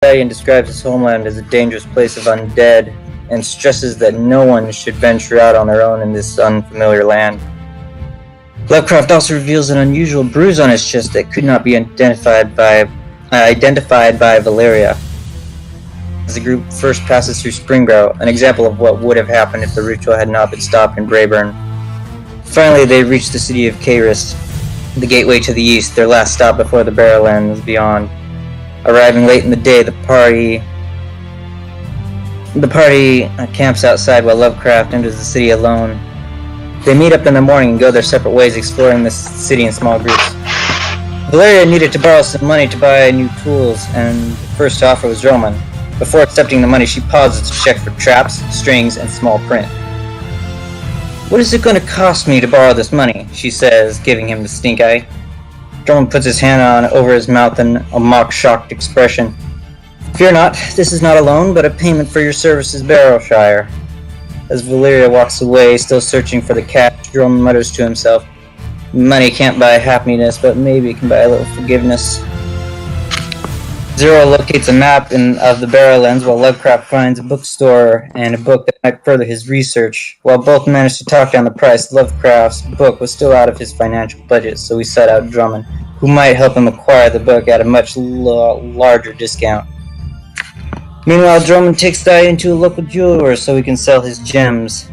Thalion describes his homeland as a dangerous place of undead and stresses that no one should venture out on their own in this unfamiliar land. Lovecraft also reveals an unusual bruise on his chest that could not be identified by Valeria. As the group first passes through Springbrow, an example of what would have happened if the ritual had not been stopped in Brayburn. Finally, they reach the city of Caris, the gateway to the east, their last stop before the Barrowlands beyond. Arriving late in the day, the party camps outside while Lovecraft enters the city alone. They meet up in the morning and go their separate ways, exploring the city in small groups. Valeria needed to borrow some money to buy new tools, and the first to offer was Droman. Before accepting the money, she pauses to check for traps, strings, and small print. "What is it going to cost me to borrow this money?" she says, giving him the stink eye. Drummond puts his hand over his mouth in a mock-shocked expression. "Fear not, this is not a loan, but a payment for your services, Barrowshire." As Valeria walks away, still searching for the cash, Drummond mutters to himself, "Money can't buy happiness, but maybe it can buy a little forgiveness." Zero locates a map of the Barrowlands, while Lovecraft finds a bookstore and a book that might further his research. While both managed to talk down the price, Lovecraft's book was still out of his financial budget, so he sought out Drummond, who might help him acquire the book at a much larger discount. Meanwhile, Drummond takes Thalion to a local jeweler so he can sell his gems.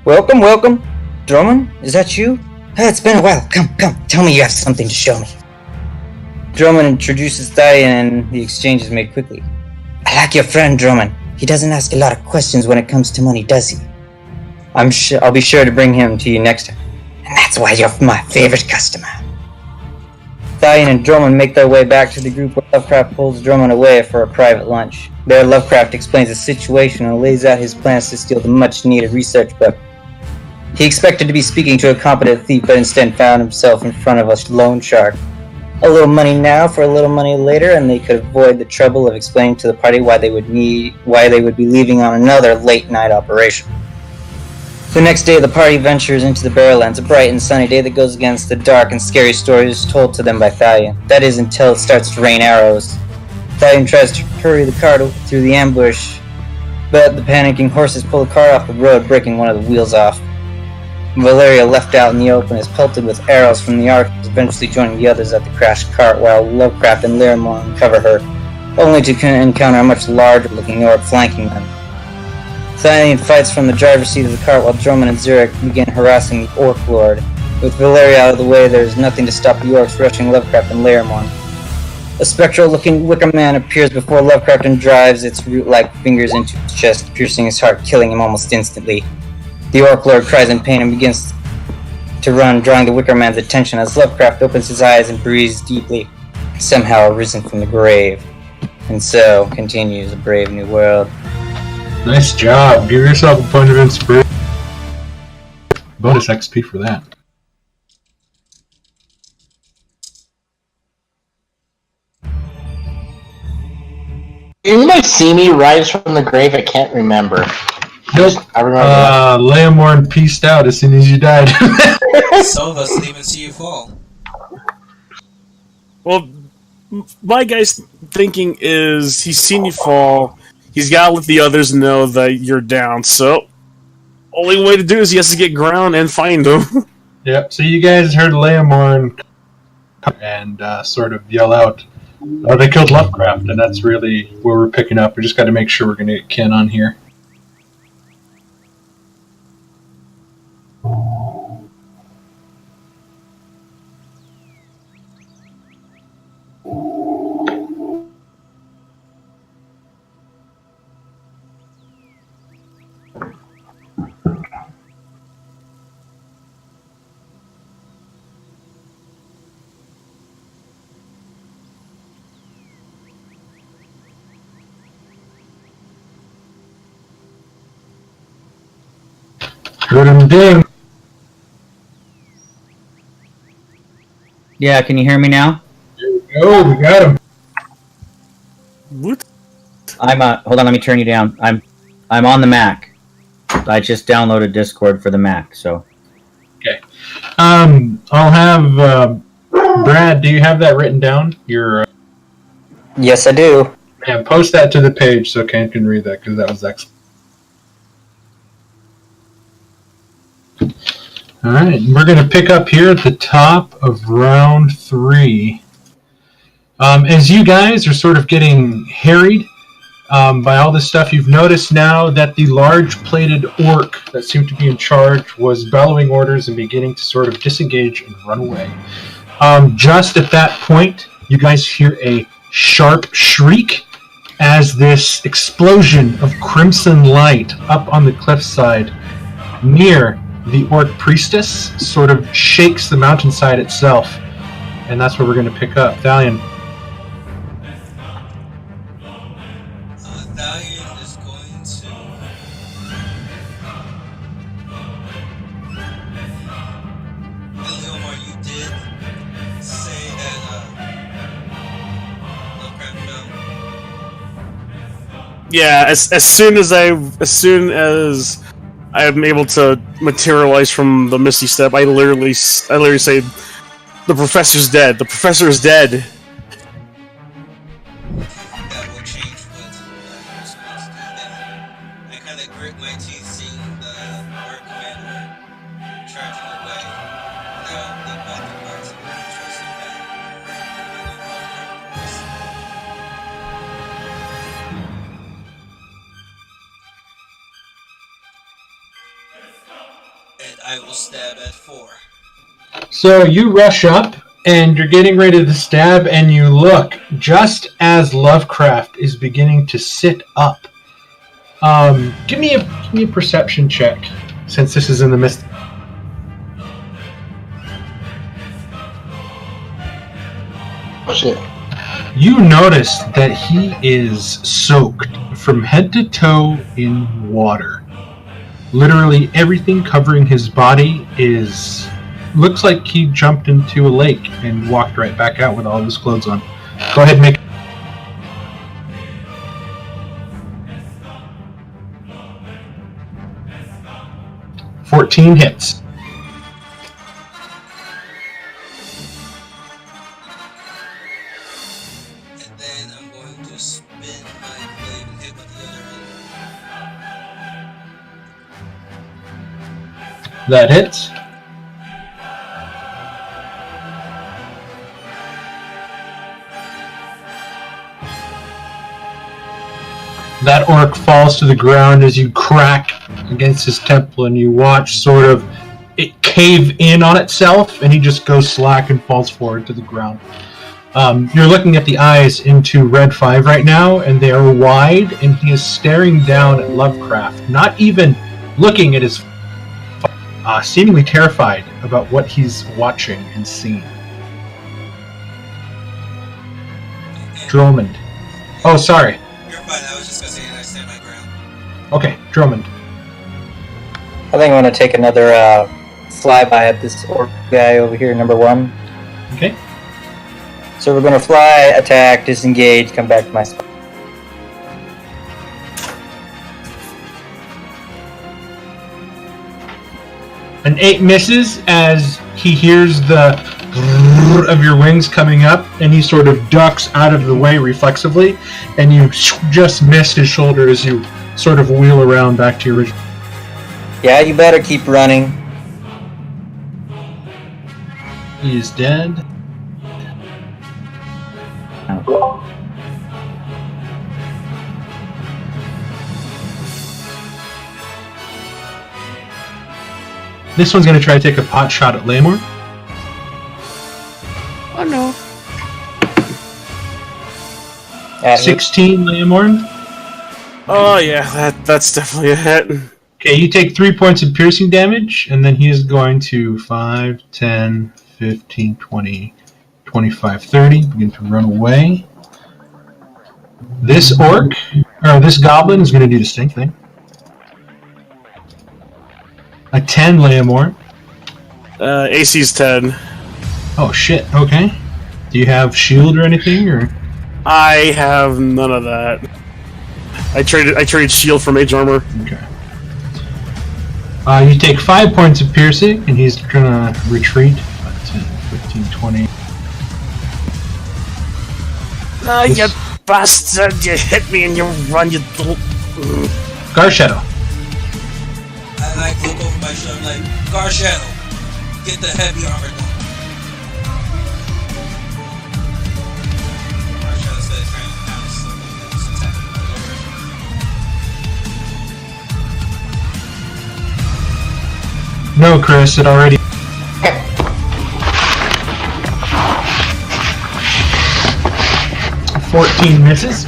Welcome. Drummond, is that you? It's been a while. Come, tell me you have something to show me." Drummond introduces Thalion and the exchange is made quickly. "I like your friend, Drummond. He doesn't ask a lot of questions when it comes to money, does he?" I'll be sure to bring him to you next time. "And that's why you're my favorite customer." Thalion and Drummond make their way back to the group where Lovecraft pulls Drummond away for a private lunch. There, Lovecraft explains the situation and lays out his plans to steal the much-needed research book. He expected to be speaking to a competent thief, but instead found himself in front of a loan shark. A little money now for a little money later, and they could avoid the trouble of explaining to the party why they would be leaving on another late-night operation. The next day, the party ventures into the Barrowlands, a bright and sunny day that goes against the dark and scary stories told to them by Thalion. That is, until it starts to rain arrows. Thalion tries to hurry the car through the ambush, but the panicking horses pull the car off the road, breaking one of the wheels off. Valeria, left out in the open, is pelted with arrows from the archers, eventually joining the others at the crashed cart, while Lovecraft and Laramon cover her, only to encounter a much larger-looking orc flanking them. Thalion fights from the driver's seat of the cart while Drummond and Zurich begin harassing the Orc Lord. With Valeria out of the way, there is nothing to stop the orcs rushing Lovecraft and Laramon. A spectral-looking wicker man appears before Lovecraft and drives its root-like fingers into his chest, piercing his heart, killing him almost instantly. The Orc Lord cries in pain and begins to run, drawing the wicker man's attention as Lovecraft opens his eyes and breathes deeply, somehow arisen from the grave. And so continues A Brave New World. Nice job. Give yourself a point of inspiration. Bonus XP for that. Anybody see me rise from the grave? I can't remember. Nope. I remember Leomorn pieced out as soon as you died. Some of us didn't even see you fall. Well, my guy's thinking is he's seen you fall. He's got to let the others know that you're down. So, only way to do is he has to get ground and find him. Yep. So you guys heard Leomorn and sort of yell out, "Oh, they killed Lovecraft," and that's really where we're picking up. We just got to make sure we're going to get Ken on here. Heard him ding. Yeah, can you hear me now? There we go. We got him. What? Hold on, let me turn you down. I'm on the Mac. I just downloaded Discord for the Mac, so. Okay. I'll have Brad. Do you have that written down? Your. Yes, I do. And post that to the page so Ken can read that, because that was excellent. All right, we're going to pick up here at the top of round 3. As you guys are sort of getting harried by all this stuff, you've noticed now that the large plated orc that seemed to be in charge was bellowing orders and beginning to sort of disengage and run away. Just at that point, you guys hear a sharp shriek as this explosion of crimson light up on the cliffside near the orc priestess sort of shakes the mountainside itself. And that's where we're going to pick up. Thalion. Thalion is going to... Leomar, you did say that Lovecraft fell. Yeah, as soon as I am able to materialize from the Misty Step, I literally say, "The professor's dead. The professor is dead." That will change what I was supposed to do then. I kind of grit my teeth seeing the Lord Commander charging away. Now they got the parts of the trusted back. And I will stab at 4. So you rush up, and you're getting ready to stab, and you look just as Lovecraft is beginning to sit up. Give me a perception check, since this is in the mist. Oh shit. You notice that he is soaked from head to toe in water. Literally everything covering his body looks like he jumped into a lake and walked right back out with all of his clothes on. Go ahead and make 14 hits. And then I'm going to spin my blade and hit with the other end. That hits. That orc falls to the ground as you crack against his temple, and you watch sort of it cave in on itself, and he just goes slack and falls forward to the ground. You're looking at the eyes into Red 5 right now, and they are wide, and he is staring down at Lovecraft, not even looking at his seemingly terrified about what he's watching and seeing. Drummond. Oh, sorry. You're fine, I was just gonna say I stand my ground. Okay, Drummond. I think I'm going to take another flyby at this orc guy over here, number 1. Okay. So we're going to fly, attack, disengage, come back to my spot. An 8 misses as he hears the of your wings coming up, and he sort of ducks out of the way reflexively, and you just missed his shoulder as you sort of wheel around back to your original. Yeah, you better keep running. He is dead. This one's going to try to take a pot shot at Laymore. Oh no. 16, Laymore. Oh yeah, that's definitely a hit. Okay, you take 3 points of piercing damage, and then he is going to 5, 10, 15, 20, 25, 30. Begin to run away. This orc, or this goblin, is going to do the same thing. A 10, Laymore. AC's 10. Oh shit, okay. Do you have shield or anything, or? I have none of that. I traded shield for mage armor. Okay. You take 5 points of piercing, and he's gonna retreat. 10, 15, 20. He got bastard! You hit me and you run, you little... Garshadow. I like look over my shoulder like, Garshadow, get the heavy armor done. Garshadow said trying to pound something that was attacking. No, Chris, it already. 14 misses.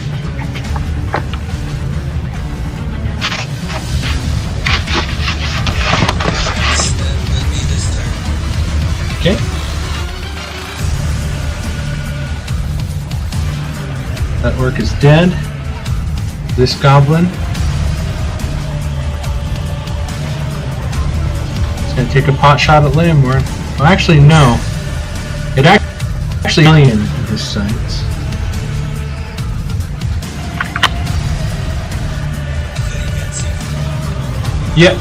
Let me this turn. Okay. That orc is dead. This goblin is going to take a pot shot at Leomorn. Well, actually, no. It actually alien in his sights. Yep.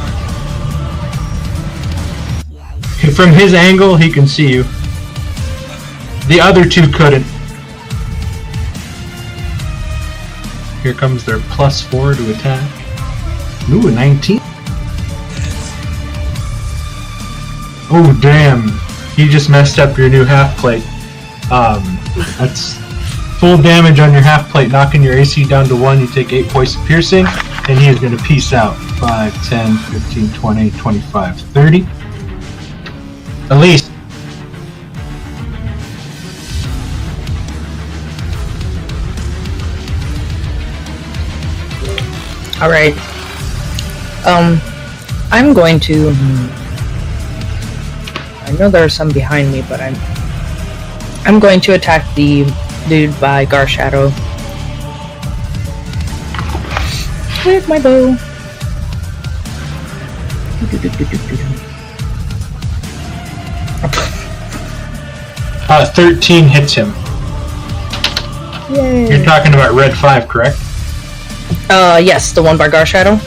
From his angle, he can see you. The other two couldn't. Here comes their +4 to attack. Ooh, a 19. Oh, damn. He just messed up your new half plate. That's full damage on your half plate, knocking your AC down to 1. You take 8 points of piercing, and he is going to peace out. 5, 10, 15, 20, 25, 30. At least. All right. I'm going to. I know there are some behind me, but I'm going to attack the dude by Garshadow with my bow. 13 hits him. Yay! You're talking about red 5, correct? Yes, the one by Garshadow.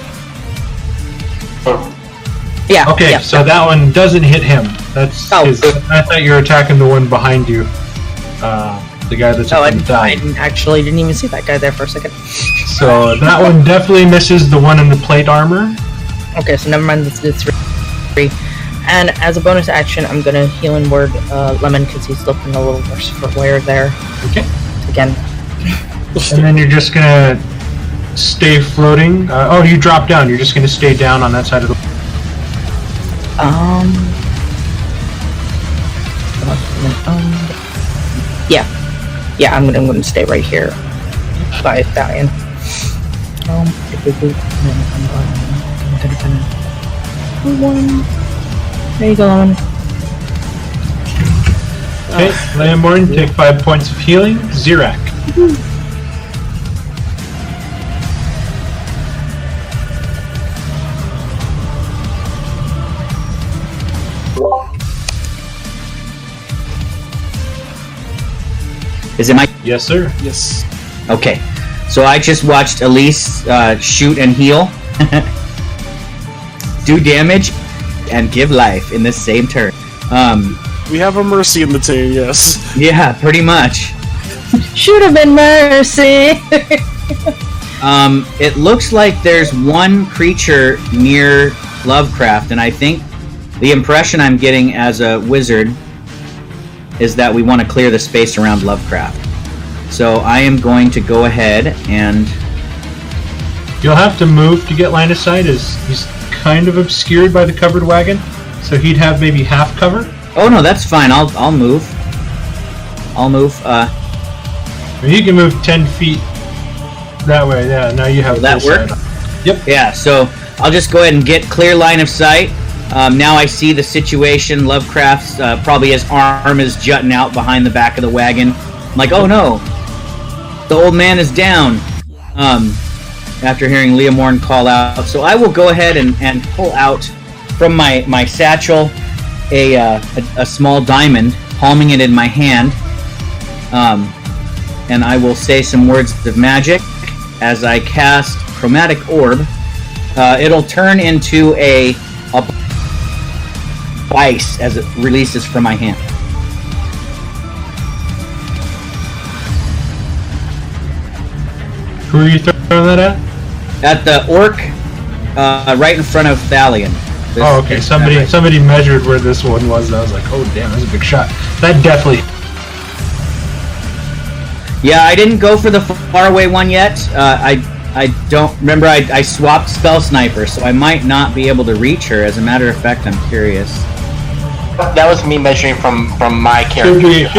Yeah. Okay, yeah. so that one doesn't hit him. That's his. good. I thought you were attacking the one behind you. The guy that's Oh, up on the I die. didn't even see that guy there for a second. So that one definitely misses the one in the plate armor. Okay, so never mind. It's 3. And as a bonus action, I'm gonna healing word Lemon because he's looking a little worse for wear there. Okay. Again. And then you're just gonna stay floating. Oh, you drop down. You're just gonna stay down on that side of the. Yeah, I'm gonna stay right here by Stallion. There you go, Lemon. Okay, Leomorn, take 5 points of healing. Zirak. Is it my? Yes, sir. Yes. Okay. So I just watched Elise shoot and heal, do damage, and give life in the same turn. We have a Mercy in the team, yes. Yeah, pretty much. Should have been Mercy. It looks like there's one creature near Lovecraft, and I think the impression I'm getting as a wizard is that we want to clear the space around Lovecraft. So I am going to go ahead and... You'll have to move to get line of sight, as he's kind of obscured by the covered wagon, so he'd have maybe half cover. Oh no, that's fine. I'll move. I'll move. He can move 10 feet that way. Yeah, now you have. Will that full work? sight. Yep. Yeah. So I'll just go ahead and get clear line of sight. Now I see the situation. Lovecraft's probably his arm is jutting out behind the back of the wagon. I'm like, oh no, the old man is down. After hearing Leomorn call out, so I will go ahead and pull out from my satchel a small diamond, palming it in my hand, and I will say some words of magic as I cast Chromatic Orb. It'll turn into a ice as it releases from my hand. Who are you throwing that at? At the orc, right in front of Thalion. Oh, okay. Somebody measured where this one was, and I was like, oh, damn, that's a big shot. That definitely... Yeah, I didn't go for the faraway one yet. I don't remember. I swapped Spell Sniper, so I might not be able to reach her. As a matter of fact, I'm curious. That was me measuring from my character. It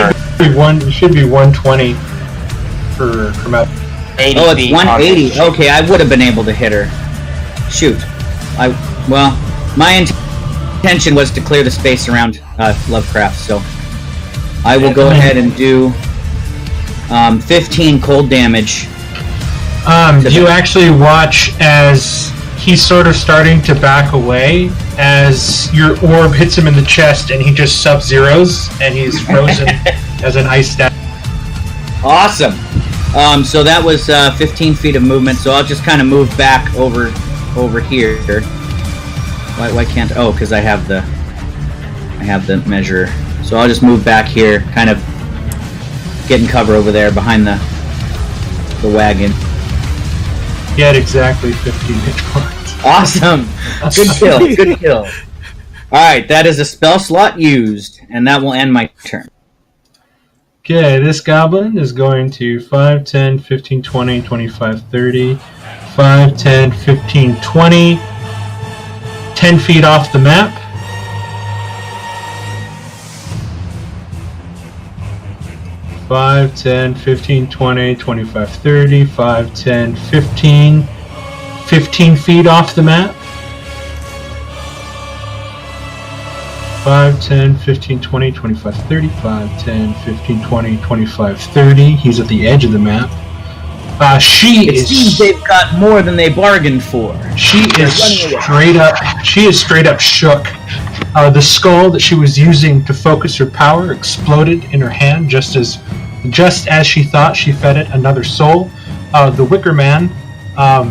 should be 120 for out. 80 Oh, it's feet 180. on Okay, I would have been able to hit her. Shoot. Well, my intention was to clear the space around Lovecraft, so I will go ahead and do 15 cold damage. You actually watch as he's sort of starting to back away as your orb hits him in the chest, and he just sub-zeros, and he's frozen as an ice statue. Awesome. So that was 15 feet of movement. So I'll just kind of move back over here. Why can't? Oh, because I have the measure. So I'll just move back here, kind of getting cover over there behind the wagon. Get exactly 15 hit points. Awesome. Good kill. Good kill. All right, that is a spell slot used, and that will end my turn. Okay, this goblin is going to 5, 10, 15, 20, 25, 30, 5, 10, 15, 20, 10 feet off the map. Five, 10, 15, 20, 25, 30, 5, 10, 15, 15 feet off the map. 5, 10, 15, 20, 25, 30, 5, 10, 15, 20, 25, 30. He's at the edge of the map. It seems they've got more than they bargained for. She is straight up shook. The skull that she was using to focus her power exploded in her hand just as she thought she fed it another soul. The Wicker Man, a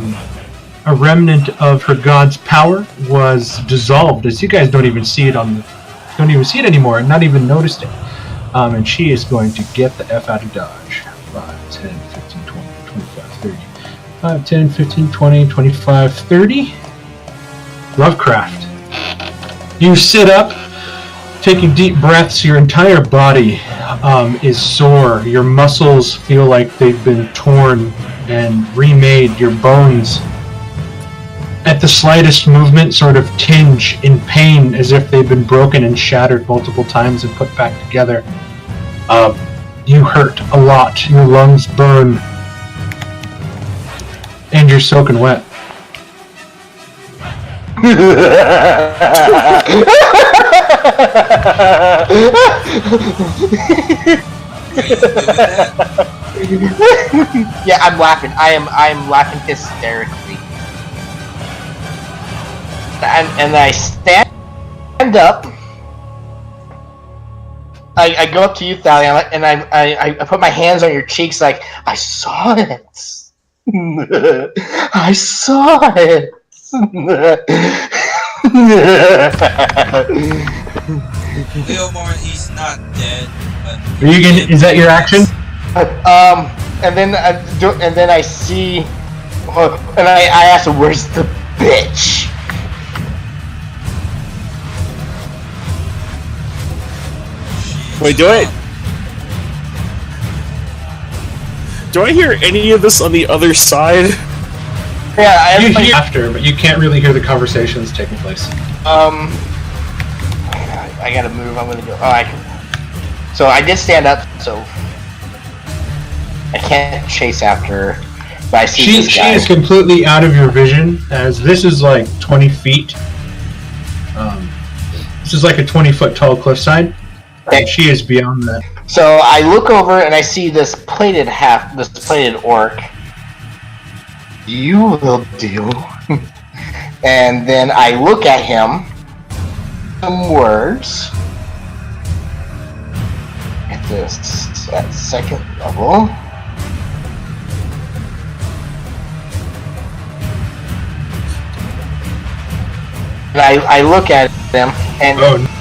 remnant of her god's power, was dissolved. As you guys don't even see it anymore, and not even noticed it. And she is going to get the F out of Dodge. 5, 10, 15, 20, 25, 30. 5, 10, 15, 20, 25, 30. Lovecraft. You sit up, taking deep breaths. Your entire body is sore. Your muscles feel like they've been torn and remade. Your bones, at the slightest movement, sort of tinge in pain as if they've been broken and shattered multiple times and put back together. You hurt a lot. Your lungs burn. And you're soaking wet. Yeah, I'm laughing. I am laughing hysterically. And I stand up. I go up to you, Thalion, and I put my hands on your cheeks like, I saw it. I saw it. Leomorn, he's not dead. But Are you gonna? Is that your action? And then I see, and I ask, where's the bitch? Wait, do I hear any of this on the other side? Yeah, You hear after, but you can't really hear the conversations taking place. I gotta move. I'm gonna go. Oh, I can. So I did stand up, so I can't chase after her. But I see this guy. She is completely out of your vision, as this is like 20 feet. This is like a 20-foot tall cliffside. Okay. She is beyond that. So I look over and I see this plated orc. You will do. And then I look at him. Some words. At this, at second level. And I look at them and. Oh.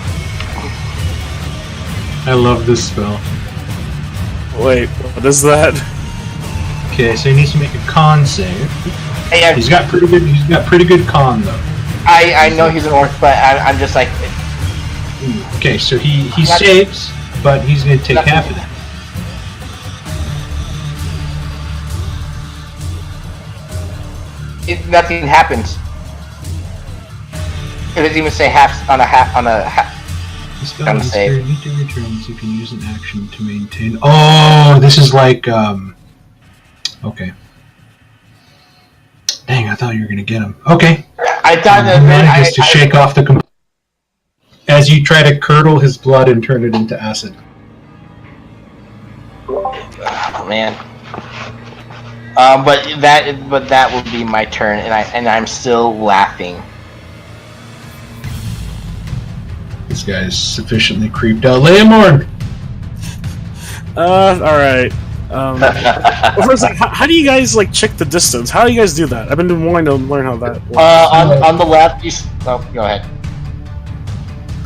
I love this spell. Wait, what is that? Okay, so he needs to make a con save. Hey, He's got pretty good con though. I know he's an orc, but I'm just like, Okay, so he saves, but he's going to take half of that. nothing happens. It doesn't even say half on a half. The spell Gotta is save. during each of your turns. You can use an action to maintain. Oh, this is like okay. Dang, I thought you were going to get him. Okay. I thought that Just to shake off the as you try to curdle his blood and turn it into acid. Oh, man. But that will be my turn, and I'm still laughing. This guy's sufficiently creeped out. Leomorn! Alright. First, how do you guys like check the distance? How do you guys do that? I've been wanting to learn how that works. On the left, go ahead.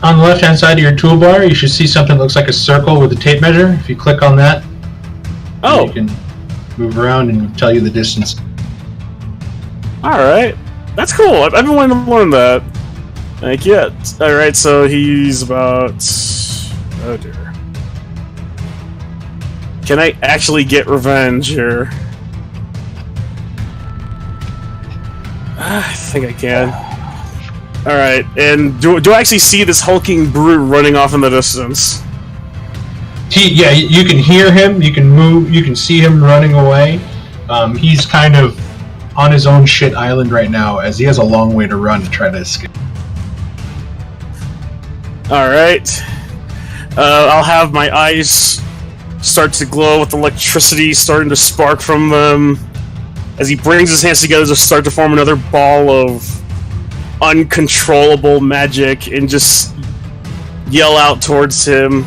On the left-hand side of your toolbar, you should see something that looks like a circle with a tape measure. If you click on that, you can move around and tell you the distance. Alright. That's cool. I've been wanting to learn that. Like, yeah. Alright, so he's about... Oh, dear. Can I actually get revenge here? I think I can. Alright, and do I actually see this hulking brute running off in the distance? Yeah, you can hear him, you can move, you can see him running away. He's kind of on his own shit island right now, as he has a long way to run to try to escape. Alright. I'll have my eyes start to glow with electricity starting to spark from them as he brings his hands together to start to form another ball of uncontrollable magic and just yell out towards him,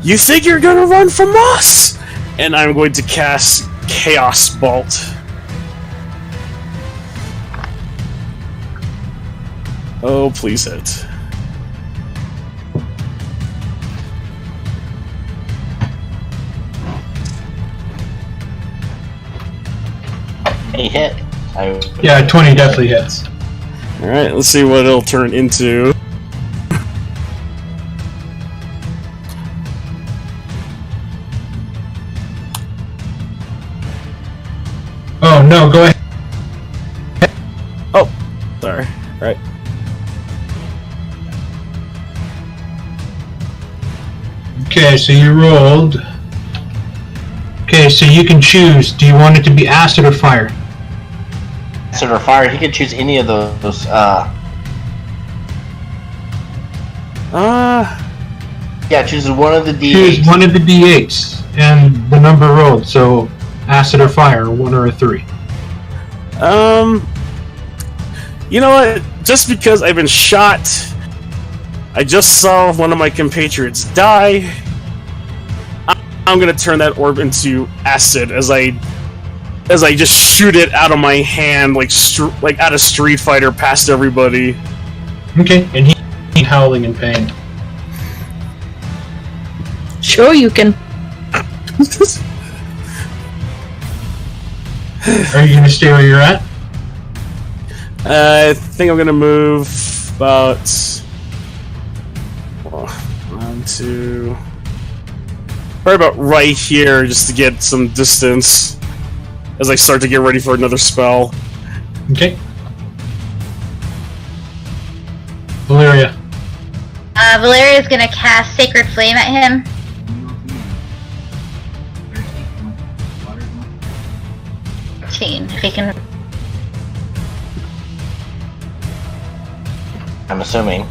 "You think you're gonna run from us?" And I'm going to cast Chaos Bolt. Oh, please hit. He hit. Yeah, 20 definitely hits. Alright, let's see what it'll turn into. Oh, no, go ahead. Oh, sorry. Right. Okay, so you rolled. Okay, so you can choose. Do you want it to be acid or fire? Acid or fire. He could choose any of those. Yeah, choose one of the D8s. Choose one of the D8s and the number rolled. So, acid or fire, 1 or a 3. You know what? Just because I've been shot, I just saw one of my compatriots die. I'm gonna turn that orb into acid as I just shoot it out of my hand like out of Street Fighter past everybody. Okay, and he's howling in pain. Sure, you can. Are you gonna stay where you're at? I think I'm gonna move about 1, 2, probably about right here, just to get some distance as I start to get ready for another spell. Okay. Valeria. Valeria's gonna cast Sacred Flame at him. If he can. I'm assuming.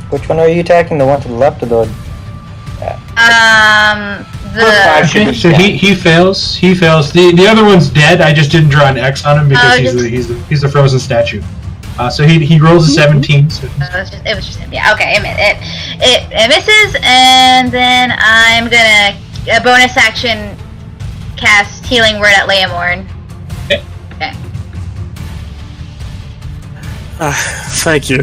Which one are you attacking? The one to the left or the... Okay, so he fails. He fails. The other one's dead. I just didn't draw an X on him because he's a frozen statue. So he rolls a 17. So. It was just him. Yeah. Okay. It misses, and then I'm gonna a bonus action cast Healing Word at Leomorn. Okay. Okay. Thank you.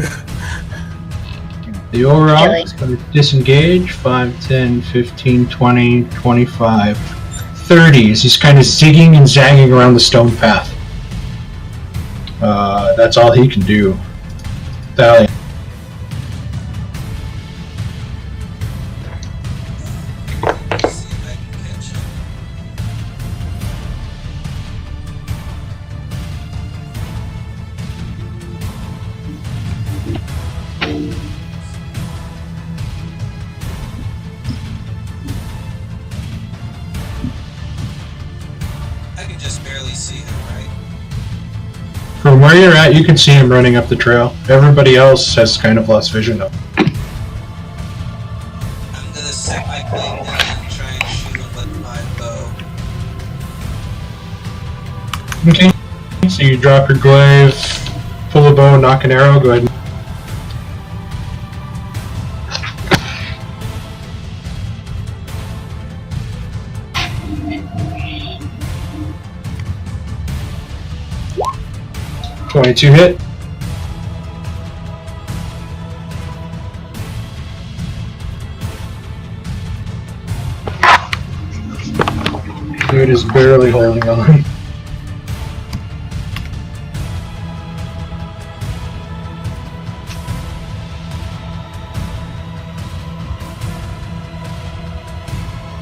The Orok is going to disengage 5, 10, 15, 20, 25, 30. He's just kind of zigging and zagging around the stone path. That's all he can do. Thalia. See if I can catch him. I can just barely see him, right? From where you're at, you can see him running up the trail. Everybody else has kind of lost vision of him. I'm gonna set my blade down and try and shoot him with my bow. Okay. So you drop your glaive, pull a bow, knock an arrow, go ahead. 22 hit. Dude is barely holding on.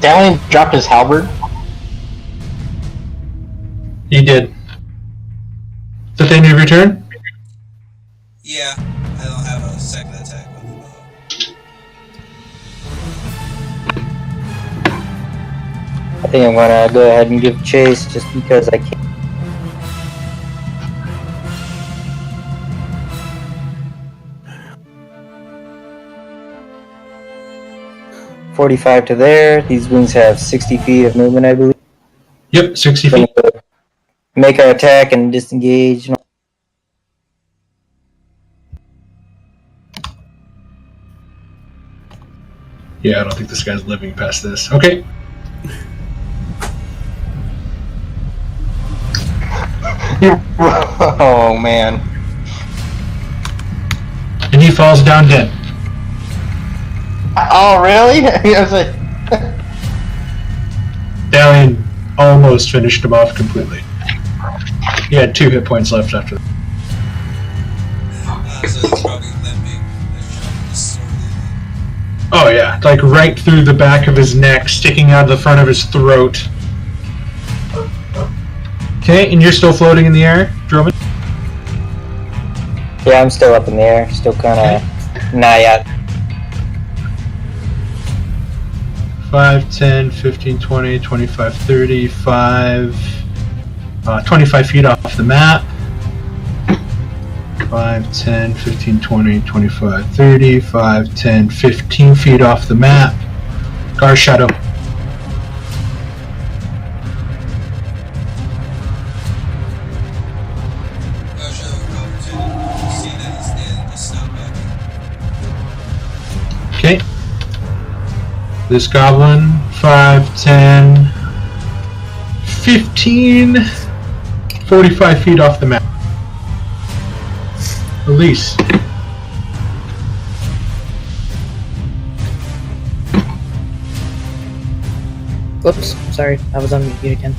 Dalian dropped his halberd. He did. Is that the end of your turn? Yeah, I don't have a second attack with the bow. I think I'm gonna go ahead and give chase just because I can. .45 to there. These wings have 60 feet of movement, I believe. Yep, 60 feet. Make our attack and disengage. Yeah, I don't think this guy's living past this. Okay. Oh man. And he falls down dead. Oh really? I was like, Dalian almost finished him off completely. He had 2 hit points left after that. So it's probably let me shove the sword in. Oh yeah, like right through the back of his neck, sticking out of the front of his throat. Okay, and you're still floating in the air, Drummond? Yeah, I'm still up in the air. Still kind of not yet. 5, 10, 15, 20, 25, 30, 25 feet off the map. 5, 10, 15, 20, 25, 30, 5, 10, 15 feet off the map. Gar Shadow. Well, show opportunity to see that he's dead and just stop back. Okay. This goblin, 5, 10, 15, 45 feet off the map. Release. Whoops, sorry, I was on mute again.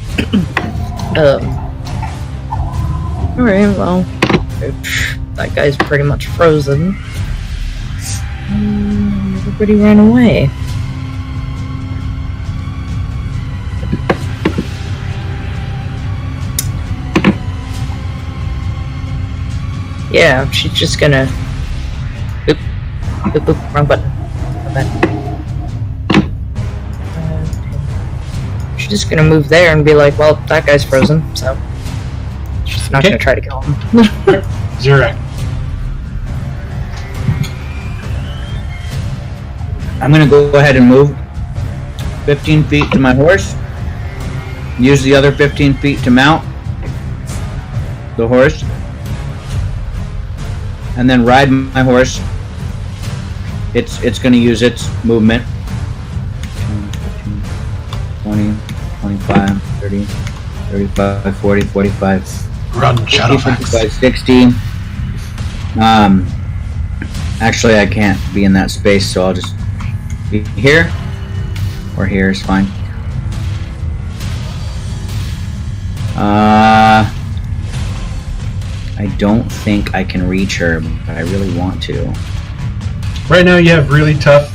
Alright, well, that guy's pretty much frozen. Everybody ran away. Yeah, she's just gonna... Oop, oop, oop, wrong button. Go back. She's just gonna move there and be like, well, that guy's frozen, so... She's not gonna try to kill him. Zurek. I'm gonna go ahead and move 15 feet to my horse. Use the other 15 feet to mount the horse. And then ride my horse. It's gonna use its movement. 20, 25, 30, 35, 40, 45, Run, 50, Shadowfax. 55, 60. Actually, I can't be in that space, so I'll just be here. Or here is fine. I don't think I can reach her, but I really want to. Right now you have really tough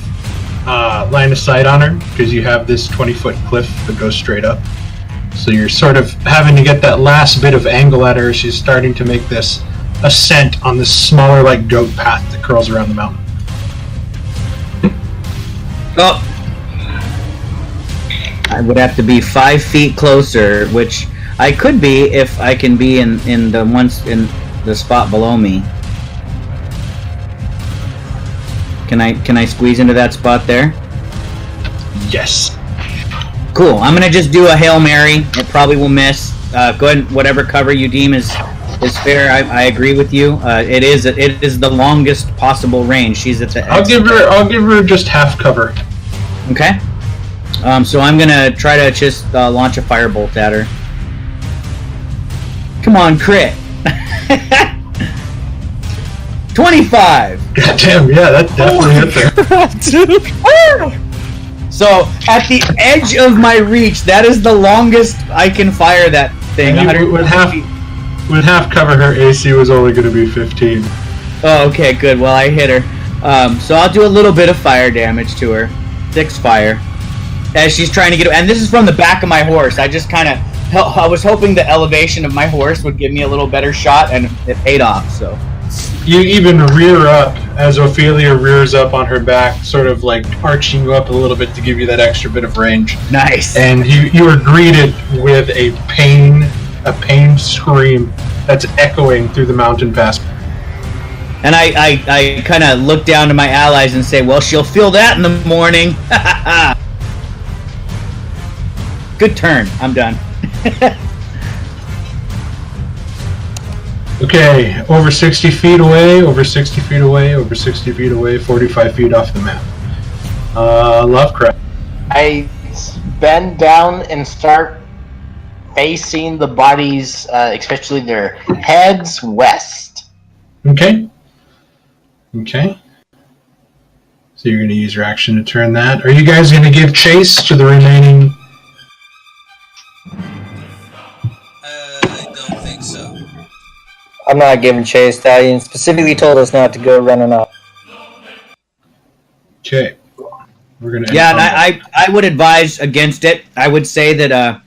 line of sight on her because you have this 20-foot cliff that goes straight up. So you're sort of having to get that last bit of angle at her as she's starting to make this ascent on this smaller, like, goat path that curls around the mountain. Oh! I would have to be 5 feet closer, which I could be if I can be in the spot below me. Can I squeeze into that spot there? Yes. Cool. I'm gonna just do a Hail Mary. It probably will miss. Go ahead and whatever cover you deem is fair. I agree with you. It is the longest possible range. She's at the. I'll give her just half cover. Okay. So I'm gonna try to just launch a firebolt at her. Come on, crit. 25. Goddamn, yeah, that definitely hit there. So at the edge of my reach, that is the longest I can fire that thing. With half cover, her AC was only going to be 15. Oh, okay, good. Well, I hit her. So I'll do a little bit of fire damage to her. 6 fire. As she's trying to get... And this is from the back of my horse. I just kind of... I was hoping the elevation of my horse would give me a little better shot, and it paid off, so... You even rear up as Ophelia rears up on her back, sort of like arching you up a little bit to give you that extra bit of range. Nice. And you are greeted with a pain scream that's echoing through the mountain pass. And I kind of look down to my allies and say, well, she'll feel that in the morning. Good turn. I'm done. Okay, over 60 feet away, over 60 feet away, over 60 feet away, 45 feet off the map. Lovecraft. I bend down and start facing the bodies, especially their heads, west. Okay. Okay. So you're going to use your action to turn that. Are you guys going to give chase to the remaining... I don't think so. I'm not giving chase. Stallion specifically told us not to go running off. Okay. We're going to... Yeah, and I would advise against it. I would say that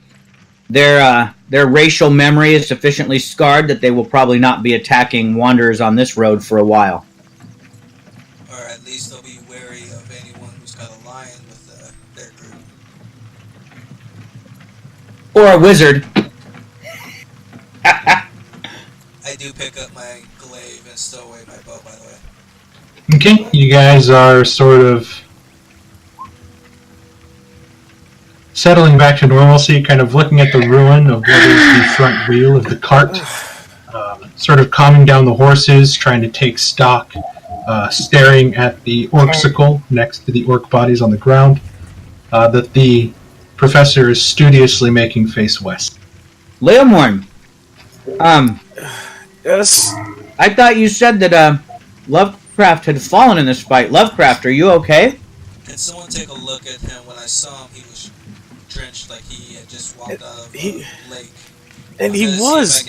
their racial memory is sufficiently scarred that they will probably not be attacking wanderers on this road for a while. Or at least they'll be wary of anyone who's got a lion with their group. Or a wizard. I do pick up my glaive and stow away my bow, by the way. Okay, you guys are sort of settling back to normalcy, kind of looking at the ruin of what is the front wheel of the cart, sort of calming down the horses, trying to take stock, staring at the orcicle next to the orc bodies on the ground, that the professor is studiously making face west. Leomorn, Yes. I thought you said that Lovecraft had fallen in this fight. Lovecraft, are you okay? Can someone take a look at him? When I saw him, he was drenched like he had just walked out of a lake. And he was.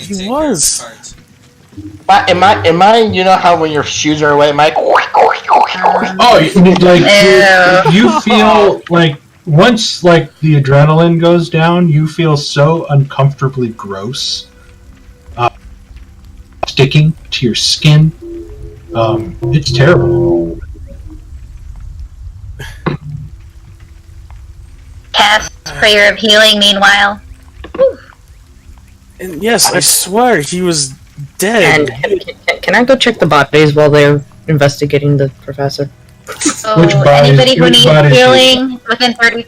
Am I? You know how when your shoes are wet, am I? Oh, you feel like once like the adrenaline goes down, you feel so uncomfortably gross, sticking to your skin. It's terrible. Cast prayer of healing. Meanwhile, And yes, I swear he was dead. And can I go check the bodies while they're investigating the professor? so Which bodies- anybody who which needs bodies? healing within 30.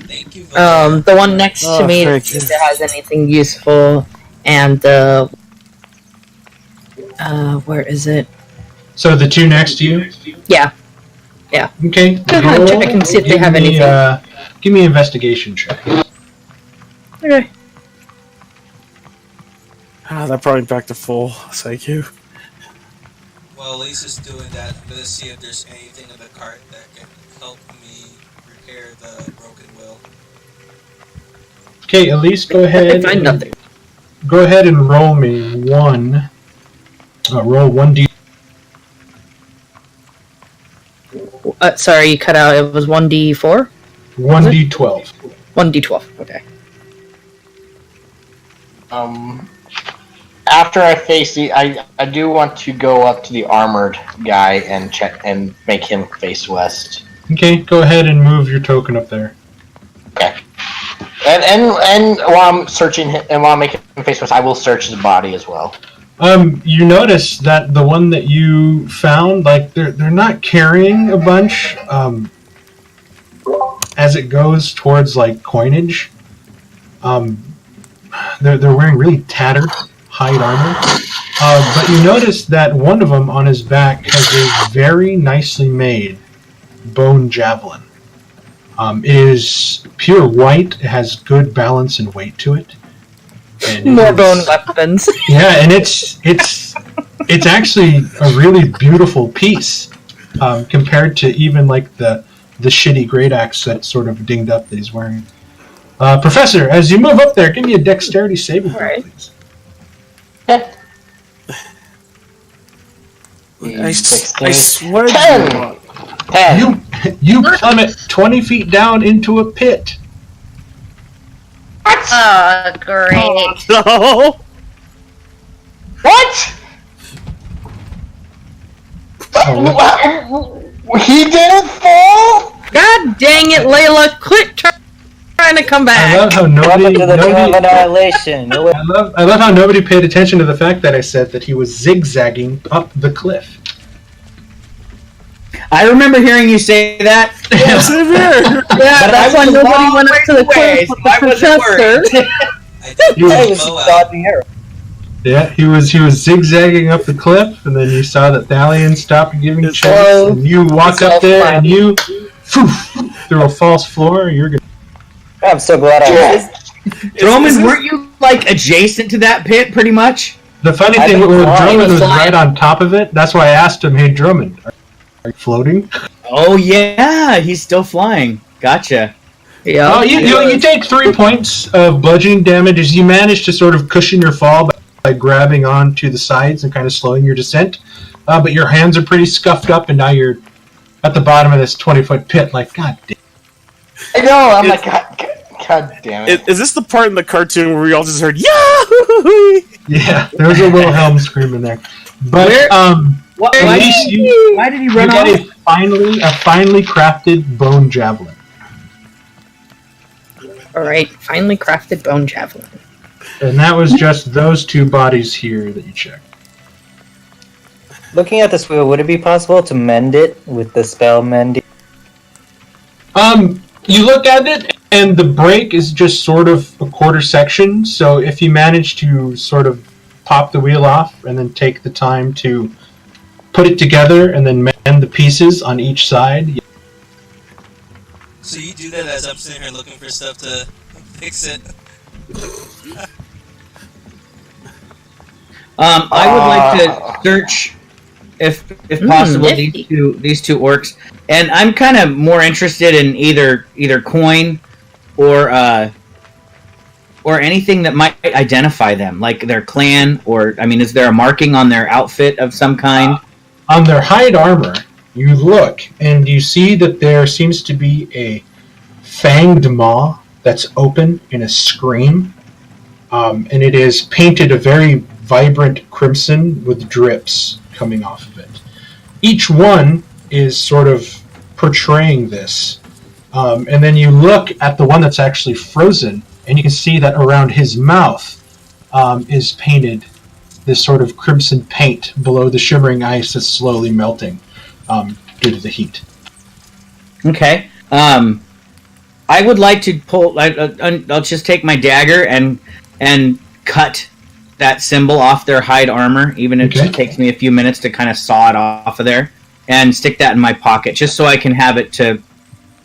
Thank you. The one next Oh, to me to thank see you. if it has anything useful, and where is it? So the two next to you. Yeah. Okay. Go ahead, check and see if they give have me, anything. Give me an investigation check. Okay. That brought me back to full. Thank you. While Lisa's doing that, I'm gonna see if there's anything in the cart that can help me repair the broken wheel. Okay, Elise, go ahead. I find nothing. Go ahead and roll me one. Roll 1d. Sorry, you cut out. It was 1d4? 1d12. 1d12, okay. After I face I do want to go up to the armored guy and check and make him face west. Okay, go ahead and move your token up there. Okay. And while I'm searching him, and while I'm making him face west, I will search his body as well. You notice that the one that you found, like they're not carrying a bunch. As it goes towards like coinage, they're wearing really tattered hide armor. But you notice that one of them on his back has a very nicely made bone javelin. It is pure white. It has good balance and weight to it. And More bone weapons. Yeah, and it's actually a really beautiful piece compared to even like the shitty great axe that's sort of dinged up that he's wearing. Professor, as you move up there, give me a dexterity saving throw, Alright. please. I swear to 10. God. 10. You plummet 20 feet down into a pit. Oh, great. No! What? Oh, He didn't fall? God dang it, Layla! Quit trying to come I back! love how nobody. Welcome to the Tomb of nobody Annihilation. No way. I love how nobody paid attention to the fact that I said that he was zigzagging up the cliff. I remember hearing you say that. Same here! Yeah, But that's I why was nobody long went up to the ways away, cliff with so the I wasn't professor. I did You I the was bow out. dodging arrow. Yeah, he was zigzagging up the cliff, and then you saw that Thalion stopped giving It's chase, slow. and you walk It's up all there, flat. and you through a false floor. You're good. I'm so glad I was. Droman, weren't you like adjacent to that pit, pretty much? The funny I thing think was, flying. Drummond was Flying. right on top of it. That's why I asked him, "Hey, Drummond, are you floating?" Oh yeah, he's still flying. Gotcha. Yeah. Oh, you take 3 points of bludgeoning damage as you manage to sort of cushion your fall by grabbing onto the sides and kind of slowing your descent. But your hands are pretty scuffed up, and now you're at the bottom of this 20-foot pit. Like, God damn. I know, I'm like, God damn it. Is this the part in the cartoon where we all just heard Yahoo! Yeah, there was a Wilhelm scream in there. But Where- at Why least did you he run got off? a finely crafted bone javelin. Alright, finely crafted bone javelin. And that was just those two bodies here that you checked. Looking at this wheel, would it be possible to mend it with the spell mending? You look at it, and the break is just sort of a quarter section, so if you manage to sort of pop the wheel off and then take the time to put it together and then mend the pieces on each side. So you do that as I'm sitting here looking for stuff to fix it. I would like to search, if possible, nifty. these two orcs, and I'm kind of more interested in either coin or anything that might identify them, like their clan, or I mean, is there a marking on their outfit of some kind? On their hide armor, you look and you see that there seems to be a fanged maw that's open in a scream, and it is painted a very vibrant crimson with drips coming off of it. Each one is sort of portraying this, and then you look at the one that's actually frozen, and you can see that around his mouth is painted this sort of crimson paint below the shimmering ice that's slowly melting due to the heat. Okay. I would like to pull. I'll just take my dagger and cut that symbol off their hide armor, even if Okay. it takes me a few minutes to kind of saw it off of there, and stick that in my pocket, just so I can have it to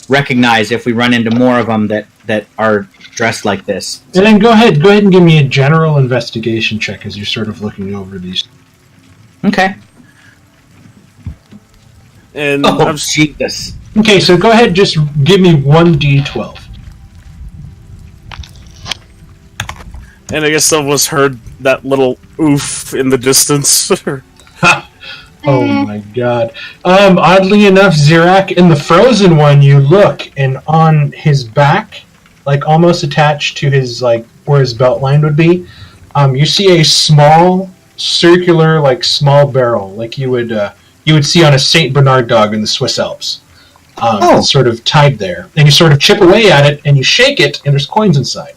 recognize if we run into more of them that are dressed like this. And then go ahead and give me a general investigation check as you're sort of looking over these. Okay. And Oh, Jesus. Okay, so go ahead, just give me 1d12. and I guess someone's heard that little oof in the distance. Oh my god. Oddly enough, Zirak, in the frozen one, you look, and on his back, like almost attached to his, like, where his belt line would be, you see a small, circular, like, small barrel, like you would see on a Saint Bernard dog in the Swiss Alps. It's sort of tied there. And you sort of chip away at it, and you shake it, and there's coins inside.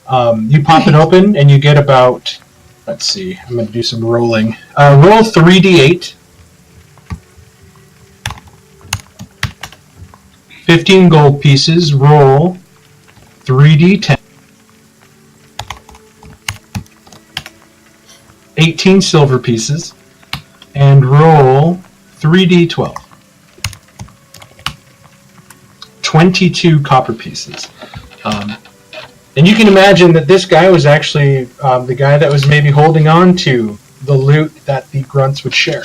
You pop it open, and you get about, let's see, I'm going to do some rolling. Roll 3d8. 15 gold pieces. Roll 3d10. 18 silver pieces. And roll 3d12. 22 copper pieces. And you can imagine that this guy was actually the guy that was maybe holding on to the loot that the grunts would share.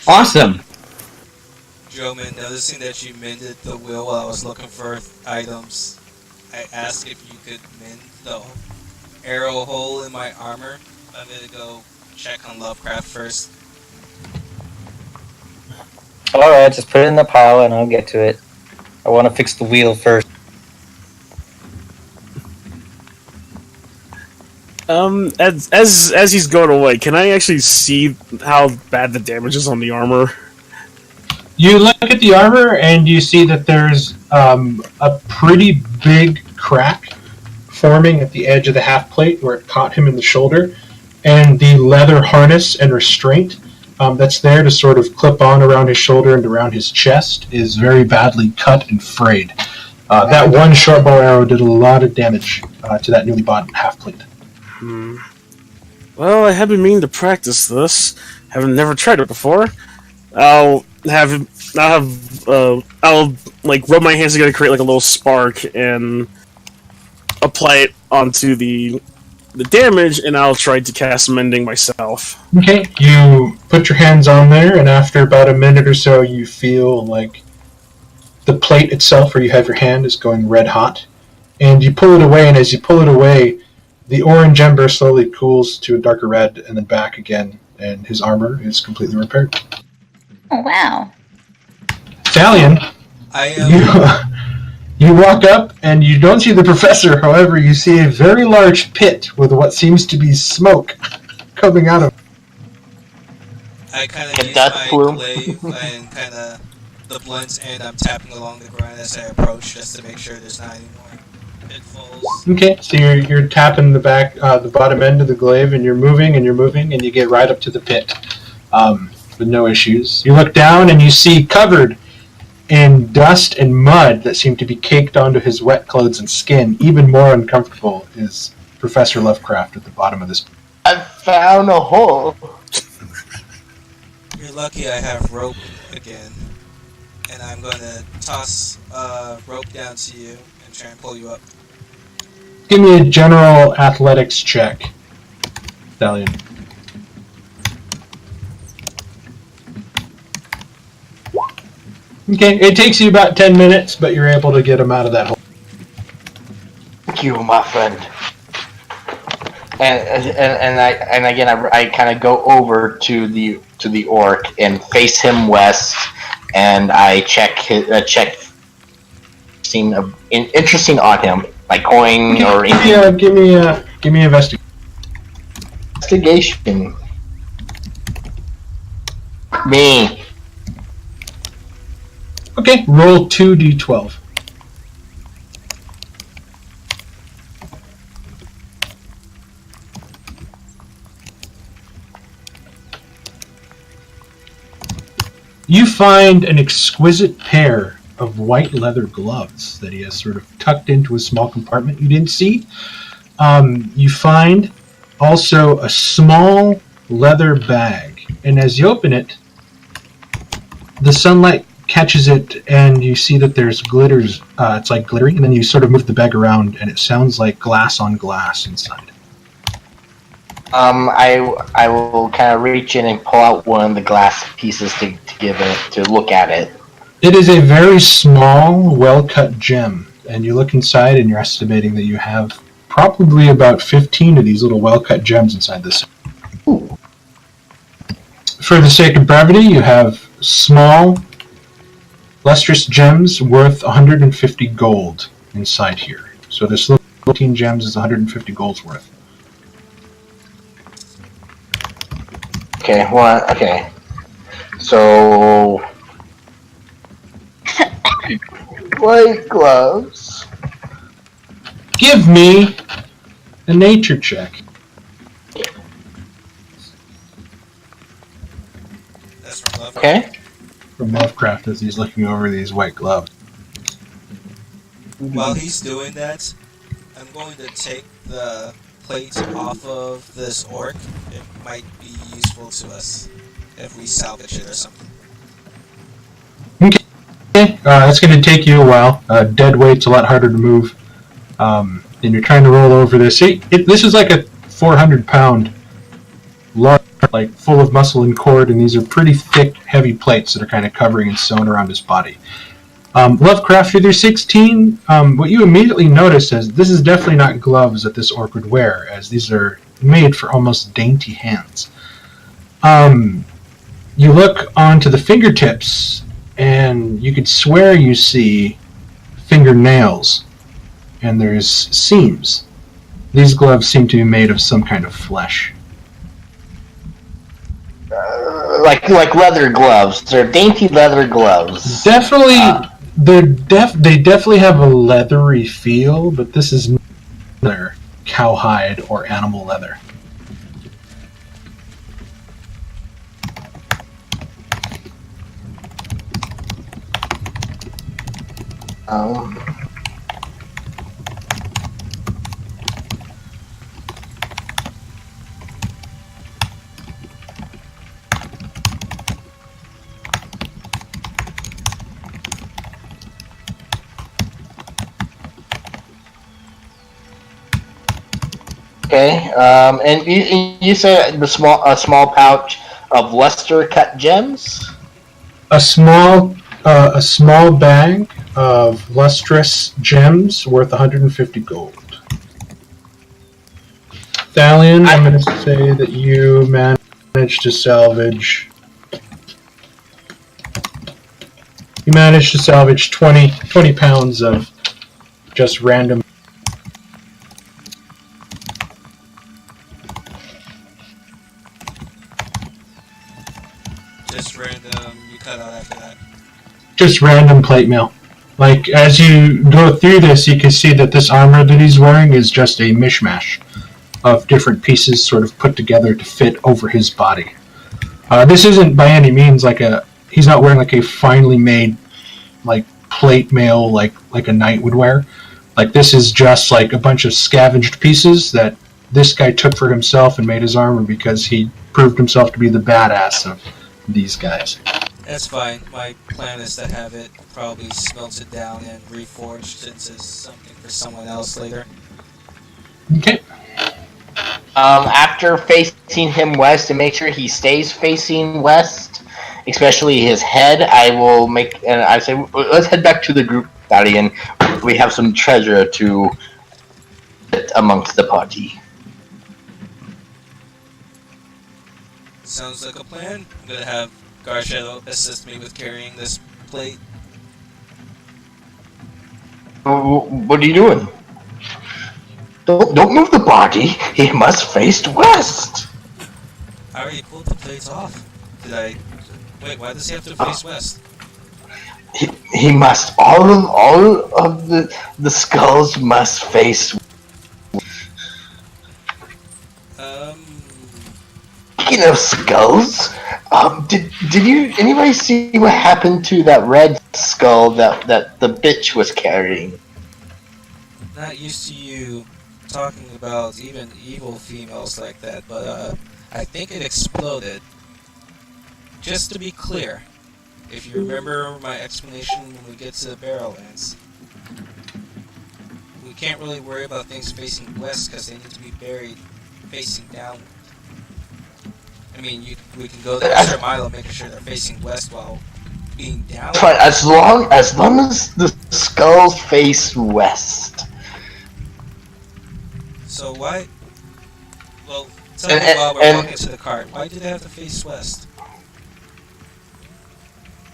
Awesome. Joman, noticing that you mended the wheel while I was looking for items, I asked if you could mend the arrow hole in my armor. I'm gonna go check on Lovecraft first. Alright, just put it in the pile and I'll get to it. I want to fix the wheel first. As he's going away, can I actually see how bad the damage is on the armor? You look at the armor and you see that there's a pretty big crack forming at the edge of the half plate where it caught him in the shoulder, and the leather harness and restraint that's there to sort of clip on around his shoulder and around his chest is very badly cut and frayed. That one short bow arrow did a lot of damage to that newly bought half plate. Well, I have been meaning to practice this. Haven't never tried it before. I'll like rub my hands together, create like a little spark, and apply it onto the damage, and I'll try to cast mending myself. Okay, you put your hands on there, and after about a minute or so, you feel like the plate itself, where you have your hand, is going red hot, and you pull it away. And as you pull it away, the orange ember slowly cools to a darker red, and then back again, and his armor is completely repaired. Oh, wow. Stallion, I am. you walk up, and you don't see the professor. However, you see a very large pit with what seems to be smoke coming out of it. I kind Get of use that my plume. glaive and kind of the blunt end. I'm tapping along the ground as I approach, just to make sure there's not any more pitfalls. Okay, so you're tapping the back, the bottom end of the glaive, and you're moving, and you get right up to the pit with no issues. You look down, and you see covered in dust and mud that seem to be caked onto his wet clothes and skin. Even more uncomfortable is Professor Lovecraft at the bottom of this. I found a hole. You're lucky I have rope again, and I'm going to toss rope down to you and try and pull you up. Give me a general athletics check, Stallion. Okay, it takes you about 10 minutes, but you're able to get him out of that hole. Thank you, my friend. And again, I kind of go over to the orc and face him west, and I check seem interesting on him, like coin or anything. Give me investigation. Investigation. Me. Okay, roll 2d12. You find an exquisite pair of white leather gloves that he has sort of tucked into a small compartment you didn't see. You find also a small leather bag, and as you open it, the sunlight catches it, and you see that there's glitters. It's like glittering, and then you sort of move the bag around, and it sounds like glass on glass inside. I will kind of reach in and pull out one of the glass pieces to give it to look at it. It is a very small, well-cut gem, and you look inside and you're estimating that you have probably about 15 of these little well-cut gems inside this. Ooh. For the sake of brevity, you have small, lustrous gems worth 150 gold inside here. So this little 15 gems is 150 gold's worth. Okay, okay. So white gloves. Give me a nature check. That's from Lovecraft. Okay. From Lovecraft as he's looking over these white gloves. While he's doing that, I'm going to take the plate off of this orc. It might be useful to us if we salvage it or something. Okay, it's going to take you a while. Dead weight's a lot harder to move. And you're trying to roll over this. This is like a 400-pound log, like full of muscle and cord, and these are pretty thick, heavy plates that are kind of covering and sewn around his body. Lovecraft Figure 16, what you immediately notice is this is definitely not gloves that this orc would wear, as these are made for almost dainty hands. You look onto the fingertips, and you could swear you see fingernails, and there's seams. These gloves seem to be made of some kind of flesh. Like leather gloves. They're dainty leather gloves. Definitely, they definitely have a leathery feel, but this is neither cowhide or animal leather. Okay. And you said a small pouch of luster cut gems. A small bag of lustrous gems worth 150 gold. Thalion, I'm going to say that you managed to salvage. You managed to salvage 20 pounds of just random. Just random, you cut out after that. Just random plate mail. Like, as you go through this, you can see that this armor that he's wearing is just a mishmash of different pieces sort of put together to fit over his body. This isn't by any means like he's not wearing like a finely made like plate mail like a knight would wear. Like, this is just like a bunch of scavenged pieces that this guy took for himself and made his armor because he proved himself to be the badass of these guys. That's fine. My plan is to have it probably smelted down and reforged into something for someone else later. Okay. After facing him west, to make sure he stays facing west, especially his head, I will make, and I say, let's head back to the group, Thalion. We have some treasure to put amongst the party. Sounds like a plan. I'm gonna have Garshadow assist me with carrying this plate. What are you doing? Don't move the body. He must face west. I already pulled the plates off. Did I? Wait, why does he have to face west? He must. All of the skulls must face. Speaking of skulls, did anybody see what happened to that red skull that the bitch was carrying? Not used to you talking about even evil females like that, but I think it exploded. Just to be clear, if you remember my explanation when we get to the Barrowlands, we can't really worry about things facing west because they need to be buried facing downward. I mean, we can go the extra mile of making sure they're facing west while being down. Fine, as long as the skulls face west. So why? Well, tell me while we're walking to the cart. Why do they have to face west?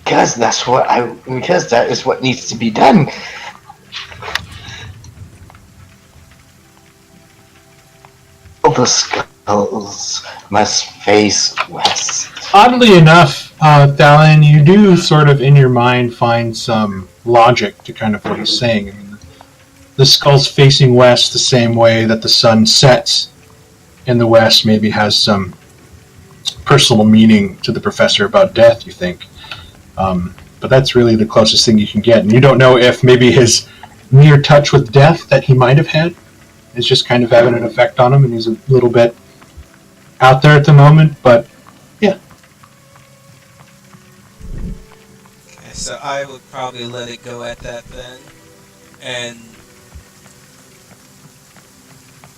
Because that is what needs to be done. The skulls must face west. Oddly enough, Thalion, you do sort of in your mind find some logic to kind of what he's saying. I mean, the skull's facing west the same way that the sun sets in the west maybe has some personal meaning to the professor about death, you think. But that's really the closest thing you can get. And you don't know if maybe his near touch with death that he might have had is just kind of having an effect on him, and he's a little bit out there at the moment, but yeah. Okay, so I would probably let it go at that then. And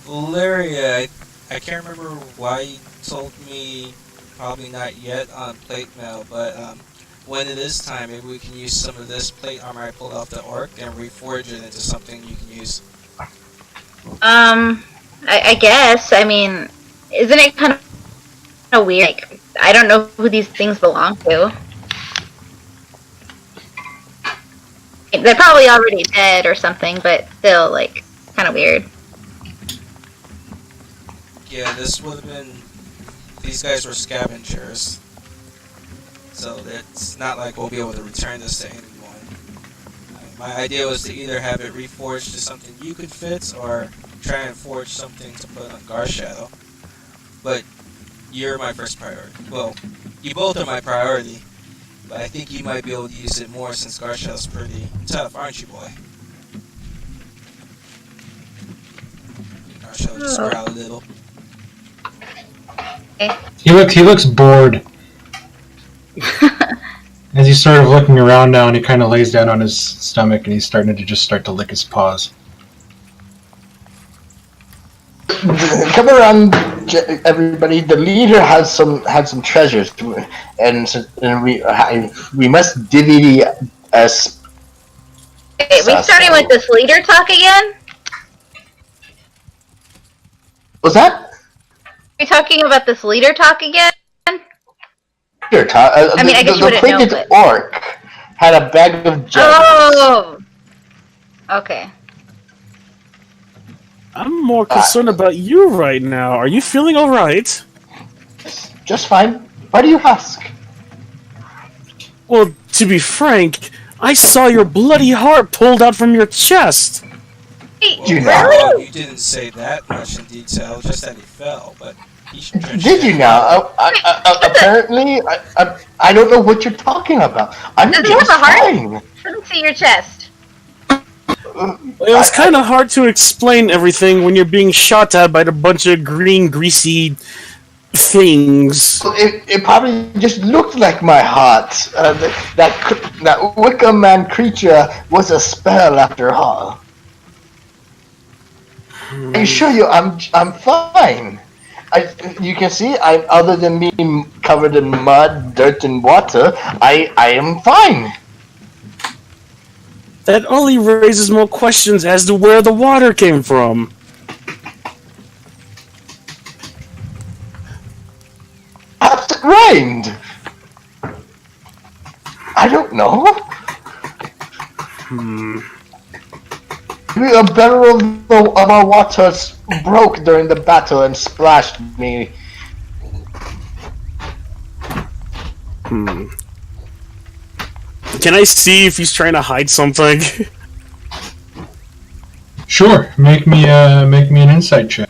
Valeria, I can't remember why you told me probably not yet on plate mail, but when it is time, maybe we can use some of this plate armor I pulled off the orc and reforge it into something you can use. I guess. I mean, isn't it kind of weird? Like, I don't know who these things belong to. They're probably already dead or something, but still, like, kind of weird. Yeah, this would have been... These guys were scavengers. So it's not like we'll be able to return this to anyone. My idea was to either have it reforged to something you could fit, or try and forge something to put on Garshadow. But you're my first priority. Well, you both are my priority, but I think you might be able to use it more since Garshadow's pretty tough, aren't you, boy? Garshadow just growled a little. He looks bored. As he's sort of looking around now, and he kind of lays down on his stomach, and he's starting to lick his paws. Come around, everybody. The leader had some treasures, and we must divvy us. Wait, we starting with this leader talk again? What's that? Are we talking about this leader talk again? I mean, I guess you wouldn't know, but... orc had a bag of gems. Oh! Okay. I'm more concerned about you right now. Are you feeling alright? Just fine. Why do you ask? Well, to be frank, I saw your bloody heart pulled out from your chest. Wait, You really? You didn't say that much in detail, just that he fell, but... Did you now? Apparently, I don't know what you're talking about. I'm Does he just have a heart? fine. I couldn't see your chest. It was kind of hard to explain everything when you're being shot at by a bunch of green, greasy things. It probably just looked like my heart. That Wicker Man creature was a spell after all. I assure you, I'm fine. You can see, other than being covered in mud, dirt, and water, I am fine. That only raises more questions as to where the water came from. Perhaps it rained. I don't know. Maybe a barrel of our water broke during the battle and splashed me. Can I see if he's trying to hide something? Sure, make me an insight check.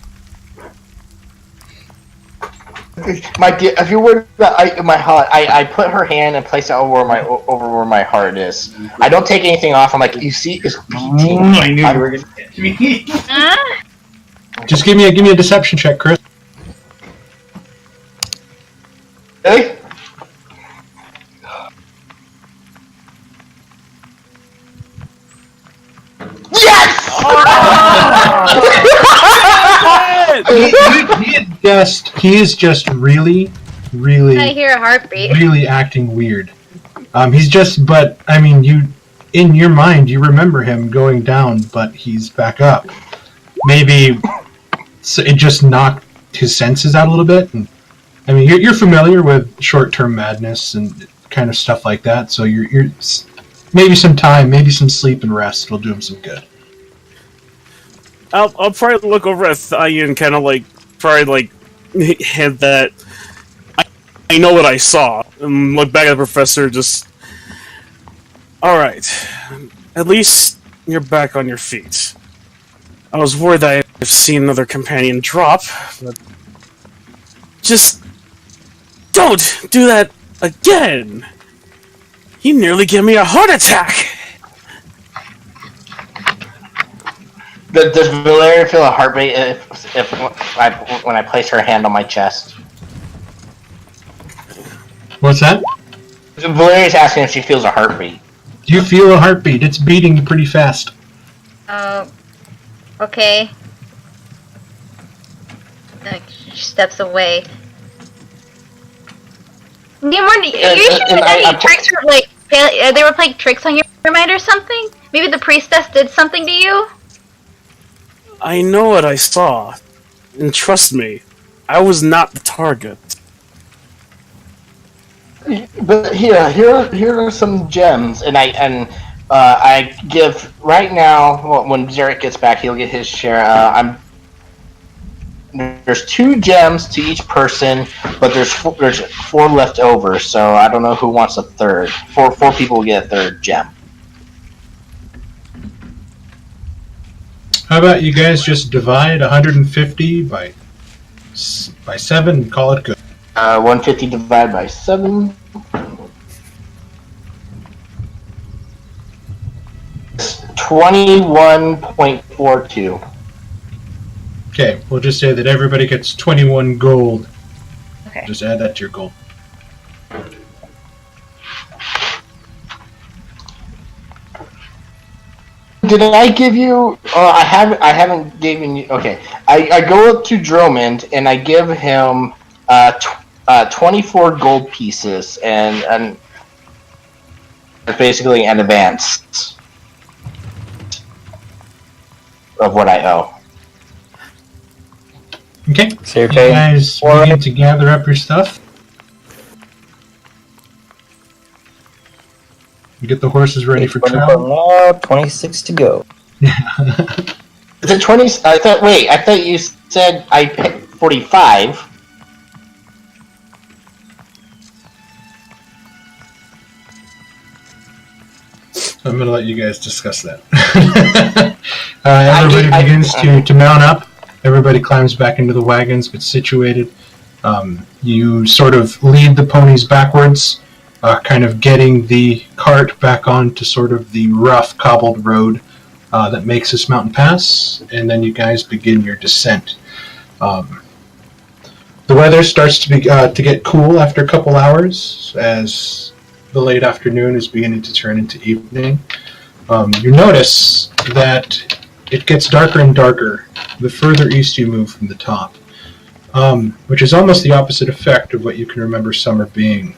My dear, if you were my heart, I put her hand and place it over where my heart is. I don't take anything off. I'm like, you see, it's beating. I knew you were gonna catch me. Just give me a deception check, Chris. Really? Yes! He is just really really, I hear a heartbeat. really acting weird. He's just, but I mean, in your mind, you remember him going down, but he's back up. Maybe it just knocked his senses out a little bit. And I mean, you're familiar with short-term madness and kind of stuff like that, so you're maybe some time, maybe some sleep and rest will do him some good. I'll probably look over at Thaya and kind of hint that I know what I saw, and look back at the professor. Just all right. At least you're back on your feet. I was worried that I've seen another companion drop, but just don't do that again. You nearly gave me a heart attack. Does Valeria feel a heartbeat when I place her hand on my chest? What's that? Valeria's asking if she feels a heartbeat. You feel a heartbeat. It's beating pretty fast. Okay. She steps away. You sure that any tricks were they were playing tricks on your mind or something? Maybe the priestess did something to you? I know what I saw, and trust me, I was not the target. But here are some gems, and I give right now. When Zarek gets back, he'll get his share. There's 2 gems to each person, but there's 4 left over. So I don't know who wants a third. Four people will get a third gem. How about you guys just divide 150 by 7 and call it good? 150 divided by 7. It's 21.42. Okay, we'll just say that everybody gets 21 gold. Okay. Just add that to your gold. Did I give you? I haven't given you. Okay, I go up to Drummond and I give him 24 gold pieces and basically an advance of what I owe. Okay, So you're you paying guys for begin it? to gather up your stuff. You get the horses ready for 24 travel. now, 26 to go. Is it 20? I thought you said I picked 45. I'm going to let you guys discuss that. Everybody begins to mount up. Everybody climbs back into the wagons, gets situated. You sort of lead the ponies backwards, kind of getting the cart back onto sort of the rough cobbled road that makes this mountain pass, and then you guys begin your descent. The weather starts to get cool after a couple hours as the late afternoon is beginning to turn into evening. You notice that it gets darker and darker the further east you move from the top, which is almost the opposite effect of what you can remember summer being.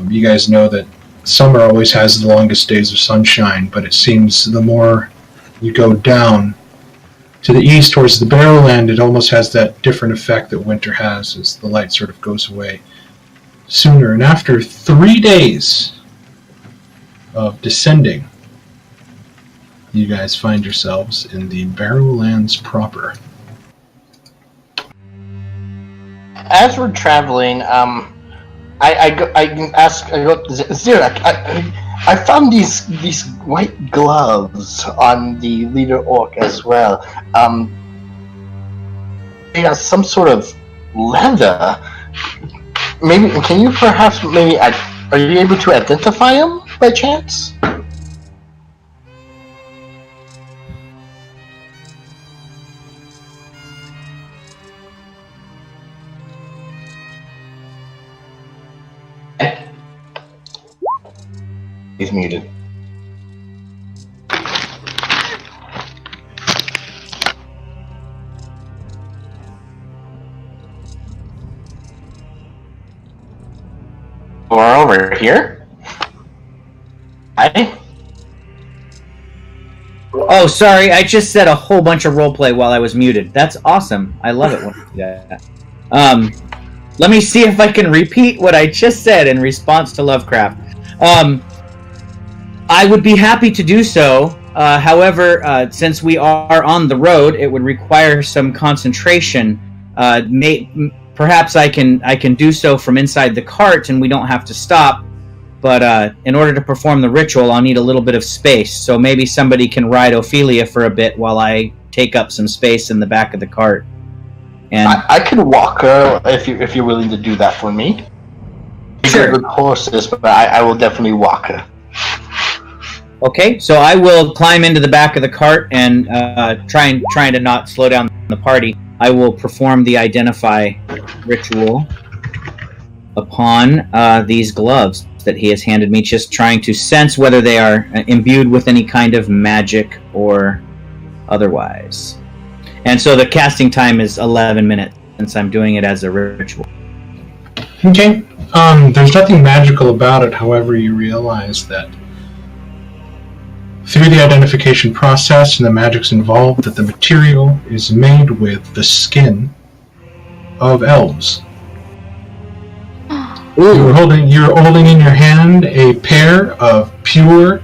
You guys know that summer always has the longest days of sunshine, but it seems the more you go down to the east towards the Barrowland, it almost has that different effect that winter has as the light sort of goes away sooner. And after 3 days of descending, you guys find yourselves in the Barrowlands proper. As we're traveling, I go Zirak, I found these white gloves on the leader orc as well. They are some sort of leather. Maybe can you perhaps are you able to identify them by chance? He's muted. over here. Hi. Oh, sorry. I just said a whole bunch of roleplay while I was muted. That's awesome. I love it when you do that. Let me see if I can repeat what I just said in response to Lovecraft. I would be happy to do so. However, since we are on the road, it would require some concentration. Perhaps I can do so from inside the cart, and we don't have to stop. But in order to perform the ritual, I'll need a little bit of space. So maybe somebody can ride Ophelia for a bit while I take up some space in the back of the cart. And I could walk her if you're willing to do that for me. Sure. Good horses, but I will definitely walk her. Okay, so I will climb into the back of the cart and trying to not slow down the party. I will perform the identify ritual upon these gloves that he has handed me, just trying to sense whether they are imbued with any kind of magic or otherwise. And so the casting time is 11 minutes, since I'm doing it as a ritual. Okay. There's nothing magical about it, however, you realize that through the identification process and the magics involved, that the material is made with the skin of elves. You're holding in your hand a pair of pure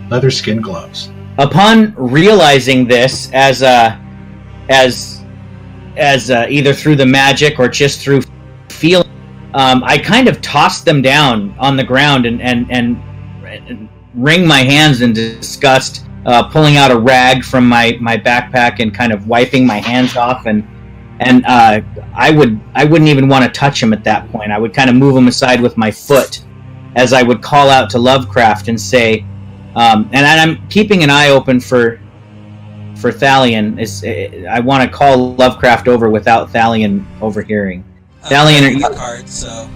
leather skin gloves. Upon realizing this, as either through the magic or just through feeling, I kind of tossed them down on the ground and wring my hands in disgust, pulling out a rag from my backpack and kind of wiping my hands off, and I wouldn't even want to touch him at that point. I would kind of move him aside with my foot as I would call out to Lovecraft and say, and I'm keeping an eye open for Thalion. I want to call Lovecraft over without Thalion overhearing. Thalion, are you... card, so.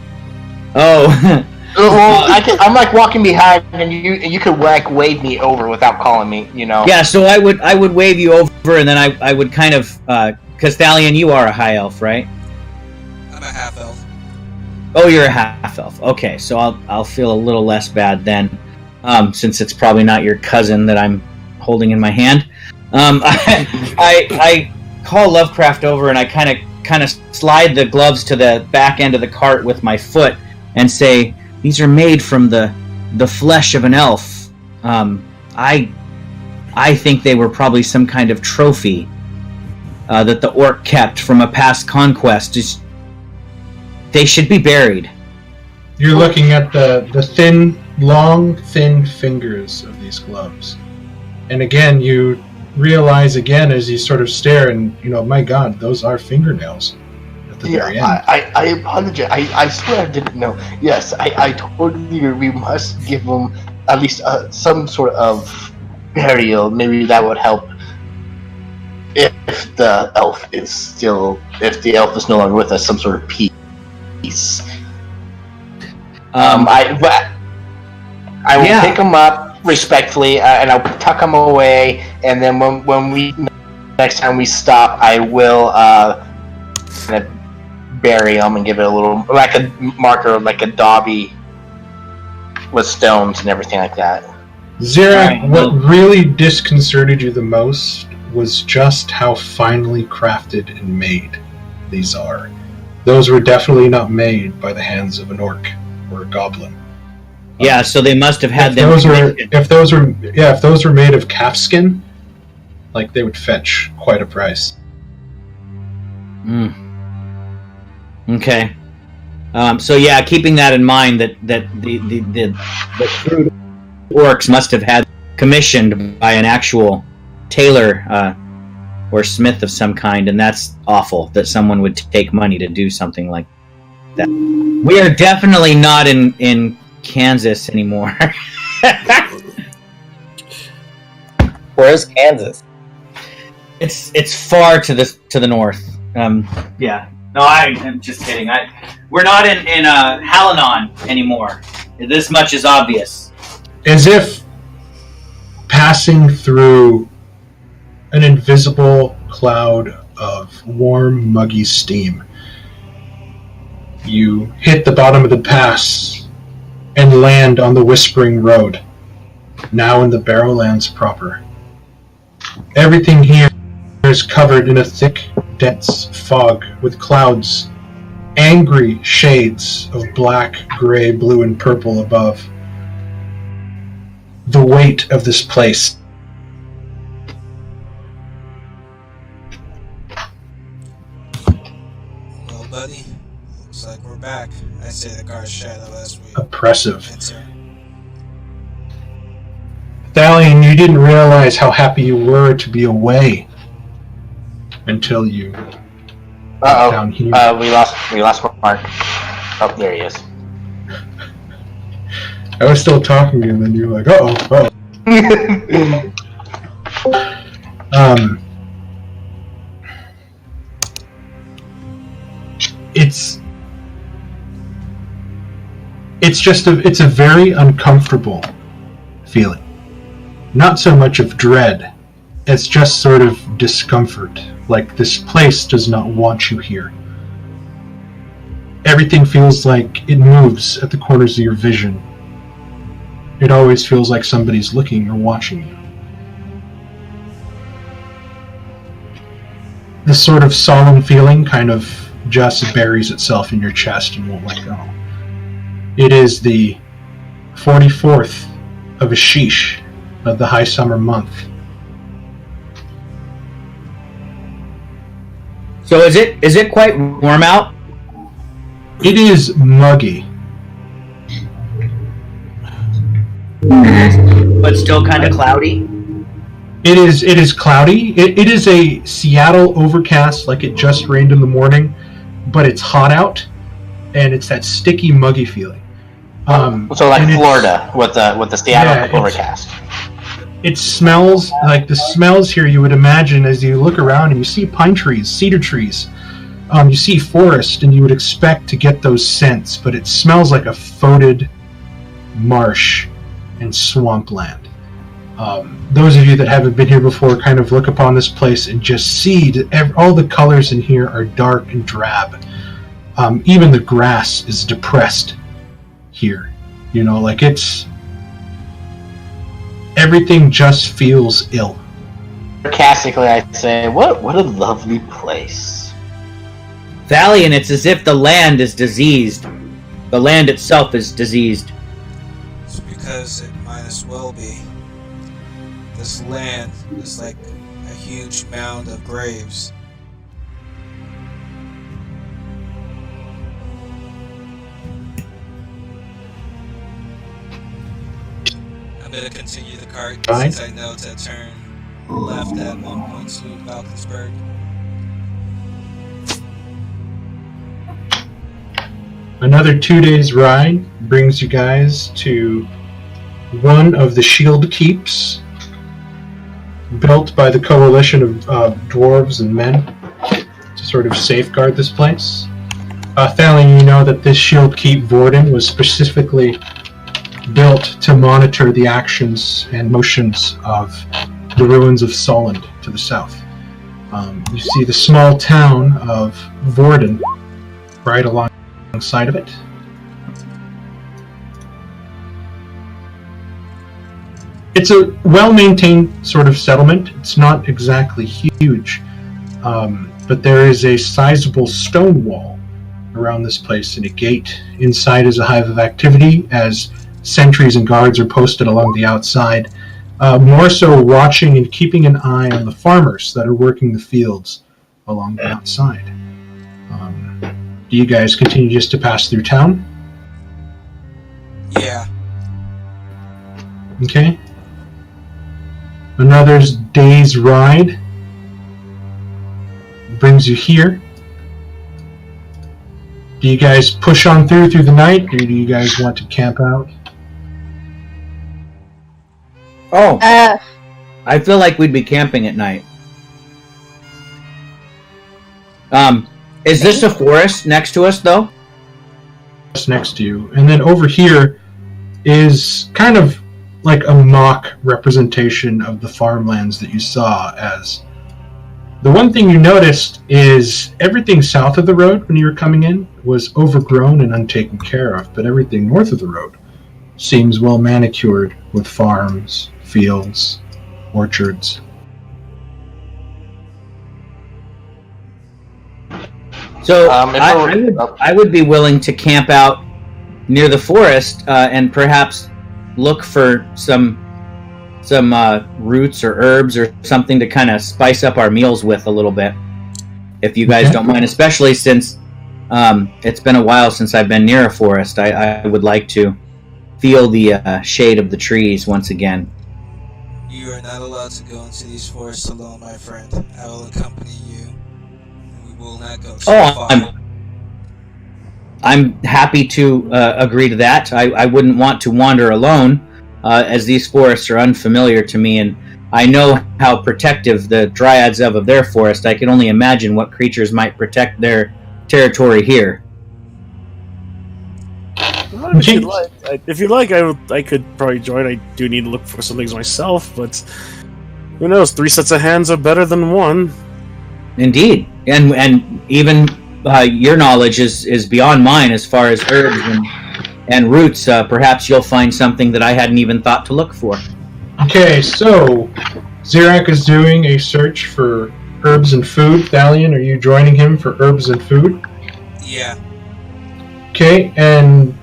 Oh. Well, I'm like walking behind, and you could like wave me over without calling me, you know. Yeah, so I would wave you over, and then I would kind of because Thalion, you are a high elf, right? I'm a half elf. Oh, you're a half elf. Okay, so I'll feel a little less bad then, since it's probably not your cousin that I'm holding in my hand. I call Lovecraft over, and I kind of slide the gloves to the back end of the cart with my foot, and say, "These are made from the flesh of an elf. I think they were probably some kind of trophy that the orc kept from a past conquest. They should be buried." You're looking at the thin, long, thin fingers of these gloves. And again, you realize again as you sort of stare, and my God, those are fingernails at the very end. I apologize. I swear I didn't know. Yes, I told you we must give them at least some sort of burial. Maybe that would help if the elf is no longer with us, some sort of peace. I will pick them up respectfully, and I'll tuck them away, and then when next time we stop, I will kind of bury them and give it a little, like a marker, like a Dobby with stones and everything like that. Xerac, what really disconcerted you the most was just how finely crafted and made these are. Those were definitely not made by the hands of an orc or a goblin. Yeah, so they must have had them. If those were made of calf skin, like they would fetch quite a price. Okay. So yeah, keeping that in mind, that the crude orcs must have had commissioned by an actual tailor or smith of some kind, and that's awful that someone would take money to do something like that. We are definitely not in Kansas anymore. Where's Kansas? It's far to the north. Yeah. No, I'm just kidding. We're not in Halanon anymore. This much is obvious. As if passing through an invisible cloud of warm, muggy steam, You hit the bottom of the pass and land on the Whispering Road, now in the Barrowlands proper. Everything here is covered in a thick, dense fog with clouds, angry shades of black, gray, blue, and purple above. The weight of this place. Well, buddy, looks like we're back. I say the guard's shadow as we Oppressive. enter. Thalion, you didn't realize how happy you were to be away until you down here. We lost Mark. Oh, there he is. I was still talking to you, and then you were like, uh-oh. It's a very uncomfortable feeling. Not so much of dread, it's just sort of discomfort, like this place does not want you here. Everything feels like it moves at the corners of your vision. It always feels like somebody's looking or watching you. This sort of solemn feeling kind of just buries itself in your chest and won't let go. It is the 44th of Ashish of the high summer month. So is it quite warm out? It is muggy. But still kind of cloudy? It is cloudy. It is a Seattle overcast, like it just rained in the morning, but it's hot out, and it's that sticky, muggy feeling. So like Florida with the Seattle overcast. It smells like the smells here you would imagine as you look around and you see pine trees, cedar trees. You see forest, and you would expect to get those scents, but it smells like a foetid marsh and swampland. Those of you that haven't been here before kind of look upon this place and just see that all the colors in here are dark and drab. Even the grass is depressed here. You know, like everything just feels ill. Sarcastically, I say, what a lovely place. Thalion, it's as if the land is diseased. The land itself is diseased. It's because it might as well be. This land is like a huge mound of graves. I'm gonna continue the cart since I know to turn left at 1.2 Valkensburg. Another 2 days ride brings you guys to one of the shield keeps built by the coalition of dwarves and men to sort of safeguard this place. Thalion, you know that this shield keep, Vorden, was specifically built to monitor the actions and motions of the ruins of Solent to the south. You see the small town of Vorden right alongside of it. It's a well-maintained sort of settlement. It's not exactly huge, but there is a sizable stone wall around this place and a gate. Inside is a hive of activity as sentries and guards are posted along the outside, more so watching and keeping an eye on the farmers that are working the fields along the outside. Do you guys continue just to pass through town? Yeah. Okay. Another day's ride brings you here. Do you guys push on through the night, or do you guys want to camp out? Oh. I feel like we'd be camping at night. Is this a forest next to us, though? Just next to you. And then over here is kind of like a mock representation of the farmlands that you saw as The one thing you noticed is everything south of the road when you were coming in was overgrown and untaken care of, but everything north of the road seems well manicured with farms, fields, orchards. So If I would be willing to camp out near the forest and perhaps look for some roots or herbs or something to kind of spice up our meals with a little bit, if you guys don't mind, especially since it's been a while since I've been near a forest. I would like to feel the shade of the trees once again. You are not allowed to go into these forests alone, my friend. I will accompany you. We will not go so far. I'm happy to agree to that. I wouldn't want to wander alone, as these forests are unfamiliar to me, and I know how protective the Dryads of their forest. I can only imagine what creatures might protect their territory here. Well, if you like, I could probably join. I do need to look for some things myself, but who knows? 3 sets of hands are better than one. Indeed, and even your knowledge is beyond mine as far as herbs and roots. Perhaps you'll find something that I hadn't even thought to look for. Okay, so Zirak is doing a search for herbs and food. Thalion, are you joining him for herbs and food? Yeah. Okay, and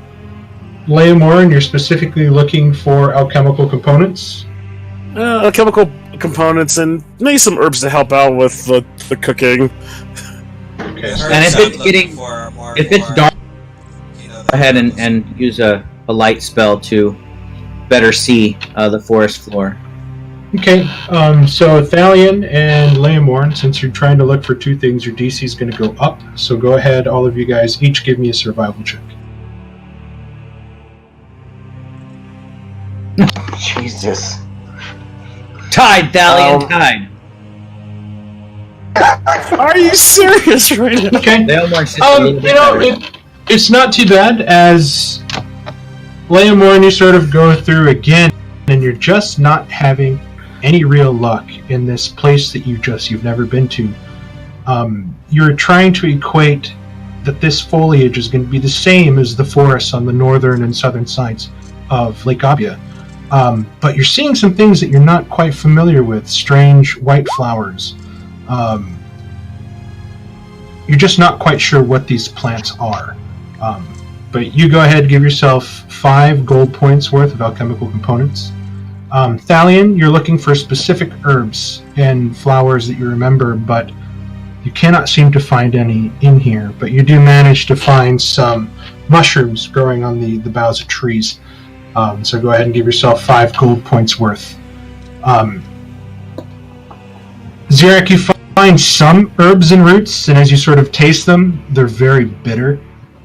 Leomorin, you're specifically looking for alchemical components? Chemical components and maybe some herbs to help out with the cooking. Okay, And if it's dark, go ahead and use a light spell to better see the forest floor. Okay, so Thalion and Leomorin, since you're trying to look for 2 things, your DC is going to go up. So go ahead, all of you guys, each give me a survival check. Jesus. Tied, Thalion, tied. Are you serious right now? Okay. Leomorin's just a little bit better. It's not too bad, as Leomorin, you sort of go through again, and you're just not having any real luck in this place that you've never been to. You're trying to equate that this foliage is going to be the same as the forests on the northern and southern sides of Lake Abia. But you're seeing some things that you're not quite familiar with, strange white flowers. You're just not quite sure what these plants are. But you go ahead and give yourself 5 gold points worth of alchemical components. Thalion, you're looking for specific herbs and flowers that you remember, but you cannot seem to find any in here. But you do manage to find some mushrooms growing on the boughs of trees. So go ahead and give yourself 5 gold points worth. Zirak, you find some herbs and roots, and as you sort of taste them, they're very bitter.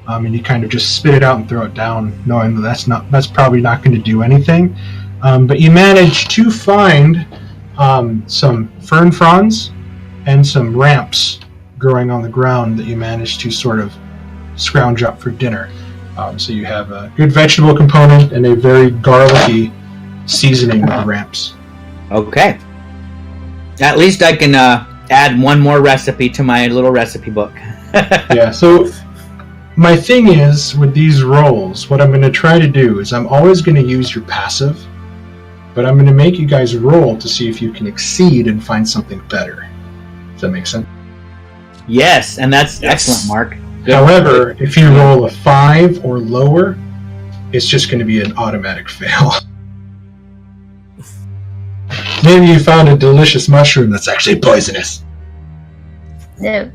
And you kind of just spit it out and throw it down, knowing that that's probably not going to do anything. But you manage to find some fern fronds and some ramps growing on the ground that you manage to sort of scrounge up for dinner. So you have a good vegetable component and a very garlicky seasoning with the ramps. Okay. At least I can add one more recipe to my little recipe book. Yeah, so my thing is, with these rolls, what I'm going to try to do is I'm always going to use your passive, but I'm going to make you guys roll to see if you can exceed and find something better. Does that make sense? Yes, and that's excellent, Mark. Good. However, if you roll a 5 or lower, it's just going to be an automatic fail. Maybe you found a delicious mushroom that's actually poisonous. No.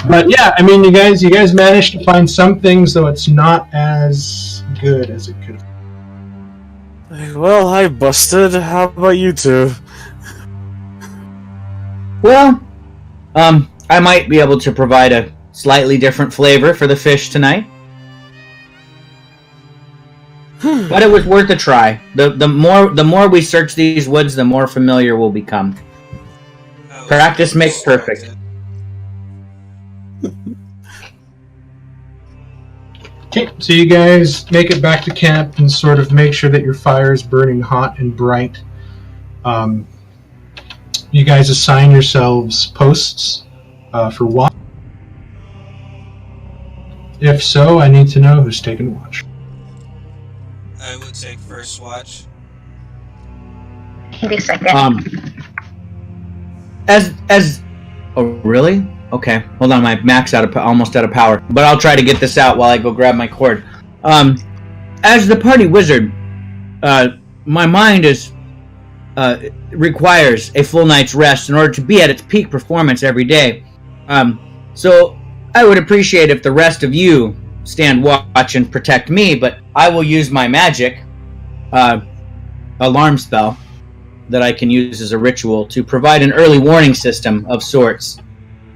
But yeah, I mean, you guys managed to find some things, though it's not as good as it could have. Well, I busted. How about you two? Well, I might be able to provide a slightly different flavor for the fish tonight. But it was worth a try. The more we search these woods, the more familiar we'll become. Practice makes perfect. Okay, so you guys make it back to camp and sort of make sure that your fire is burning hot and bright. You you guys assign yourselves posts for watch? If so, I need to know who's taking watch. I would take first watch. The second. Oh, really? Okay, hold on. My Mac's almost out of power, but I'll try to get this out while I go grab my cord. As the party wizard, my mind requires a full night's rest in order to be at its peak performance every day. So I would appreciate if the rest of you stand watch and protect me, but I will use my magic alarm spell that I can use as a ritual to provide an early warning system of sorts.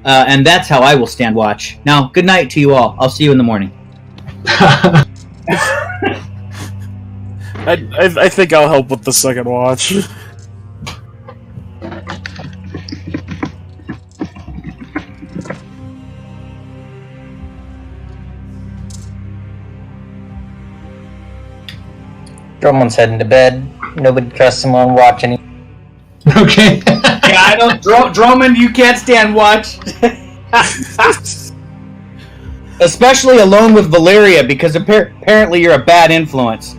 And that's how I will stand watch. Now, good night to you all. I'll see you in the morning. I think I'll help with the second watch. Drummond's heading to bed. Nobody trusts him on watch anymore. Okay. Yeah, I don't. Drummond, you can't stand watch. Especially alone with Valeria, because apparently you're a bad influence.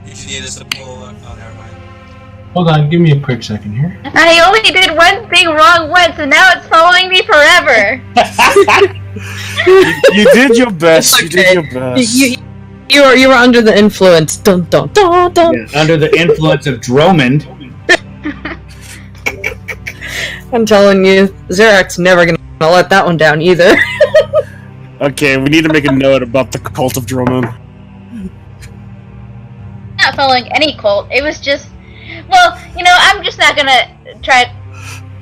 Did you need us to pull up? Oh, never mind. Hold on, give me a quick second here. I only did one thing wrong once, and now it's following me forever. You did your best. It's You did okay. your best. You were under the influence. Dun dun dun dun. Yeah, under the influence of Drummond. I'm telling you, Zerak's never gonna let that one down either. Okay, we need to make a note about the cult of Drummond. Not following any cult. It was just, well, I'm just not gonna try.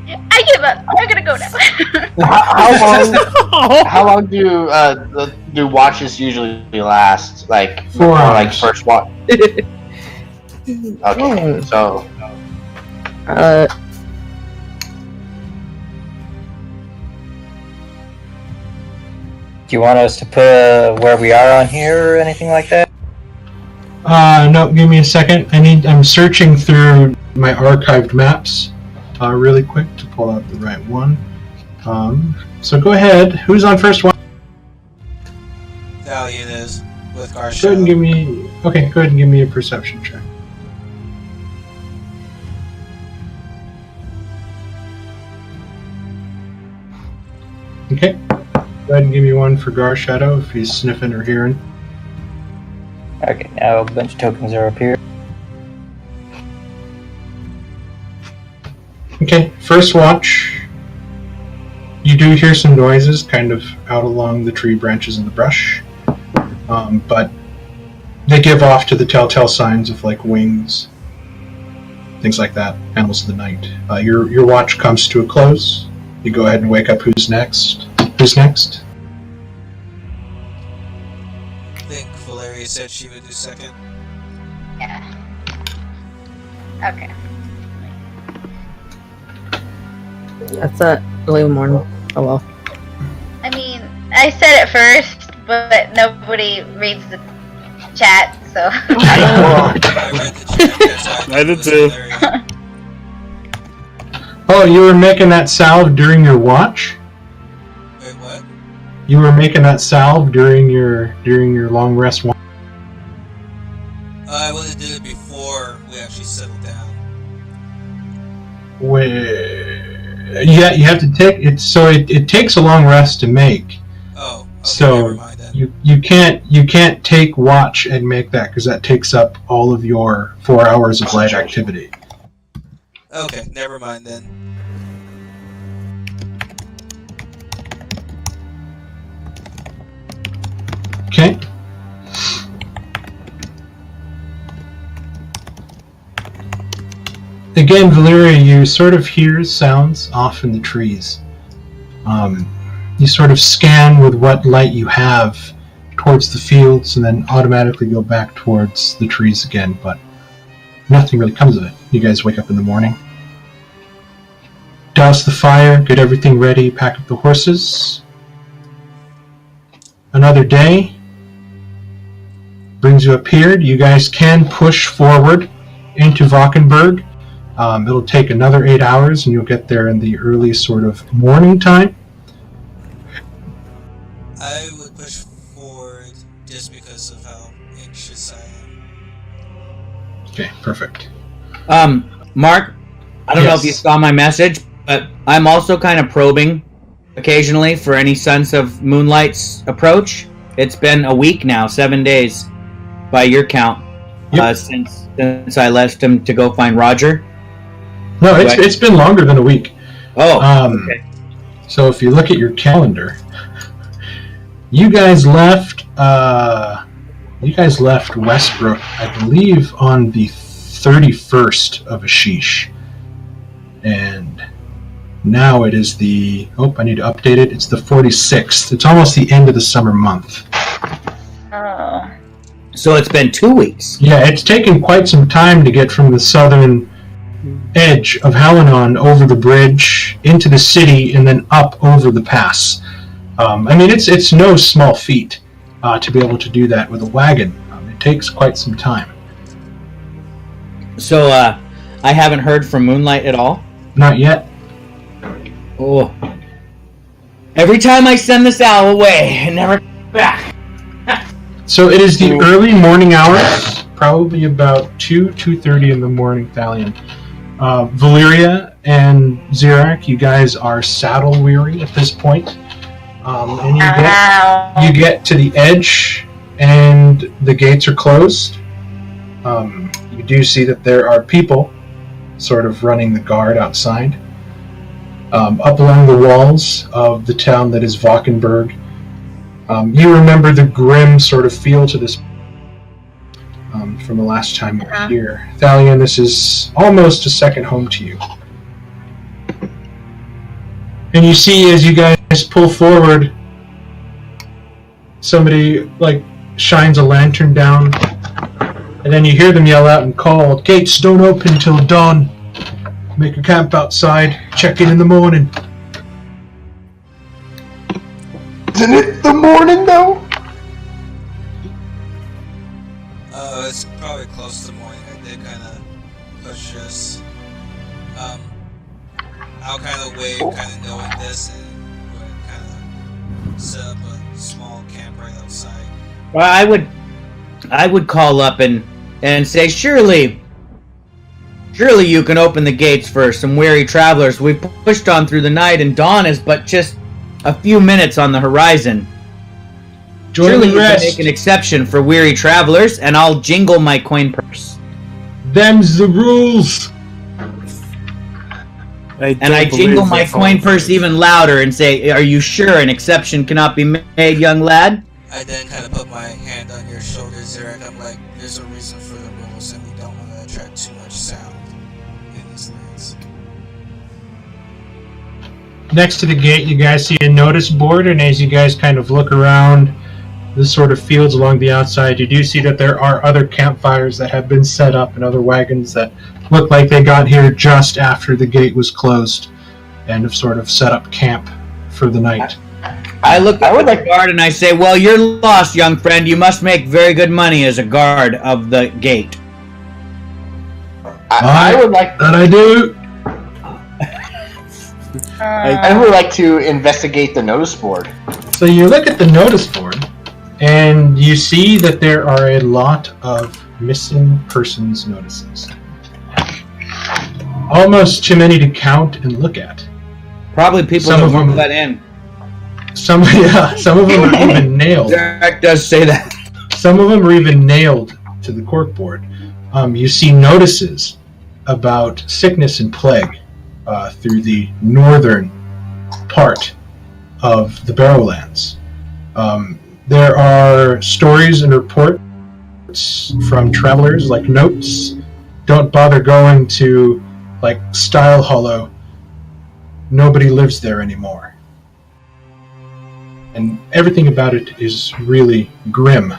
I give up. I'm gonna go now. How long do watches usually last? Like 4 hours. Like first watch. Okay, so Do you want us to put where we are on here or anything like that? No, give me a second. I'm searching through my archived maps really quick to pull out the right one. So go ahead. Who's on first one? Valiant is with Go ahead Garsha. and give me. Okay, go ahead and give me a perception check. Okay. Go ahead and give me one for Gar Shadow if he's sniffing or hearing. Okay, now a bunch of tokens are up here. Okay, first watch. You do hear some noises kind of out along the tree branches and the brush. But they give off to the telltale signs of like wings, things like that, animals of the night. Your watch comes to a close. You go ahead and wake up. Who's next? Who's next? I think Valeria said she would do second. Yeah. Okay. That's it. Early morning. Oh well. I mean, I said it first, but nobody reads the chat, so. well, I read the chat. I did too. Valeria. Oh, you were making that salve during your watch? Wait, what? You were making that salve during your long rest watch? I would have did it before we actually settled down. Yeah, you have to take it. So it takes a long rest to make. Oh, okay, So never mind then. you can't take watch and make that because that takes up all of your 4 hours of light activity. Okay, never mind then. Okay. Again, Valeria, you sort of hear sounds off in the trees. You sort of scan with what light you have towards the fields and then automatically go back towards the trees again, but nothing really comes of it. You guys wake up in the morning. Douse the fire, get everything ready, pack up the horses. Another day brings you up here. You guys can push forward into Valkenburg. It'll take another 8 hours, and you'll get there in the early sort of morning time. I would push forward just because of how anxious I am. Okay, perfect. Mark, I don't know if you Yes. saw my message, but I'm also kind of probing occasionally for any Sons of Moonlight's approach. It's been a week now, 7 days, by your count, Yep. since I left him to go find Roger. No, Right. it's been longer than a week. Oh, Okay. So if you look at your calendar, you guys left Westbrook, I believe, on the 31st of Ashish. And now it is I need to update it. It's the 46th. It's almost the end of the summer month. Oh. so it's been 2 weeks. Yeah, it's taken quite some time to get from the southern edge of Halanon over the bridge into the city and then up over the pass. It's no small feat to be able to do that with a wagon. It takes quite some time. So I haven't heard from Moonlight at all. Not yet. Oh. Every time I send this owl away, it never comes back. So it is the early morning hours, probably about 2:30 in the morning, Thalion. Valyria and Zirak, you guys are saddle weary at this point. And you get to the edge, and the gates are closed. You do see that there are people sort of running the guard outside. Up along the walls of the town that is Valkenburg, you remember the grim sort of feel to this from the last time you were here. Thalion, this is almost a second home to you. And you see as you guys pull forward, somebody shines a lantern down, and then you hear them yell out and call, "Gates don't open till dawn. Make a camp outside. Check in the morning." Isn't it the morning though? It's probably close to morning. I did kind of push us. I'll kind of wait, kind of knowing this, and we'll kind of set up a small camp right outside. Well, I would call up and say, surely you can open the gates for some weary travelers. We've pushed on through the night, and dawn is but just a few minutes on the horizon. Surely you can make an exception for weary travelers, and I'll jingle my coin purse. Them's the rules. And I jingle my coin purse even louder and say, "Are you sure an exception cannot be made, young lad?" I then kind of put my hand on your shoulder, Zarek. I'm like, there's a reason for the rules, and we don't want to attract too much sound in these lands. Next to the gate, you guys see a notice board, and as you guys kind of look around the sort of fields along the outside, you do see that there are other campfires that have been set up and other wagons that look like they got here just after the gate was closed and have sort of set up camp for the night. I look at the guard and I say, "Well, you're lost, young friend. You must make very good money as a guard of the gate." I would like. That I do. I would like to investigate the notice board. So you look at the notice board, and you see that there are a lot of missing persons notices. Almost too many to count and look at. Probably people Some that of weren't them- let in. Some of them are even nailed. Derek does say that. Some of them are even nailed to the corkboard. You see notices about sickness and plague through the northern part of the Barrowlands. There are stories and reports from travelers, like notes. Don't bother going to, Style Hollow. Nobody lives there anymore. And everything about it is really grim.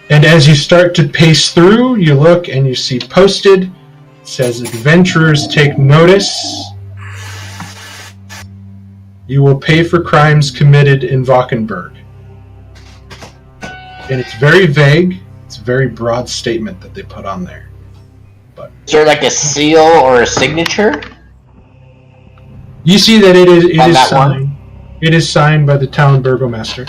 And as you start to pace through, you look and you see posted, it says, "Adventurers take notice. You will pay for crimes committed in Valkenburg." And it's very vague. It's a very broad statement that they put on there. Is there like a seal or a signature? You see that it is On that signed. It is signed by the town burgomaster.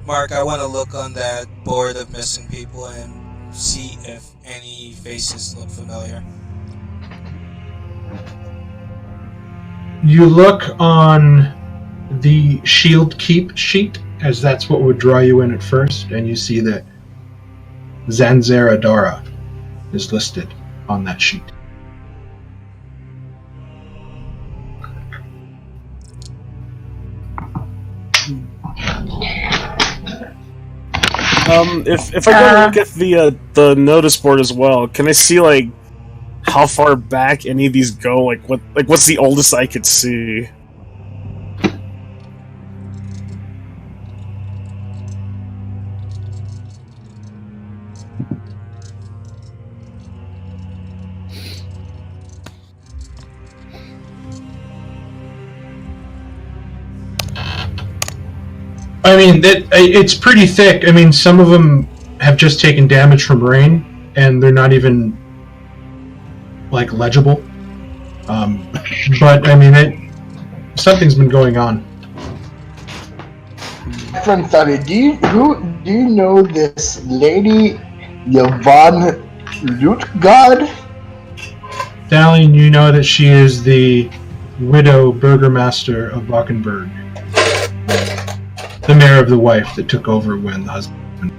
Mark, I want to look on that board of missing people and see if any faces look familiar. You look on the Shield Keep sheet, as that's what would draw you in at first, and you see that Zanzara Dara is listed on that sheet. If I go look at the notice board as well, can I see like how far back any of these go? What's the oldest I could see? I mean, it's pretty thick. I mean, some of them have just taken damage from rain, and they're not even, like, legible. But, I mean, something's been going on. Friend Thali, do you know this lady Yvonne Lutgard? Dalian, you know that she is the widow burgomaster of Valkenburg. The mayor of the wife that took over when the husband...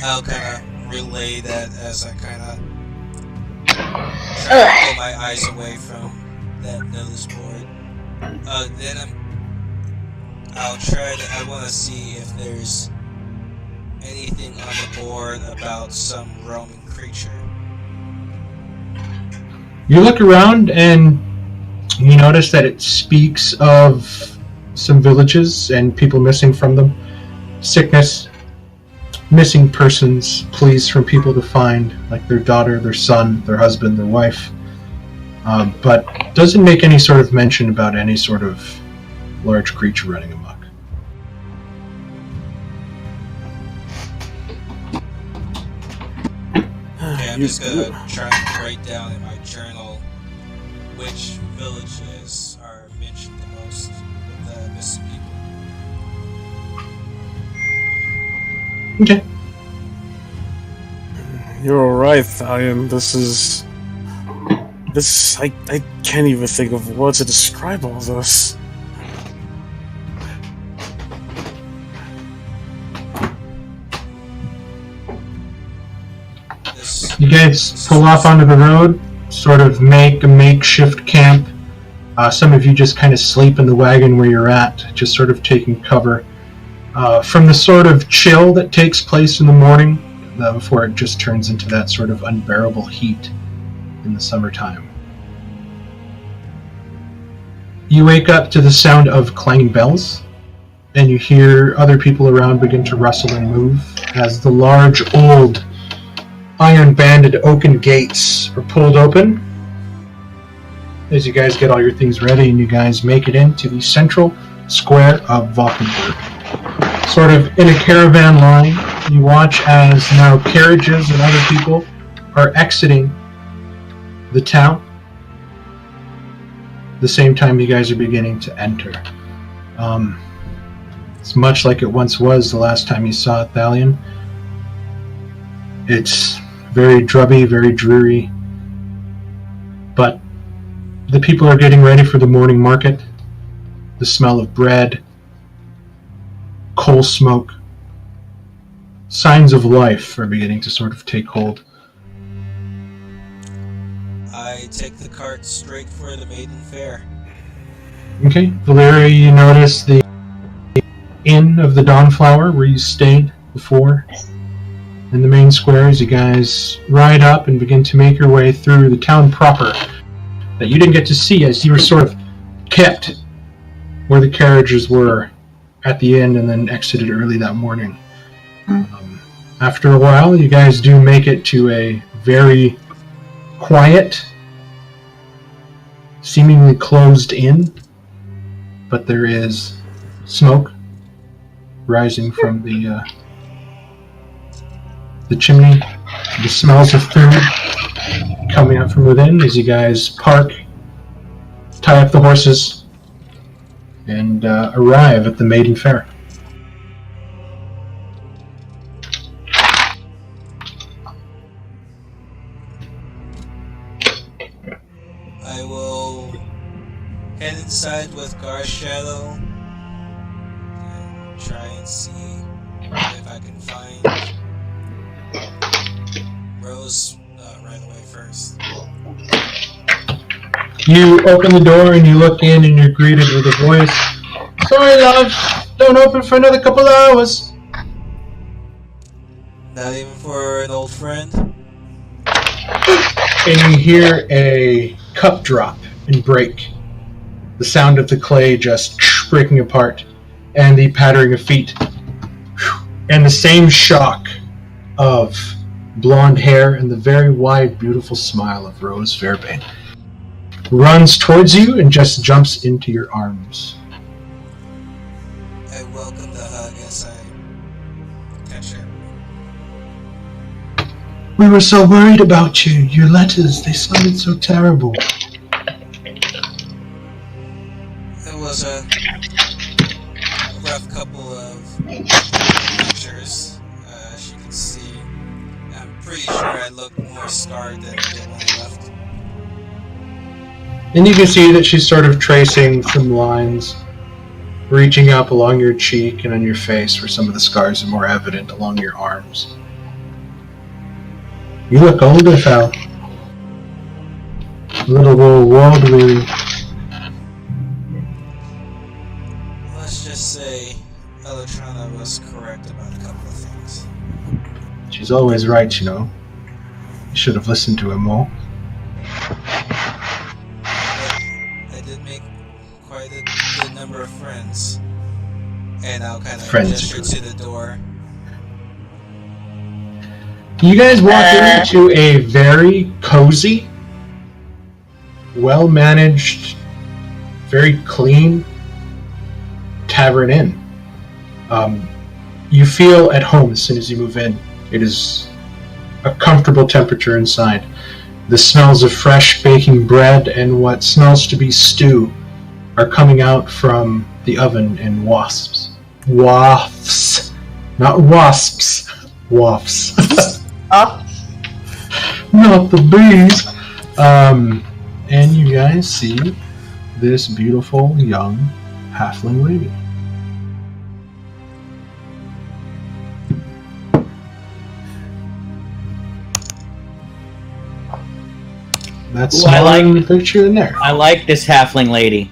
I'll kind of relay that as I kind of pull my eyes away from that notice board. Then I'll try to... I want to see if there's anything on the board about some roaming creature. You look around and you notice that it speaks of some villages and people missing from them. Sickness, missing persons, pleas from people to find, like their daughter, their son, their husband, their wife. But doesn't make any sort of mention about any sort of large creature running amok. Okay, I'm just gonna try and write down in my journal which villages are mentioned the most with the missing people. Okay. You're alright, Thalion. I can't even think of what to describe all this. You guys pull off onto the road, sort of make a makeshift camp. Some of you just kind of sleep in the wagon where you're at, just sort of taking cover from the sort of chill that takes place in the morning before it just turns into that sort of unbearable heat in the summertime. You wake up to the sound of clanging bells, and you hear other people around begin to rustle and move as the large, old, iron-banded oaken gates are pulled open as you guys get all your things ready and you guys make it into the central square of Valkenburg. Sort of in a caravan line, you watch as now carriages and other people are exiting the town the same time you guys are beginning to enter. It's much like it once was the last time you saw it, Thalion. It's very drubby, very dreary, but the people are getting ready for the morning market. The smell of bread, coal smoke, signs of life are beginning to sort of take hold. I take the cart straight for the Maiden Fair. Okay, Valeria, you notice the inn of the Dawnflower where you stayed before. In the main square, as you guys ride up and begin to make your way through the town proper that you didn't get to see as you were sort of kept where the carriages were at the inn and then exited early that morning. After a while, you guys do make it to a very quiet, seemingly closed inn, but there is smoke rising from the the chimney, the smells of food coming up from within as you guys park, tie up the horses, and arrive at the Maiden Fair. I will head inside with Gar's Shadow and try and see if I can find Rose right away first. You open the door and you look in and you're greeted with a voice. Sorry, love. Don't open for another couple hours. Not even for an old friend? And you hear a cup drop and break. The sound of the clay just breaking apart, and the pattering of feet. And the same shock of blonde hair and the very wide, beautiful smile of Rose Fairbairn runs towards you and just jumps into your arms. I welcome the hug as I catch it. We were so worried about you. Your letters, they sounded so terrible. It was a rough couple of pictures, as you can see. I'm pretty sure I look more scarred than I did when I left. And you can see that she's sort of tracing some lines, reaching up along your cheek and on your face where some of the scars are more evident along your arms. You look older, Fal. A little world weary. Let's just say Electrona was correct about a couple of things. She's always right, you know. You should have listened to her more. I did make quite a good number of friends. And I'll kind of Friends gesture to the door. You guys walk into a very cozy, well-managed, very clean tavern inn. You feel at home as soon as you move in. It is a comfortable temperature inside. The smells of fresh baking bread and what smells to be stew are coming out from the oven in wafts. Wafts. Not wasps. Wafts. Not the bees. And you guys see this beautiful young halfling lady. That's Ooh, I like- the picture in there. I like this halfling lady.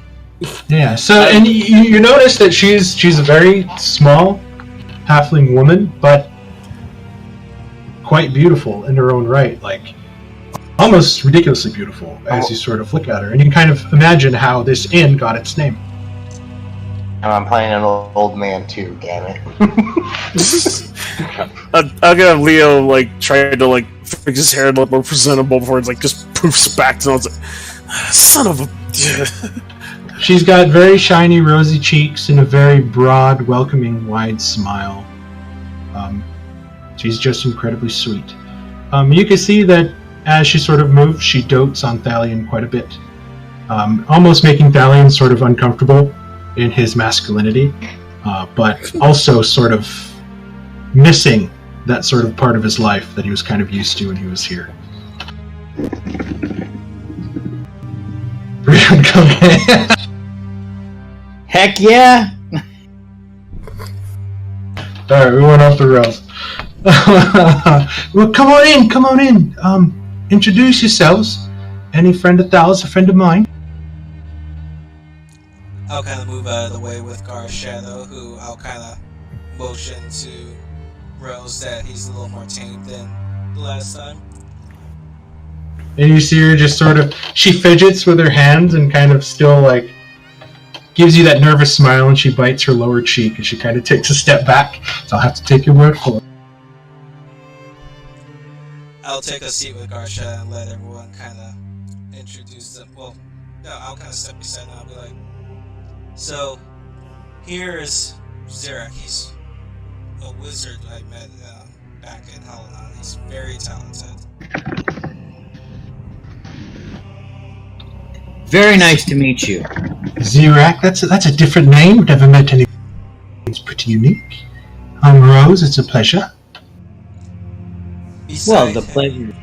Yeah. So, and you notice that she's a very small halfling woman, but quite beautiful in her own right, like almost ridiculously beautiful as you sort of look at her, and you can kind of imagine how this inn got its name. And I'm playing an old man too, damn it. I'm gonna have Leo like try to like fix his hair a little more presentable before it's like just poofs back to it's like, son of a. She's got very shiny, rosy cheeks and a very broad, welcoming, wide smile. She's just incredibly sweet. You can see that as she sort of moves, she dotes on Thalion quite a bit, almost making Thalion sort of uncomfortable in his masculinity, but also sort of missing that sort of part of his life that he was kind of used to when he was here. Heck yeah! Alright, we went off the rails. Well, come on in. Introduce yourselves. Any friend of Thal's a friend of mine? I'll kind of move out of the way with Gar's Shadow, who I'll kind of motion to Rose that he's a little more tamed than the last time. And you see her just sort of, she fidgets with her hands and kind of still like gives you that nervous smile, and she bites her lower cheek and she kind of takes a step back. So I'll have to take your word for it. I'll take a seat with Gar's Shadow and let everyone kind of introduce them. Well, no, I'll kind of step beside and I'll be like, so, here is Xerac. He's a wizard I met back in Helena. He's very talented. Very nice to meet you. Zirak, that's a different name. Never met anyone. It's pretty unique. I'm Rose. It's a pleasure. Well, Beside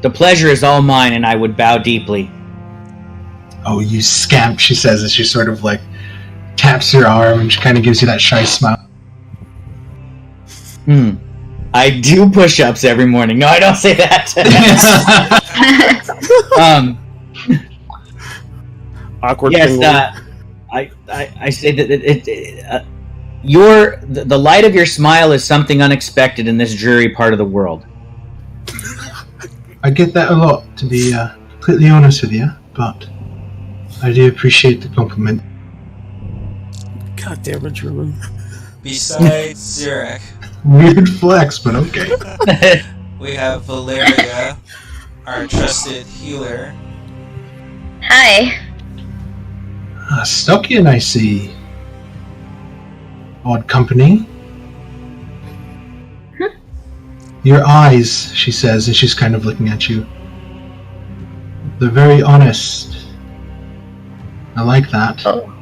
the pleasure is all mine, and I would bow deeply. Oh, you scamp, she says as she sort of like taps your arm and she kind of gives you that shy smile. I do push-ups every morning. No, I don't say that. Awkward yes, thing. I say that the light of your smile is something unexpected in this dreary part of the world. I get that a lot, to be completely honest with you, but I do appreciate the compliment. God damn it, German. Besides Zirak, Weird flex, but okay. we have Valeria, our trusted healer. Hi. Stockian, I see. Odd company. Your eyes, she says, and she's kind of looking at you. They're very honest. I like that. Oh.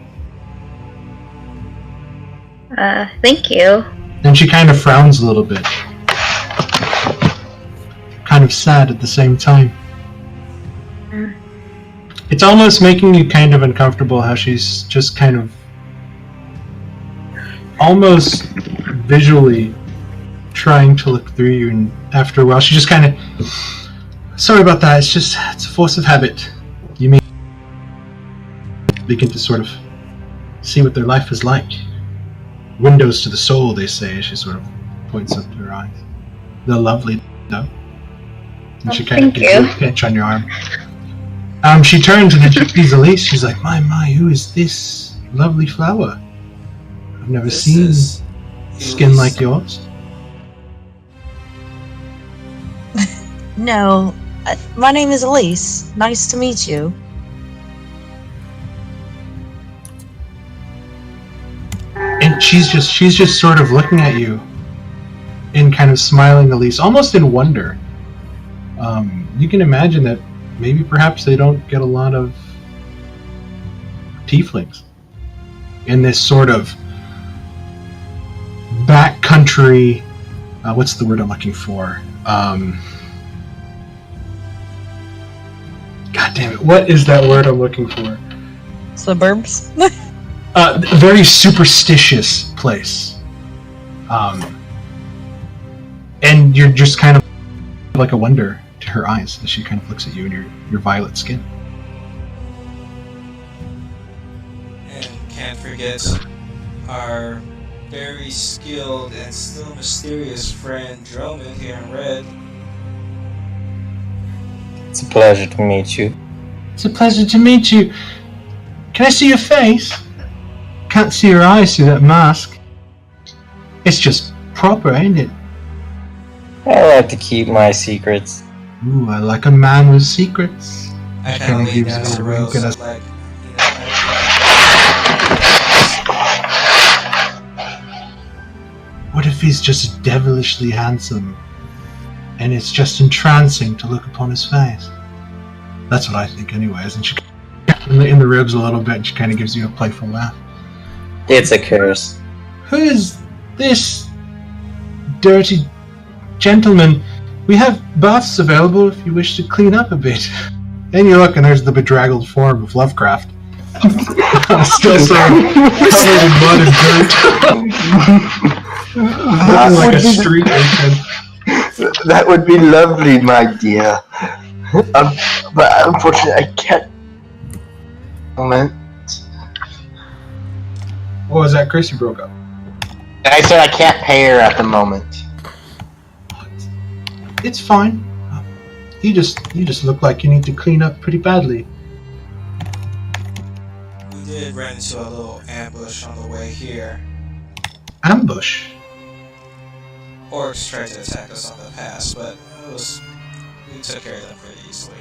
Thank you. And she kind of frowns a little bit. Kind of sad at the same time. It's almost making you kind of uncomfortable how she's just kind of almost visually trying to look through you, and after a while she just kind of, sorry about that, it's a force of habit. You may begin to sort of see what their life is like. Windows to the soul, they say, as she sort of points up to her eyes. They're lovely, though. And she kind of gives you a pinch on your arm. She turns and then she sees Elise. She's like, my, who is this lovely flower? I've never This seen is skin Elise. like yours. No, my name is Elise. Nice to meet you. And she's just sort of looking at you and kind of smiling, Elise, almost in wonder. You can imagine that maybe perhaps they don't get a lot of tieflings in this sort of backcountry, what's the word I'm looking for? God damn it, what is that word I'm looking for? Suburbs? A very superstitious place. And you're just kind of like a wonder to her eyes as she kind of looks at you and your violet skin. And can't forget our very skilled and still mysterious friend Droman here in red. It's a pleasure to meet you. It's a pleasure to meet you. Can I see your face? Can't see your eyes through that mask. It's just proper, ain't it? I like to keep my secrets. Ooh, I like a man with secrets. I She kind kinda of gives lean down you to a wink Rose and a- like, What if he's just devilishly handsome? And it's just entrancing to look upon his face. That's what I think anyways. And she in the ribs a little bit and she kind of gives you a playful laugh. It's a curse. Who is this dirty gentleman? We have baths available if you wish to clean up a bit. And you look and there's the bedraggled form of Lovecraft. Still sort of covered in mud and dirt. Looking like a street urchin. That would be lovely, my dear. But unfortunately, I can't. Moment. What was that, Chris? You broke up. I said I can't pay her at the moment. It's fine. You just look like you need to clean up pretty badly. we did run into a little ambush on the way here. Ambush. Orcs tried to attack us on the pass, but we took care of them pretty easily.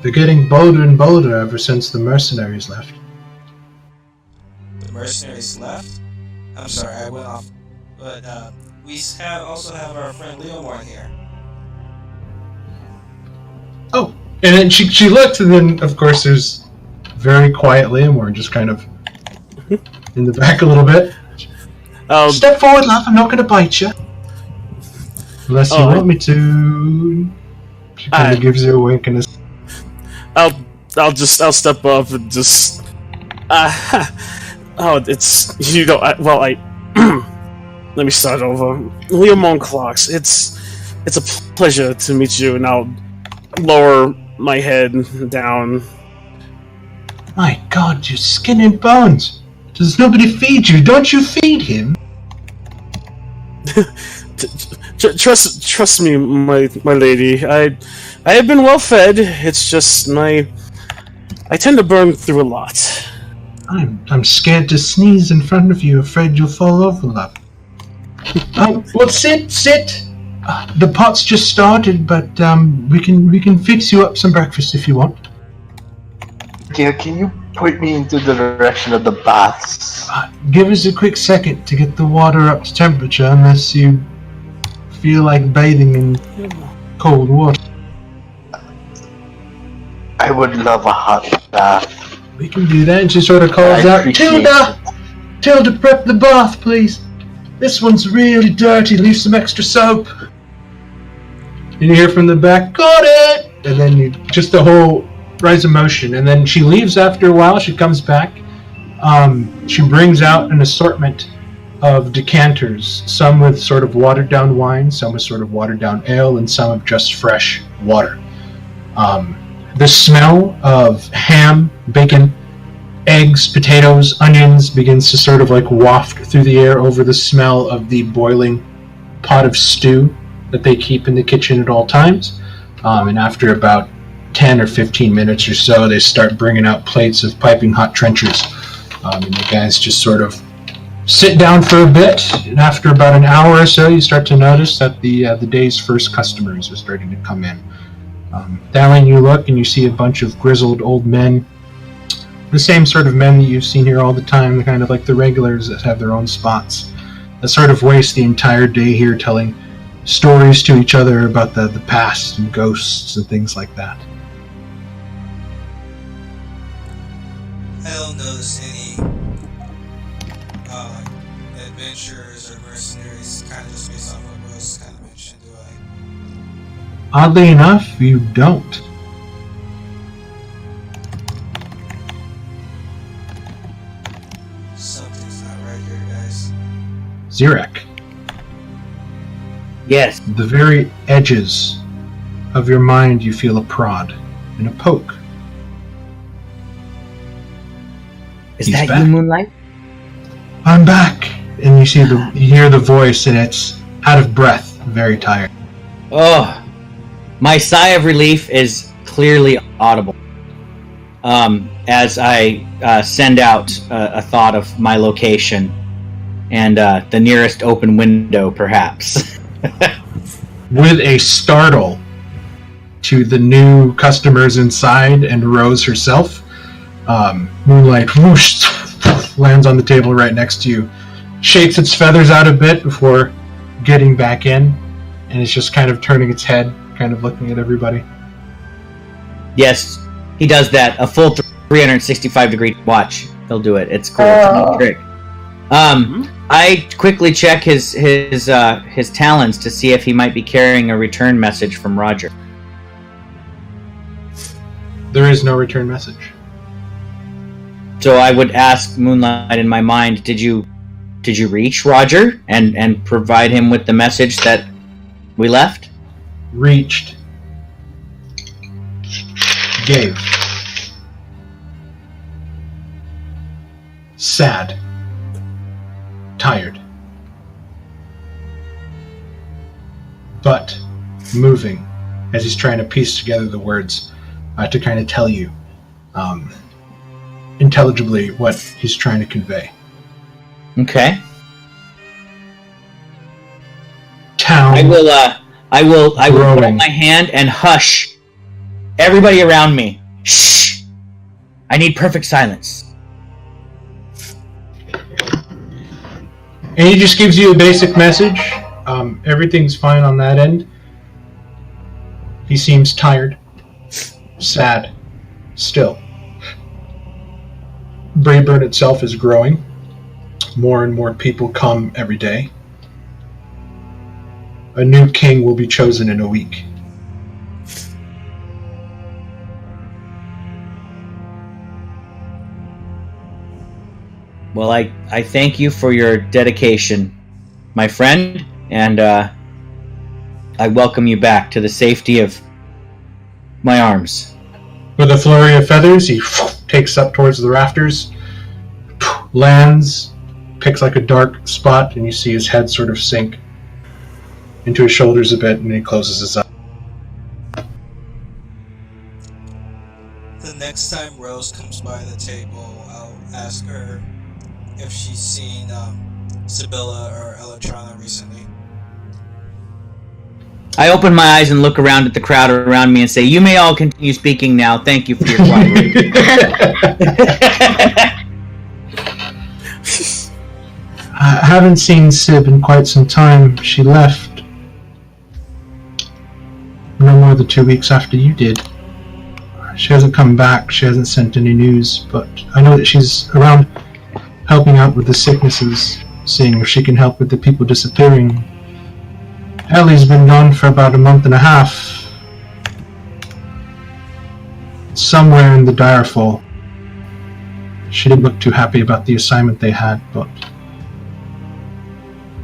They're getting bolder and bolder ever since the mercenaries left. The mercenaries left? I'm sorry, I went off. But we also have our friend Leomorn here. Oh, and then she looks, and then of course there's very quiet Leomorn just kind of in the back a little bit. Step forward, love. I'm not going to bite you. Unless you want me to. She kind of gives you a wink and I'll step up and just. It's you know. Let me start over. Leomorn Clocks. It's a pleasure to meet you, and I'll lower my head down. My God, you're skin and bones. Does nobody feed you? Don't you feed him? Trust me, my lady. I have been well fed. It's just I tend to burn through a lot. I'm scared to sneeze in front of you. Afraid you'll fall over, love. Well, sit. The pot's just started, but we can fix you up some breakfast if you want. Yeah, can you point me into the direction of the baths? Give us a quick second to get the water up to temperature, unless you feel like bathing in cold water. I would love a hot bath. We can do that. And she sort of calls out, Tilda, prep the bath, please. This one's really dirty. Leave some extra soap. And you hear from the back, got it! And then you just the whole rise of motion. And then she leaves after a while. She comes back. She brings out an assortment of decanters, some with sort of watered down wine, some with sort of watered down ale, and some of just fresh water. The smell of ham, bacon, eggs, potatoes, onions begins to sort of like waft through the air over the smell of the boiling pot of stew that they keep in the kitchen at all times. And after about 10 or 15 minutes or so, they start bringing out plates of piping hot trenchers. And the guys just sort of sit down for a bit, and after about an hour or so, you start to notice that the day's first customers are starting to come in. Down you look, and you see a bunch of grizzled old men, the same sort of men that you've seen here all the time, kind of like the regulars that have their own spots, that sort of waste the entire day here telling stories to each other about the past and ghosts and things like that. I don't notice any adventurers or mercenaries kind of just based off what Rose kind of mentioned, do I? Oddly enough, you don't. Something's not right here, guys. Zirek. Yes. The very edges of your mind, you feel a prod and a poke. Is He's that back. you, Moonlight? I'm back, and you hear the voice, and it's out of breath, very tired. Oh, my sigh of relief is clearly audible. As I send out a thought of my location and the nearest open window, perhaps. With a startle to the new customers inside and Rose herself, Moonlight whoosh, lands on the table right next to you, shakes its feathers out a bit before getting back in, and it's just kind of turning its head, kind of looking at everybody. Yes, he does that. A full 365-degree watch. He'll do it. It's cool. It's a neat trick. I quickly check his talons to see if he might be carrying a return message from Roger. There is no return message. So I would ask Moonlight in my mind, did you reach Roger and provide him with the message that we left? Reached. Gave. Sad. Tired. But moving as he's trying to piece together the words to kind of tell you intelligibly what he's trying to convey. Okay. Town. I will put growing. up my hand and hush everybody around me. Shh. I need perfect silence. And he just gives you a basic message. Everything's fine on that end. He seems tired, sad, still. Brayburn itself is growing. More and more people come every day. A new king will be chosen in a week. Well, I thank you for your dedication, my friend, and I welcome you back to the safety of my arms. With a flurry of feathers, he takes up towards the rafters, lands, picks like a dark spot, and you see his head sort of sink into his shoulders a bit, and he closes his eyes. The next time Rose comes by the table, I'll ask her if she's seen Sibylla or Electrona recently. I open my eyes and look around at the crowd around me and say, "You may all continue speaking now. Thank you for your cooperation." I haven't seen Sib in quite some time. She left no more than 2 weeks after you did. She hasn't come back. She hasn't sent any news, but I know that she's around helping out with the sicknesses, seeing if she can help with the people disappearing. Ellie's been gone for about a month and a half. Somewhere in the Direfall. She didn't look too happy about the assignment they had, but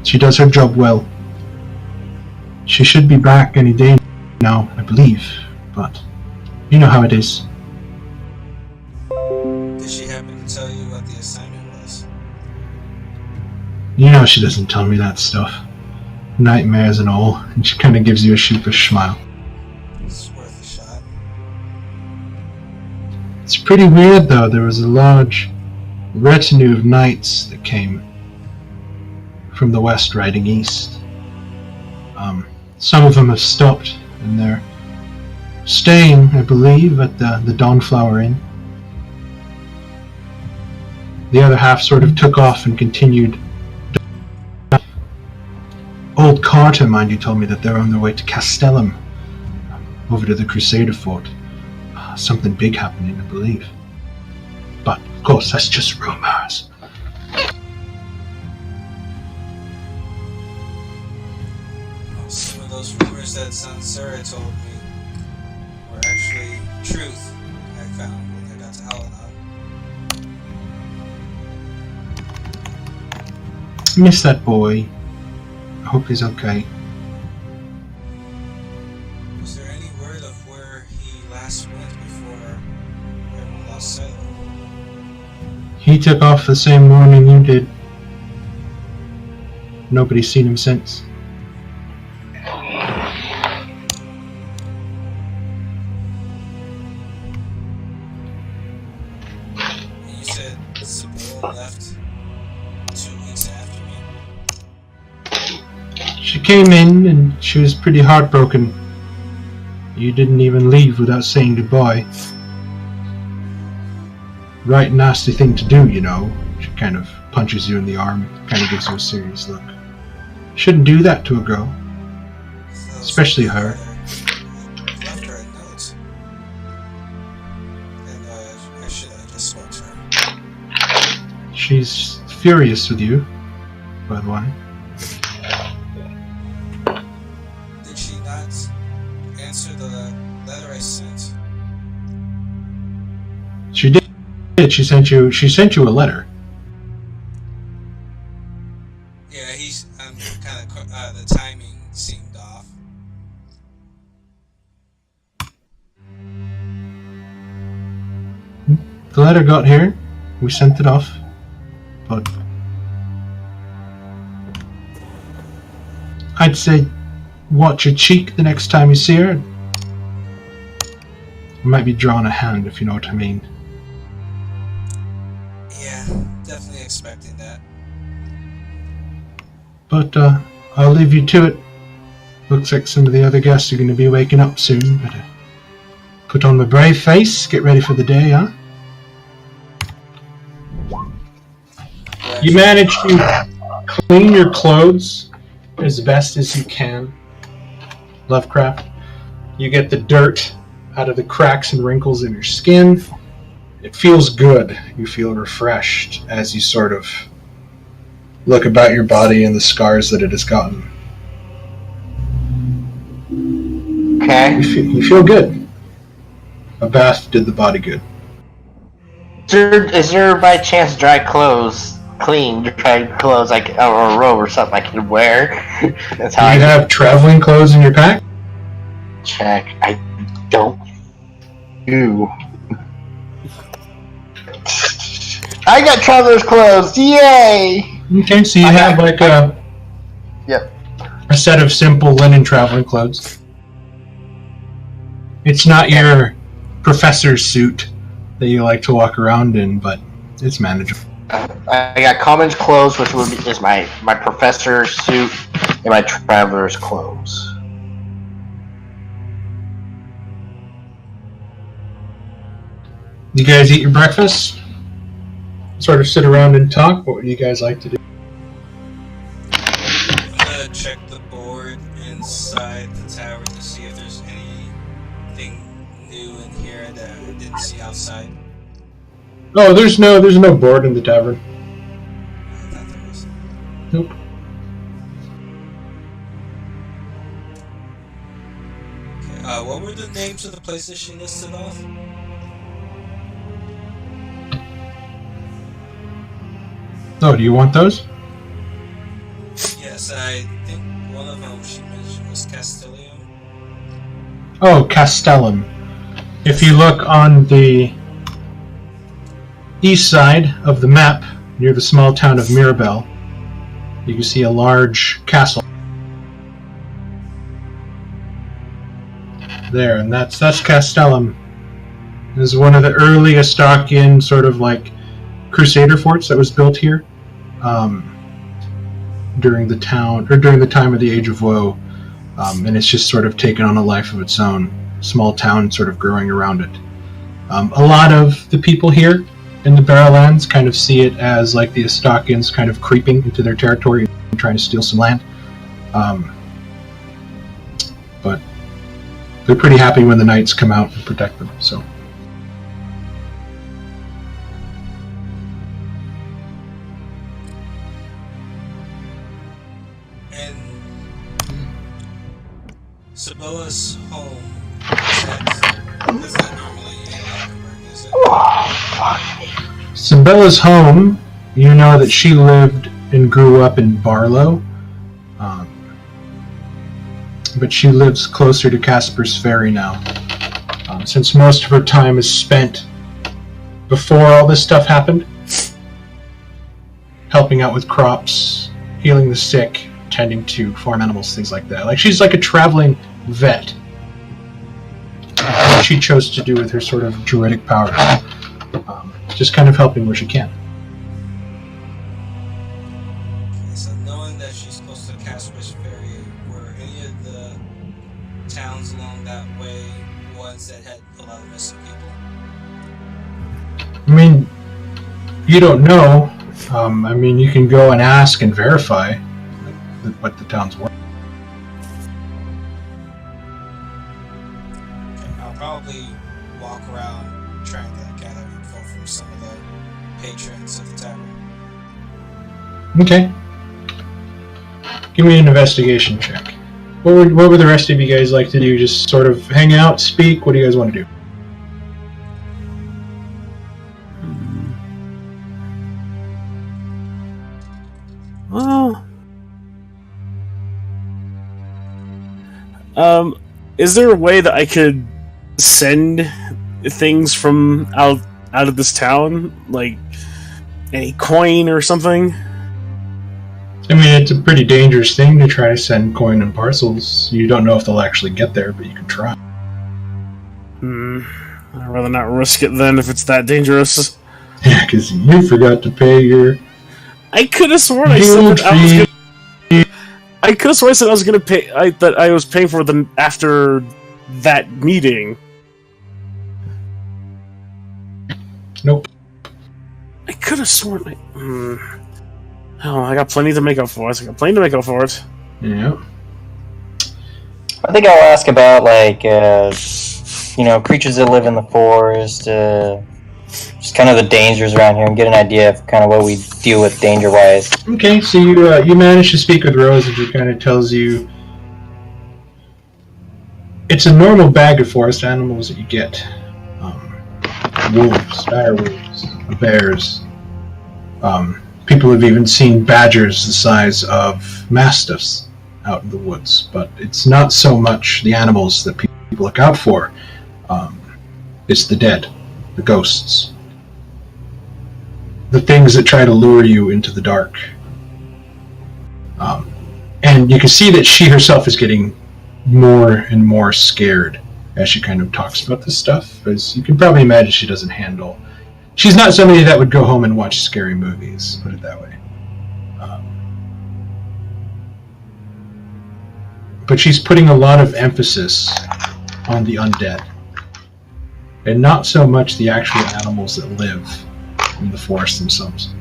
she does her job well. She should be back any day now, I believe, but you know how it is. Did she happen to tell you what the assignment was? You know she doesn't tell me that stuff. Nightmares and all, and she kind of gives you a sheepish smile. It's worth a shot. It's pretty weird though, there was a large retinue of knights that came from the west riding east. Some of them have stopped, and they're staying, I believe, at the Dawnflower Inn. The other half sort of took off and continued. Old Carter, mind you, told me that they're on their way to Castellum, over to the Crusader Fort. Something big happening, I believe. But, of course, that's just rumors. Some of those rumors that Sansura told me were actually truth, I found when I got to Al-Anon. Miss that boy. I hope he's okay. Was there any word of where he last went before everyone lost sight of him? He took off the same morning you did. Nobody's seen him since. And you said Sibylla left 2 weeks after me? She came in and she was pretty heartbroken. You didn't even leave without saying goodbye. Right nasty thing to do, you know. She kind of punches you in the arm, kind of gives you a serious look. Shouldn't do that to a girl. Especially her. I left her a note. And I should have just spoke to her. She's furious with you, by the way. Did she not answer the letter I sent? She did. She sent you a letter. Yeah, I'm kind of, the timing seemed off. The letter got here. We sent it off. But I'd say watch your cheek the next time you see her. You might be drawing a hand, if you know what I mean. Yeah, definitely expecting that. But I'll leave you to it. Looks like some of the other guests are going to be waking up soon. Better put on my brave face, get ready for the day, huh? You managed to clean your clothes as best as you can, Lovecraft. You get the dirt out of the cracks and wrinkles in your skin. It feels good. You feel refreshed as you sort of look about your body and the scars that it has gotten. Okay. You feel good. A bath did the body good. Is there by chance dry clothes, clean dry clothes, like or a robe or something I can wear? That's how Do you have traveling clothes in your pack? check. I don't do. I got traveler's clothes! Yay! Okay, so you have Yep. a set of simple linen traveling clothes. It's not your professor's suit that you like to walk around in, but it's manageable. I got common clothes, which is my professor's suit, and my traveler's clothes. You guys eat your breakfast? Sort of sit around and talk? What would you guys like to do? I'm gonna check the board inside the tower to see if there's anything new in here that I didn't see outside. Oh, there's no board in the tavern. I thought there was. Nope. Okay, what were the names of the places she listed off? Oh, do you want those? Yes, I think one of them she mentioned was Castellium. Oh, Castellum. If you look on the east side of the map, near the small town of Mirabel, you can see a large castle. There, and that's Castellum. It was one of the early Astakian sort of like crusader forts that was built here during the time of the Age of Woe, and it's just sort of taken on a life of its own. Small town sort of growing around it. A lot of the people here in the Barrowlands kind of see it as like the Astakians kind of creeping into their territory and trying to steal some land. But they're pretty happy when the knights come out and protect them. So. And Sabella's home. Is that normally in Edinburgh, is it? Sabella's home, you know that she lived and grew up in Barlow, but she lives closer to Casper's Ferry now. Since most of her time is spent before all this stuff happened, helping out with crops, healing the sick, tending to farm animals, things like that. Like she's like a traveling vet. What she chose to do with her sort of druidic powers. Just kind of helping where she can. Okay, so knowing that she's close to Casper's Ferry, were any of the towns along that way ones that had a lot of missing people? I mean, you don't know. I mean, you can go and ask and verify what the towns were. Okay, I'll probably walk around trying to gather info from some of the patrons of the tavern. Okay. Give me an investigation check. What would the rest of you guys like to do? Just sort of hang out, speak? What do you guys want to do? Well, is there a way that I could send things from out of this town, like any coin or something? I mean, it's a pretty dangerous thing to try to send coin and parcels. You don't know if they'll actually get there, but you can try. I'd rather not risk it then if it's that dangerous. Yeah, because you forgot to pay your... I could have sworn I said that I was gonna... I could have sworn I said I was gonna pay... that I was paying for them after that meeting. Nope. I could have sworn I... Oh, I got plenty to make up for it. Yeah. I think I'll ask about creatures that live in the forest, just kind of the dangers around here, and get an idea of kind of what we deal with danger-wise. Okay, so you manage to speak with Rose, and she kind of tells you it's a normal bag of forest animals that you get. Wolves, dire wolves, bears. People have even seen badgers the size of mastiffs out in the woods, but it's not so much the animals that people look out for. It's the dead, the ghosts, the things that try to lure you into the dark. And you can see that she herself is getting more and more scared as she kind of talks about this stuff. As you can probably imagine, she's not somebody that would go home and watch scary movies, put it that way. But she's putting a lot of emphasis on the undead, and not so much the actual animals that live in the forest themselves.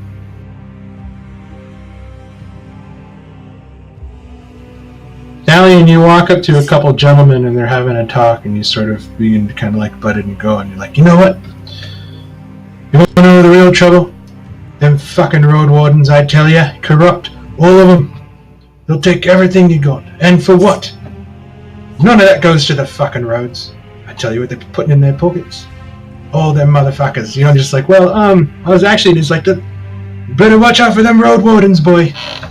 Dalian, you walk up to a couple gentlemen and they're having a talk, and you sort of begin to kind of like butt it and go, and you're like, you know what? You want to know the real trouble? Them fucking road wardens, I tell ya, corrupt, all of them. They'll take everything you got, and for what? None of that goes to the fucking roads. I tell you what they're putting in their pockets. All them motherfuckers. You know, just like, well, I was actually just like, better watch out for them road wardens, boy. That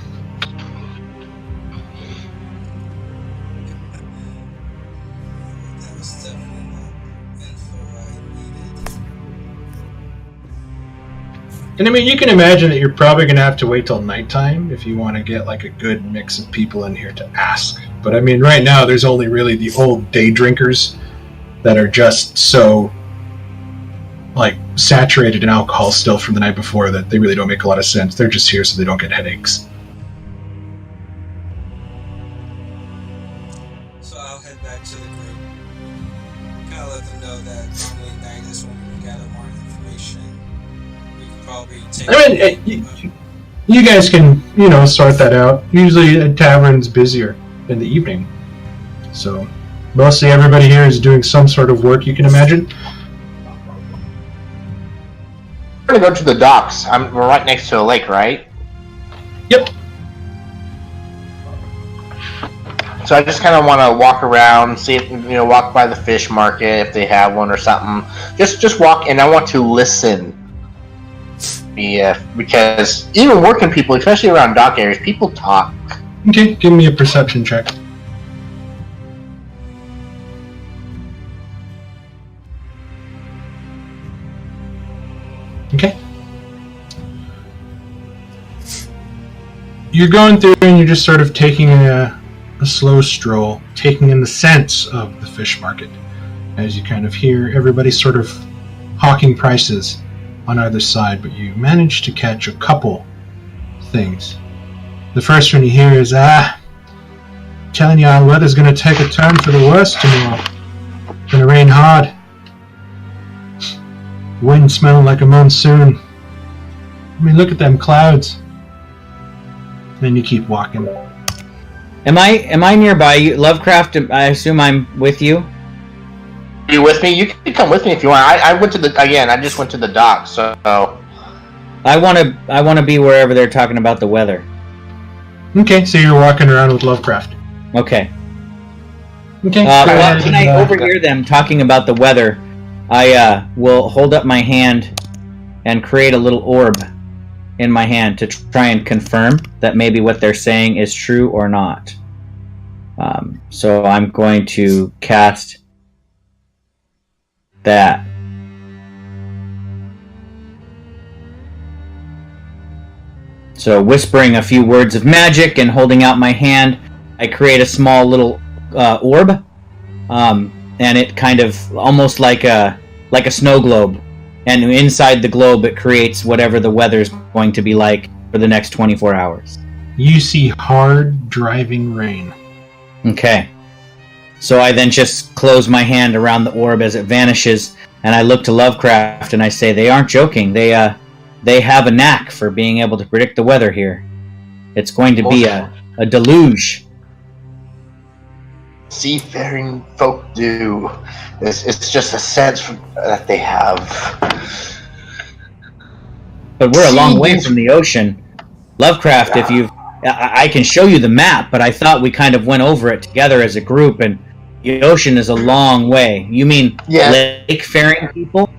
was definitely not info I needed. And I mean, you can imagine that you're probably going to have to wait till nighttime if you want to get like a good mix of people in here to ask. But I mean, right now there's only really the old day drinkers that are just so like saturated in alcohol still from the night before that they really don't make a lot of sense. They're just here so they don't get headaches. So I'll head back to the group. Kind of let them know that normally night is when we gather more information. We could probably take. I mean, you guys can, sort that out. Usually a tavern's busier in the evening. So mostly everybody here is doing some sort of work, you can imagine. We're gonna go to the docks. We're right next to a lake, right? Yep. So I just kind of want to walk around, see if walk by the fish market if they have one or something. Just walk, and I want to listen. Yeah, because even working people, especially around dock areas, people talk. Okay, give me a perception check. Okay. You're going through and you're just sort of taking a slow stroll, taking in the sense of the fish market as you kind of hear everybody sort of hawking prices on either side, but you manage to catch a couple things. The first one you hear is, telling you our weather's going to take a turn for the worse tomorrow. It's going to rain hard. Wind smelling like a monsoon. I mean, look at them clouds. Then you keep walking. Am I nearby you? Lovecraft, I assume I'm with you? Are you with me? You can come with me if you want. I went to I just went to the dock, so... I want to be wherever they're talking about the weather. Okay, so you're walking around with Lovecraft. Okay. Okay. When I overhear them talking about the weather, I will hold up my hand and create a little orb in my hand to try and confirm that maybe what they're saying is true or not. So I'm going to cast that. So whispering a few words of magic and holding out my hand, I create a small little orb, and it kind of almost like a snow globe. And inside the globe, it creates whatever the weather's going to be like for the next 24 hours. You see hard, driving rain. Okay. So I then just close my hand around the orb as it vanishes, and I look to Lovecraft and I say, they aren't joking. They have a knack for being able to predict the weather here. It's going to be a deluge seafaring folk do. It's just a sense that they have. But we're a long way from the ocean. Lovecraft, if you've... I can show you the map, but I thought we kind of went over it together as a group, and the ocean is a long way. You mean lake-faring people?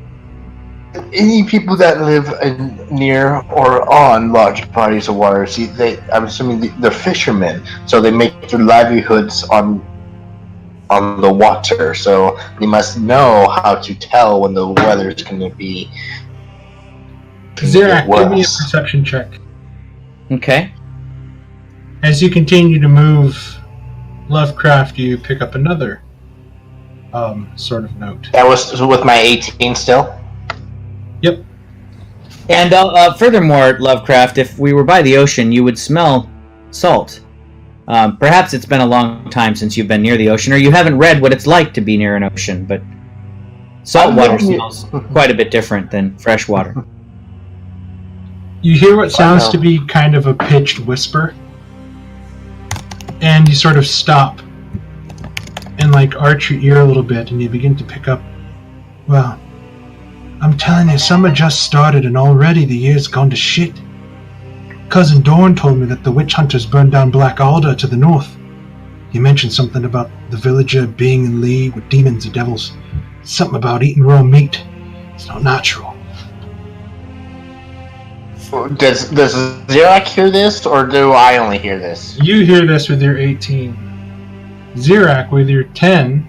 Any people that live near or on large bodies of water, I'm assuming they're fishermen, so they make their livelihoods on the water, so they must know how to tell when the weather's going to be. Xerac, give me a perception check. Okay. As you continue to move, Lovecraft, you pick up another sort of note. That was with my 18 still? Yep. And furthermore, Lovecraft, if we were by the ocean, you would smell salt. Perhaps it's been a long time since you've been near the ocean, or you haven't read what it's like to be near an ocean, but salt water smells quite a bit different than fresh water. You hear what sounds to be kind of a pitched whisper, and you sort of stop and arch your ear a little bit, and you begin to pick up, well, I'm telling you, summer just started and already the year's gone to shit. Cousin Dorn told me that the witch hunters burned down Black Alder to the north. He mentioned something about the villager being in league with demons or devils. Something about eating raw meat. It's not natural. Does Xerac hear this, or do I only hear this? You hear this with your 18. Xerac with your 10.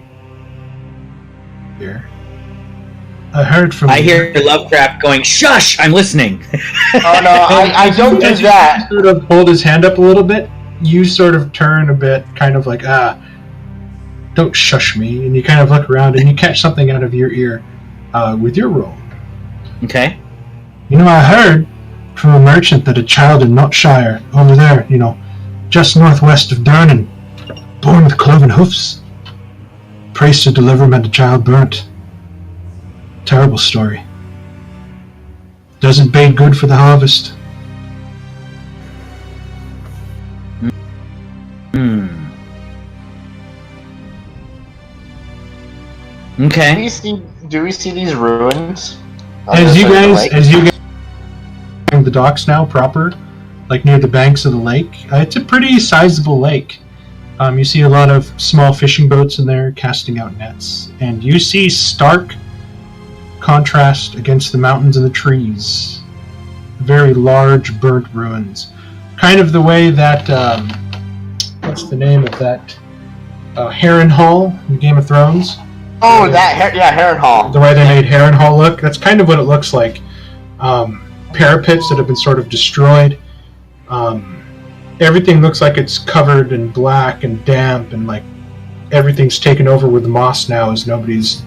Here. I hear Lovecraft going, shush, I'm listening. Oh no, I don't do that. You sort of hold his hand up a little bit, you sort of turn a bit, kind of don't shush me, and you kind of look around and you catch something out of your ear with your roll. Okay. I heard from a merchant that a child in Notshire, over there, just northwest of Durnan, born with cloven hoofs, prays to deliver him and the child burnt. Terrible story. Doesn't bade good for the harvest. Okay. Do we see these ruins? As you guys the docks now proper, near the banks of the lake, it's a pretty sizable lake. You see a lot of small fishing boats in there casting out nets, and you see stark contrast against the mountains and the trees. Very large burnt ruins. Kind of the way that, what's the name of that? Harrenhal in Game of Thrones. Oh, Harrenhal. The way they made Harrenhal look. That's kind of what it looks like. Parapets that have been sort of destroyed. Everything looks like it's covered in black and damp, and everything's taken over with moss now as nobody's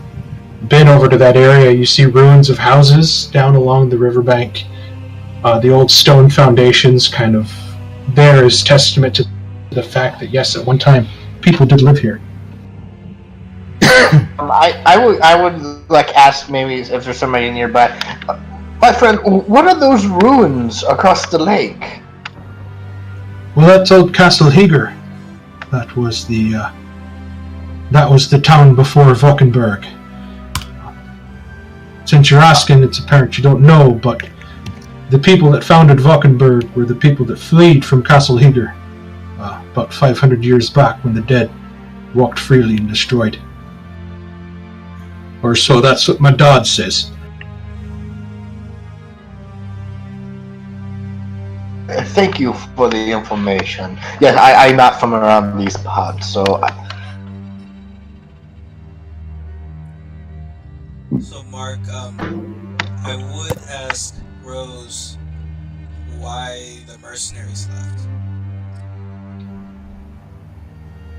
been over to that area. You see ruins of houses down along the riverbank. The old stone foundations kind of there as testament to the fact that yes, at one time people did live here. I would ask maybe if there's somebody nearby. My friend, what are those ruins across the lake? Well, that's old Castle Heger. That was the town before Valkenburg. Since you're asking, it's apparent you don't know, but the people that founded Valkenburg were the people that fled from Castle Heger about 500 years back when the dead walked freely and destroyed. Or so that's what my dad says. Thank you for the information. Yes, I'm not from around these parts, so... So, Mark, I would ask Rose why the mercenaries left.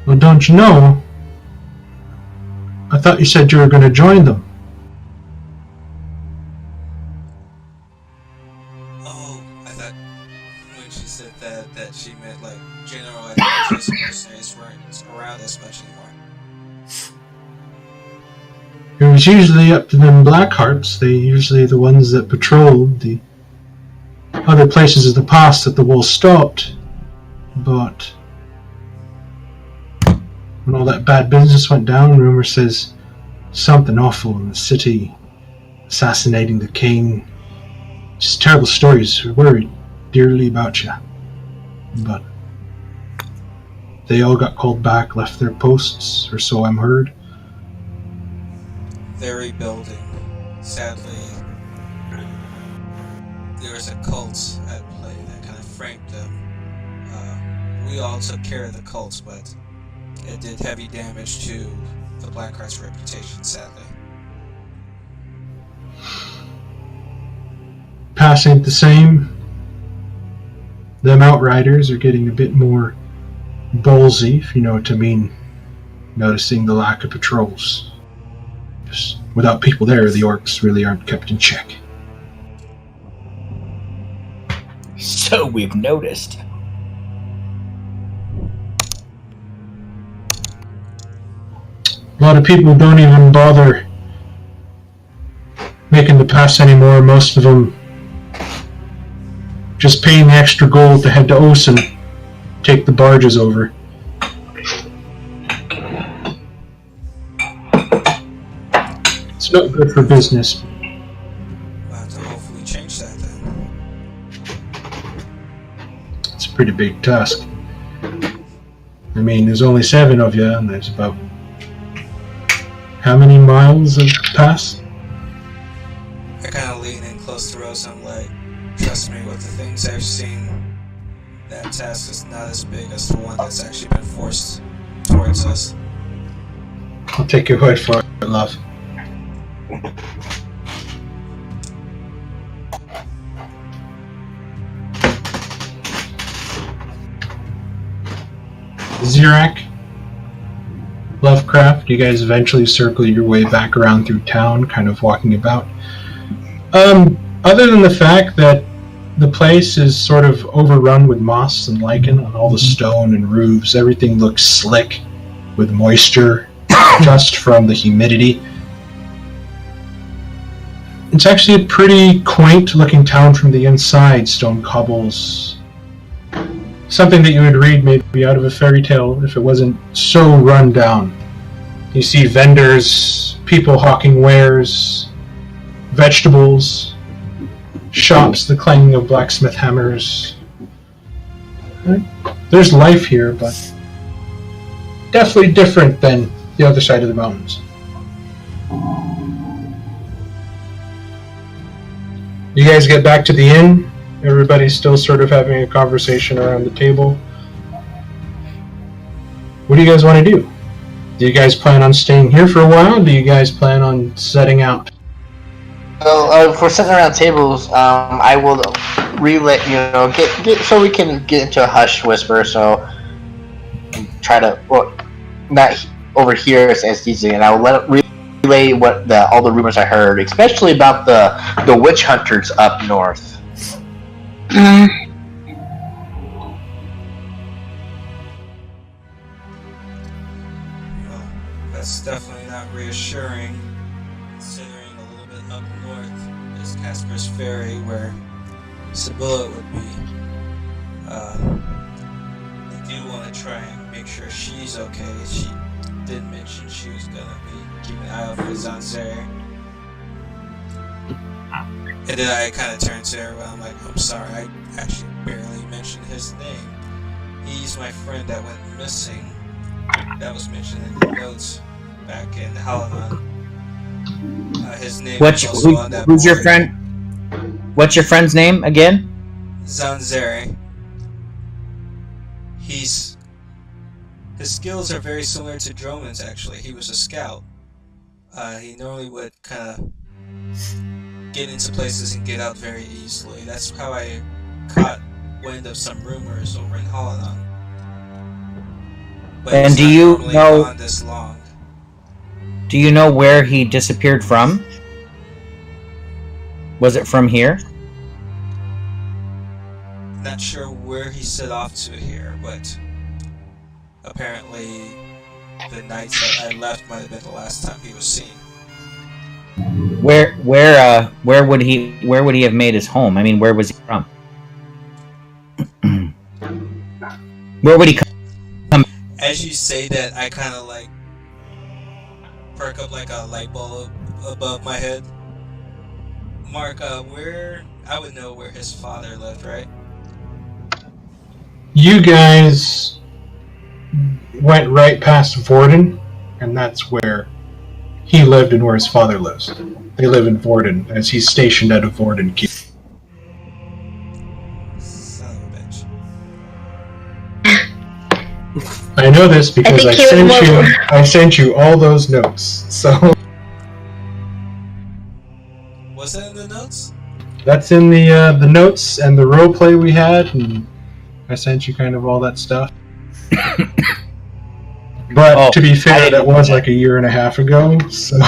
Well, don't you know? I thought you said you were going to join them. Oh, I thought when she said that she meant general. I thought just mercenaries weren't around as much anymore. It was usually up to them Blackhearts. They usually the ones that patrolled the other places of the past that the wall stopped. But when all that bad business went down, rumor says something awful in the city, assassinating the king. Just terrible stories. We're worried dearly about you. But they all got called back, left their posts, or so I'm heard. They're rebuilding. Sadly, there was a cult at play that kind of framed them. We all took care of the cult, but it did heavy damage to the Blackheart's reputation, sadly. Pass ain't the same. Them Outriders are getting a bit more ballsy, if you know what I mean. Noticing the lack of patrols. Just without people there, the orcs really aren't kept in check. So we've noticed. A lot of people don't even bother making the pass anymore. Most of them just paying the extra gold to head to Osen, take the barges over. It's not good for business. We'll have to hopefully change that then. It's a pretty big task. I mean, there's only 7 of you, and there's about how many miles of pass? I kind of lean in close to Rose. I'm like, trust me, with the things I've seen, that task is not as big as the one that's actually been forced towards us. I'll take your word for it, love. Zirak, Lovecraft, you guys eventually circle your way back around through town, kind of walking about. Other than the fact that the place is sort of overrun with moss and lichen on all the stone and roofs, everything looks slick with moisture just from the humidity. It's actually a pretty quaint looking town from the inside, stone cobbles. Something that you would read maybe out of a fairy tale if it wasn't so run down. You see vendors, people hawking wares, vegetables, shops, the clanging of blacksmith hammers. There's life here, but definitely different than the other side of the mountains. You guys get back to the inn. Everybody's still sort of having a conversation around the table. What do you guys want to do? Do you guys plan on staying here for a while? Do you guys plan on setting out? Well, if we're sitting around tables, I will relay, get so we can get into a hushed whisper, so try to, well, not overhear us as easily, and I will let it relay what all the rumors I heard, especially about the witch hunters up north. Well, that's definitely not reassuring, considering a little bit up north is Casper's Ferry, where Sibylla would be. They do want to try and make sure she's okay. She did mention she was gonna be keeping an eye out for Zanzare. And then I kind of turned to her, I'm like, I'm sorry, I actually barely mentioned his name. He's my friend that went missing. That was mentioned in the notes back in Halanon. His name was also on that who's board. your friend? What's your friend's name again? Zanzare. His skills are very similar to Droman's, actually. He was a scout. He normally would kind of get into places and get out very easily. That's how I caught wind of some rumors over in Halanon. But And he's do not you normally know- gone this long. Do you know where he disappeared from? Was it from here? Not sure where he set off to here, but apparently the night that I left might have been the last time he was seen. Where would he have made his home? I mean, where was he from? Where would he come? as you say that, I kind of like perk up like a light bulb above my head. Mark, where I would know where his father lived, right? You guys went right past Vorden, and that's where he lived and where his father lives. They live in Vorden, as he's stationed out of Vorden Keep. Son of a bitch. I know this because I think I sent you all those notes. So Was that in the notes? that's in the notes and the role play we had, and I sent you kind of all that stuff. But to be fair, that was like a year and a half ago, so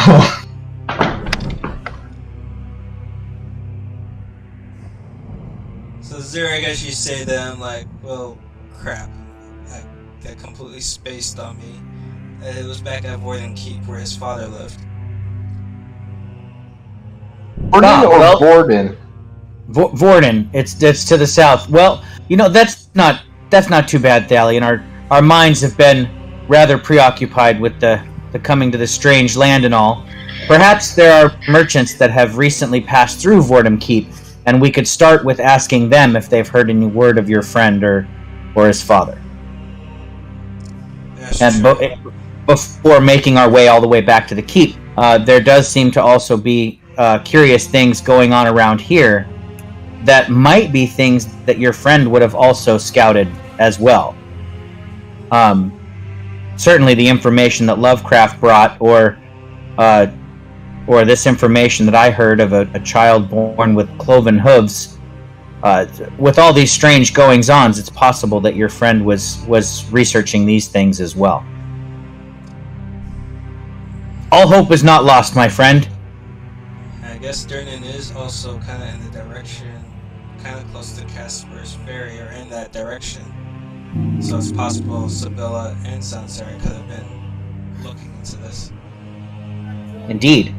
So Zero, I guess you say that I'm like, well, crap. That completely spaced on me. It was back at Vorden Keep where his father lived. Vorden or Vorden? Vorden. It's to the south. Well, that's not too bad, Thalion. Our minds have been rather preoccupied with the coming to this strange land and all. Perhaps there are merchants that have recently passed through Vorden Keep, and we could start with asking them if they've heard any word of your friend or his father. And before making our way all the way back to the keep, there does seem to also be curious things going on around here that might be things that your friend would have also scouted as well. Certainly the information that Lovecraft brought, or this information that I heard of a child born with cloven hooves. With all these strange goings-ons, it's possible that your friend was researching these things as well. All hope is not lost, my friend. I guess Durnan is also kind of in the direction, kind of close to Casper's Ferry, or in that direction. So it's possible Sibylla and Sansari could have been looking into this. Indeed.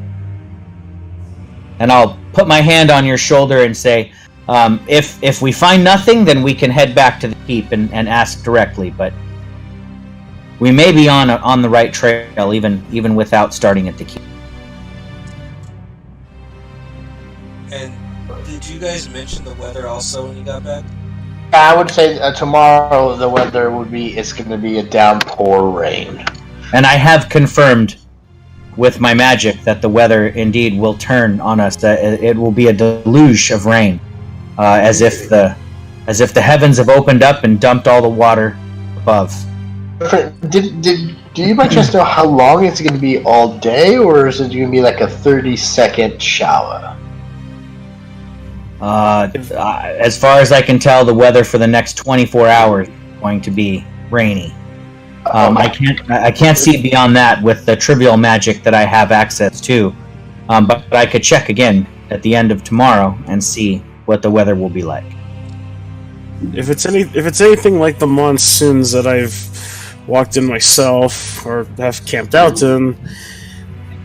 And I'll put my hand on your shoulder and say, if we find nothing, then we can head back to the keep and ask directly. But we may be on the right trail, even without starting at the keep. And did you guys mention the weather also when you got back? I would say tomorrow the weather it's going to be a downpour rain. And I have confirmed with my magic that the weather indeed will turn on us. It will be a deluge of rain, as if the heavens have opened up and dumped all the water above. Do you by chance know how long it's going to be all day, or is it going to be like a 30-second shower? As far as I can tell, the weather for the next 24 hours is going to be rainy. I can't see beyond that with the trivial magic that I have access to, but I could check again at the end of tomorrow and see what the weather will be like. If it's anything like the monsoons that I've walked in myself or have camped out in,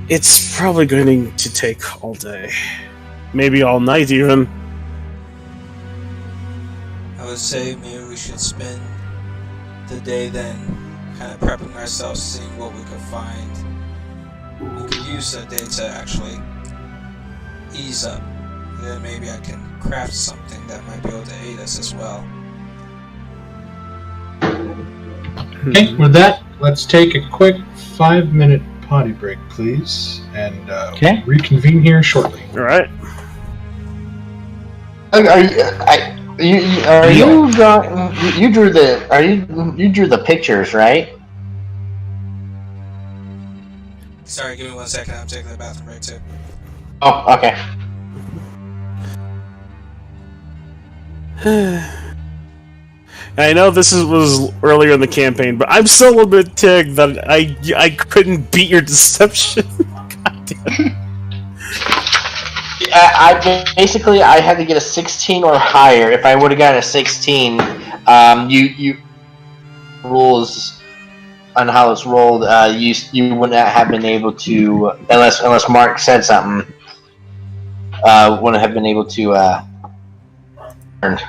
it's probably going to take all day, maybe all night even. I would say maybe we should spend the day then kind of prepping ourselves, seeing what we could find. We could use that day to actually ease up. Then maybe I can craft something that might be able to aid us as well. Okay, with that, let's take a quick 5-minute potty break, please, and Okay. reconvene here shortly. All right. You drew the pictures, right? Sorry, give me 1 second. I'm taking the bathroom break too. Oh, okay. I know this was earlier in the campaign, but I'm still a little bit ticked that I couldn't beat your deception. God damn. I had to get a 16 or higher. If I would have gotten a 16, you rules on how it's rolled. You wouldn't have been able to, unless Mark said something. Wouldn't have been able to earn.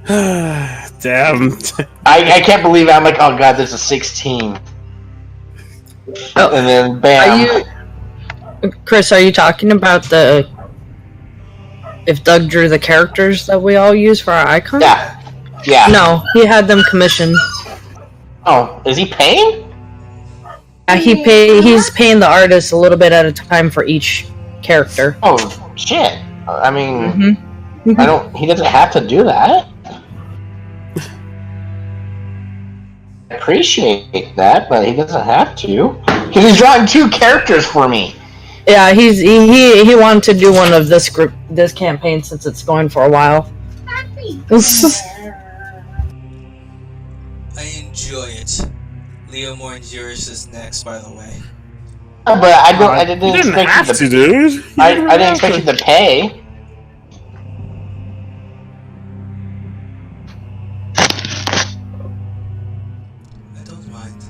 Damn. I can't believe it. I'm like, oh god, there's a 16. Oh, And then bam. Chris, are you talking about if Doug drew the characters that we all use for our icon? Yeah. No, he had them commissioned. Oh, is he paying? He's paying the artist a little bit at a time for each character. Oh shit. I mean, Mm-hmm. he doesn't have to do that. I appreciate that, but he doesn't have to. Because he's drawing 2 characters for me. Yeah, he wanted to do one of this campaign since it's going for a while. I enjoy it. Leo Moringiris is next, by the way. But I didn't You didn't expect have you to, dude. I didn't expect you to pay. I don't mind.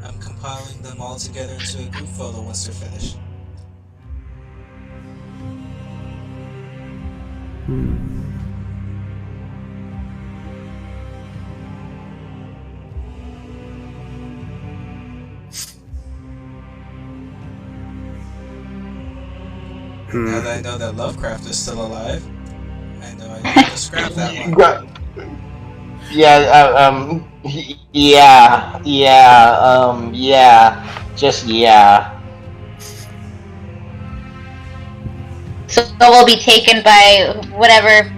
I'm compiling them all together into a group photo once they're finished. Now that I know that Lovecraft is still alive, I know I need to scrap that one. Just yeah. So we'll be taken by whatever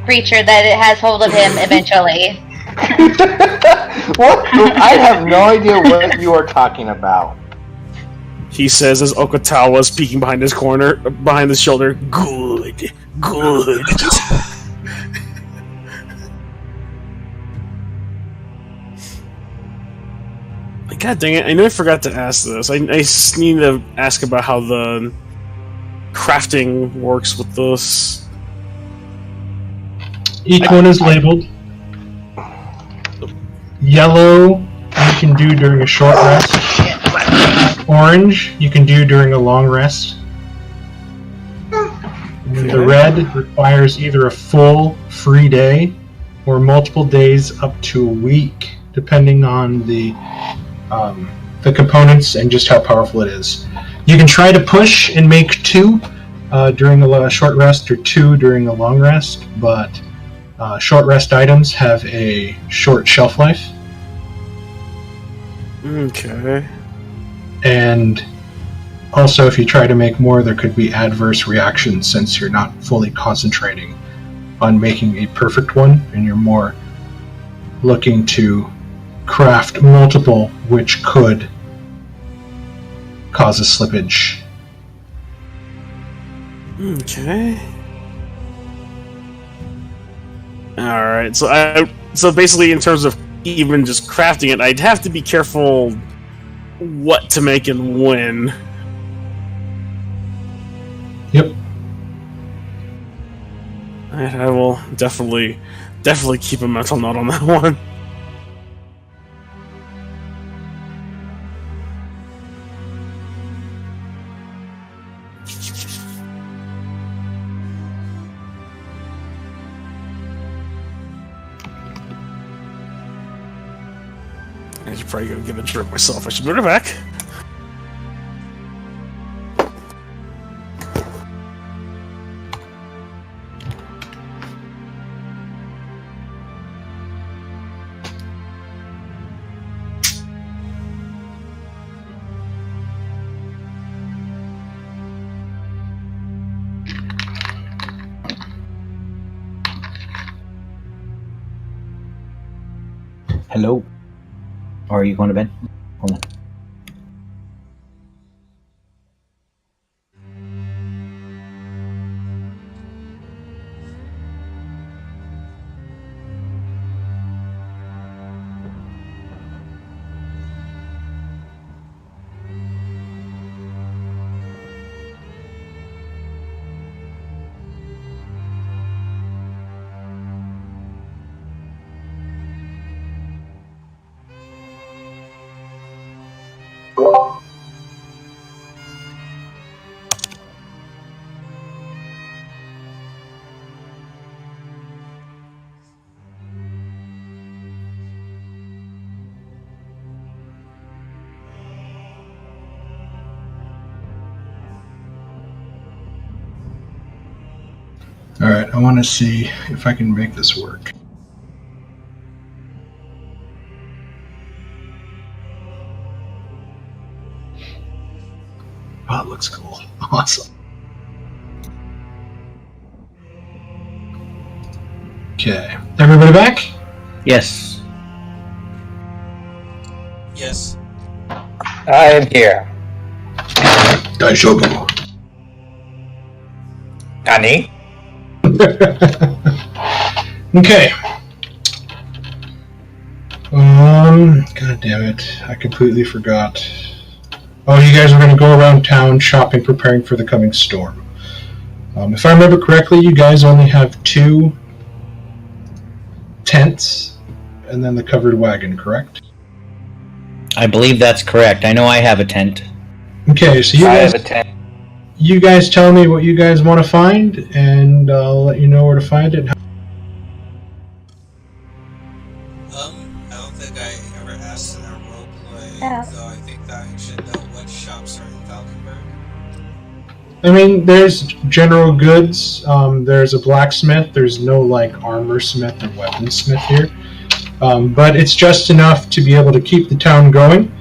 creature that it has hold of him eventually. What? I have no idea what you are talking about. He says as Okatawa is peeking behind his shoulder. Good. God dang it! I know I forgot to ask this. I just need to ask about how the crafting works with this. Each one is labeled. Yellow you can do during a short rest. Orange you can do during a long rest. And then the red requires either a full free day or multiple days up to a week, depending on the components and just how powerful it is. You can try to push and make 2 during a short rest or 2 during a long rest, but short rest items have a short shelf life. Okay. And also, if you try to make more, there could be adverse reactions since you're not fully concentrating on making a perfect one, and you're more looking to craft multiple, which could cause a slippage. Okay. Alright, so basically in terms of even just crafting it, I'd have to be careful what to make and when. Yep. I will definitely keep a mental note on that one. I should probably go give a drink myself. I should put it back. Hello. Or are you going to bed? Hold on. Alright, I want to see if I can make this work. Oh, it looks cool. Awesome. Okay. Everybody back? Yes. Yes. I am here. Daishobu. Nani? Okay. God damn it. I completely forgot. Oh, you guys are going to go around town shopping, preparing for the coming storm. If I remember correctly, you guys only have 2 tents and then the covered wagon, correct? I believe that's correct. I know I have a tent. Okay, so you guys tell me what you guys want to find, and I'll let you know where to find it. I don't think I ever asked in our roleplay, though I think that I should know what shops are in Falkenberg. I mean, there's general goods, there's a blacksmith, there's no, like, armor smith or weaponsmith here. But it's just enough to be able to keep the town going.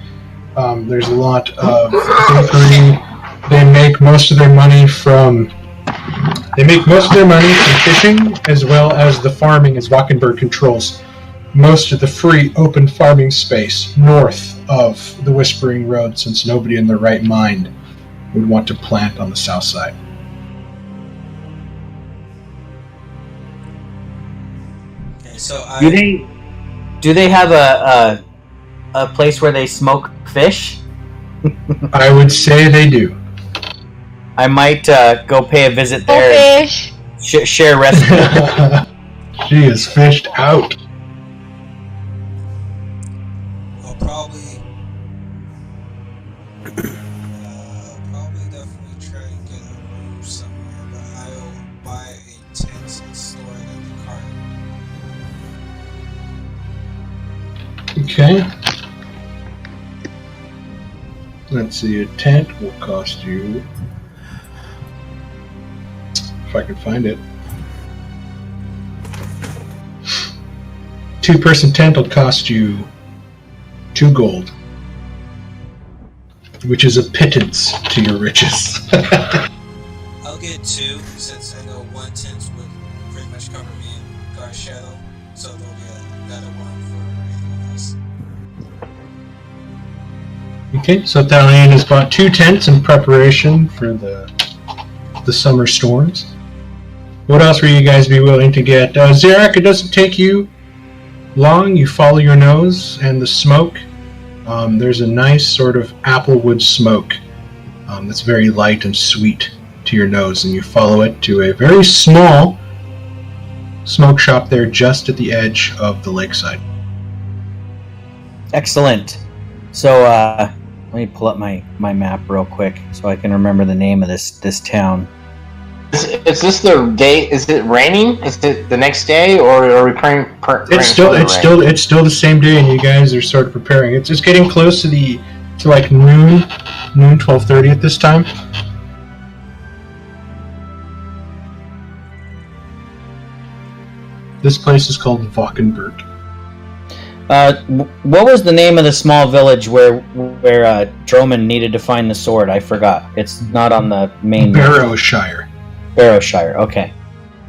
There's a lot of bakery. They make most of their money from fishing, as well as the farming, as Valkenburg controls most of the free open farming space north of the Whispering Road, since nobody in their right mind would want to plant on the south side. Okay, so Do they have a place where they smoke fish? I would say they do. I might go pay a visit there. Fish. Share recipe. She is fished out. I'll probably definitely try and get a room somewhere, but I'll buy a tent and store it in the cart. Okay. Let's see, a tent will cost you, if I can find it, 2-person tent will cost you 2 gold, which is a pittance to your riches. I'll get 2, since I know 1 tent would pretty much cover me in Guard Shadow, so there'll be another one for anyone else. Okay, so Thalion has bought 2 tents in preparation for the summer storms. What else will you guys be willing to get? Xerak, it doesn't take you long. You follow your nose and the smoke. There's a nice sort of applewood smoke that's very light and sweet to your nose, and you follow it to a very small smoke shop there just at the edge of the lakeside. Excellent. So let me pull up my map real quick so I can remember the name of this town. Is this the day? Is it raining? Is it the next day, or are we praying? It's still the same day, and you guys are sort of preparing. It's just getting close to like noon 12:30 at this time. This place is called Valkenburg. What was the name of the small village where Droman needed to find the sword? I forgot. It's not on the main. Barrowshire. Barrowshire. Okay.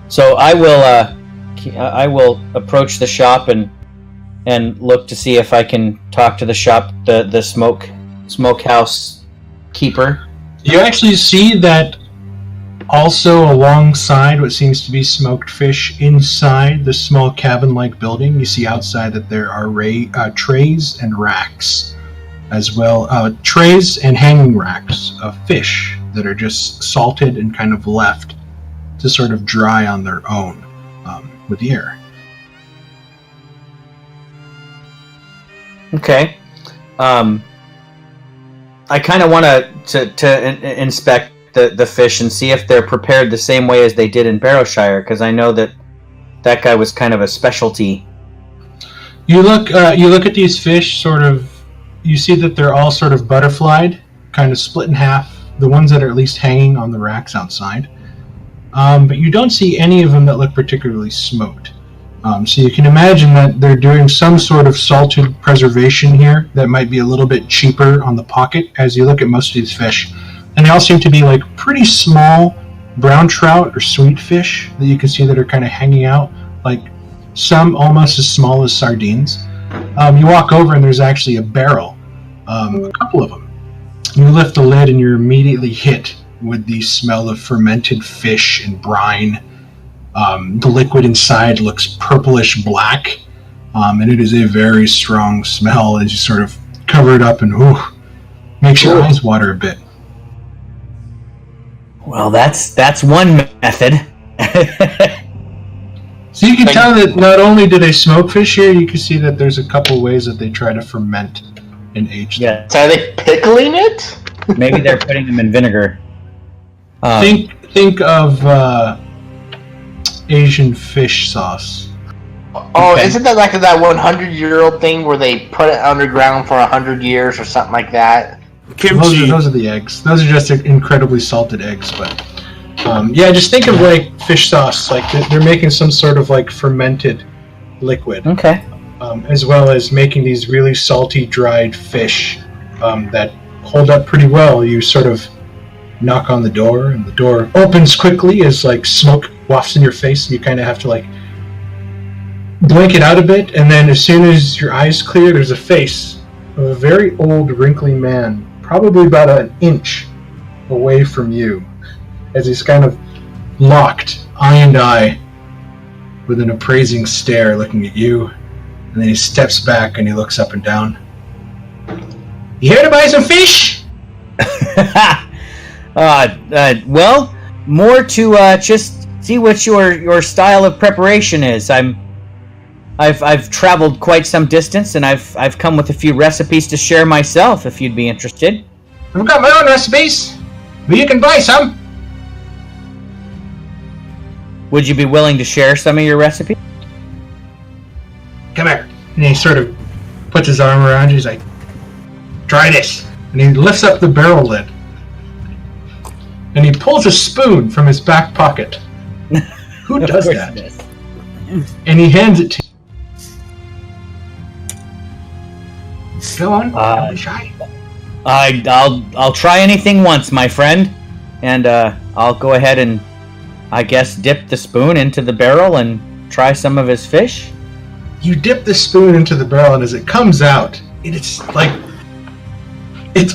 So I will approach the shop and look to see if I can talk to the shop, the smokehouse keeper. You actually see that also alongside what seems to be smoked fish inside the small cabin-like building. You see outside that there are trays and racks, as well trays and hanging racks of fish that are just salted and kind of left to sort of dry on their own with the air. Okay. I kind of want to inspect the fish and see if they're prepared the same way as they did in Barrowshire, because I know that guy was kind of a specialty. You look at these fish, sort of. You see that they're all sort of butterflied, kind of split in half. The ones that are at least hanging on the racks outside, but you don't see any of them that look particularly smoked. So you can imagine that they're doing some sort of salted preservation here that might be a little bit cheaper on the pocket as you look at most of these fish. And they all seem to be like pretty small brown trout or sweet fish that you can see that are kind of hanging out, like some almost as small as sardines. You walk over and there's actually a barrel, a couple of them. You lift the lid and you're immediately hit with the smell of fermented fish and brine. The liquid inside looks purplish black, and it is a very strong smell as you sort of cover it up and makes your eyes water a bit. Well, that's one method. So you can tell that not only do they smoke fish here, you can see that there's a couple ways that they try to ferment and age them. Yeah, So are they pickling it? maybe they're putting them in vinegar. Think of Asian fish sauce. Oh, Okay. isn't that like that 100-year-old thing where they put it underground for 100 years or something like that? Kimchi. Those are the eggs. Those are just incredibly salted eggs, but yeah, just think of like fish sauce. Like they're making some sort of like fermented liquid, Okay. as well as making these really salty dried fish that hold up pretty well. You sort of knock on the door, and the door opens quickly as like smoke wafts in your face, and you kind of have to like blink it out a bit. And then as soon as your eyes clear, there's a face of a very old, wrinkly man, probably about an inch away from you, as he's kind of locked, eye and eye, with an appraising stare looking at you. And then he steps back and he looks up and down. You here to buy some fish? Well, more to just see what your style of preparation is. I've traveled quite some distance, and I've come with a few recipes to share myself. If you'd be interested. I've got my own recipes, but you can buy some. Would you be willing to share some of your recipes? Come here. And he sort of puts his arm around you. He's like, try this. And he lifts up the barrel lid. And he pulls a spoon from his back pocket. Who does that? And he hands it to you. Go on. Don't be shy. I'll try anything once, my friend, and I'll go ahead and I guess dip the spoon into the barrel and try some of his fish. You dip the spoon into the barrel, and as it comes out, it's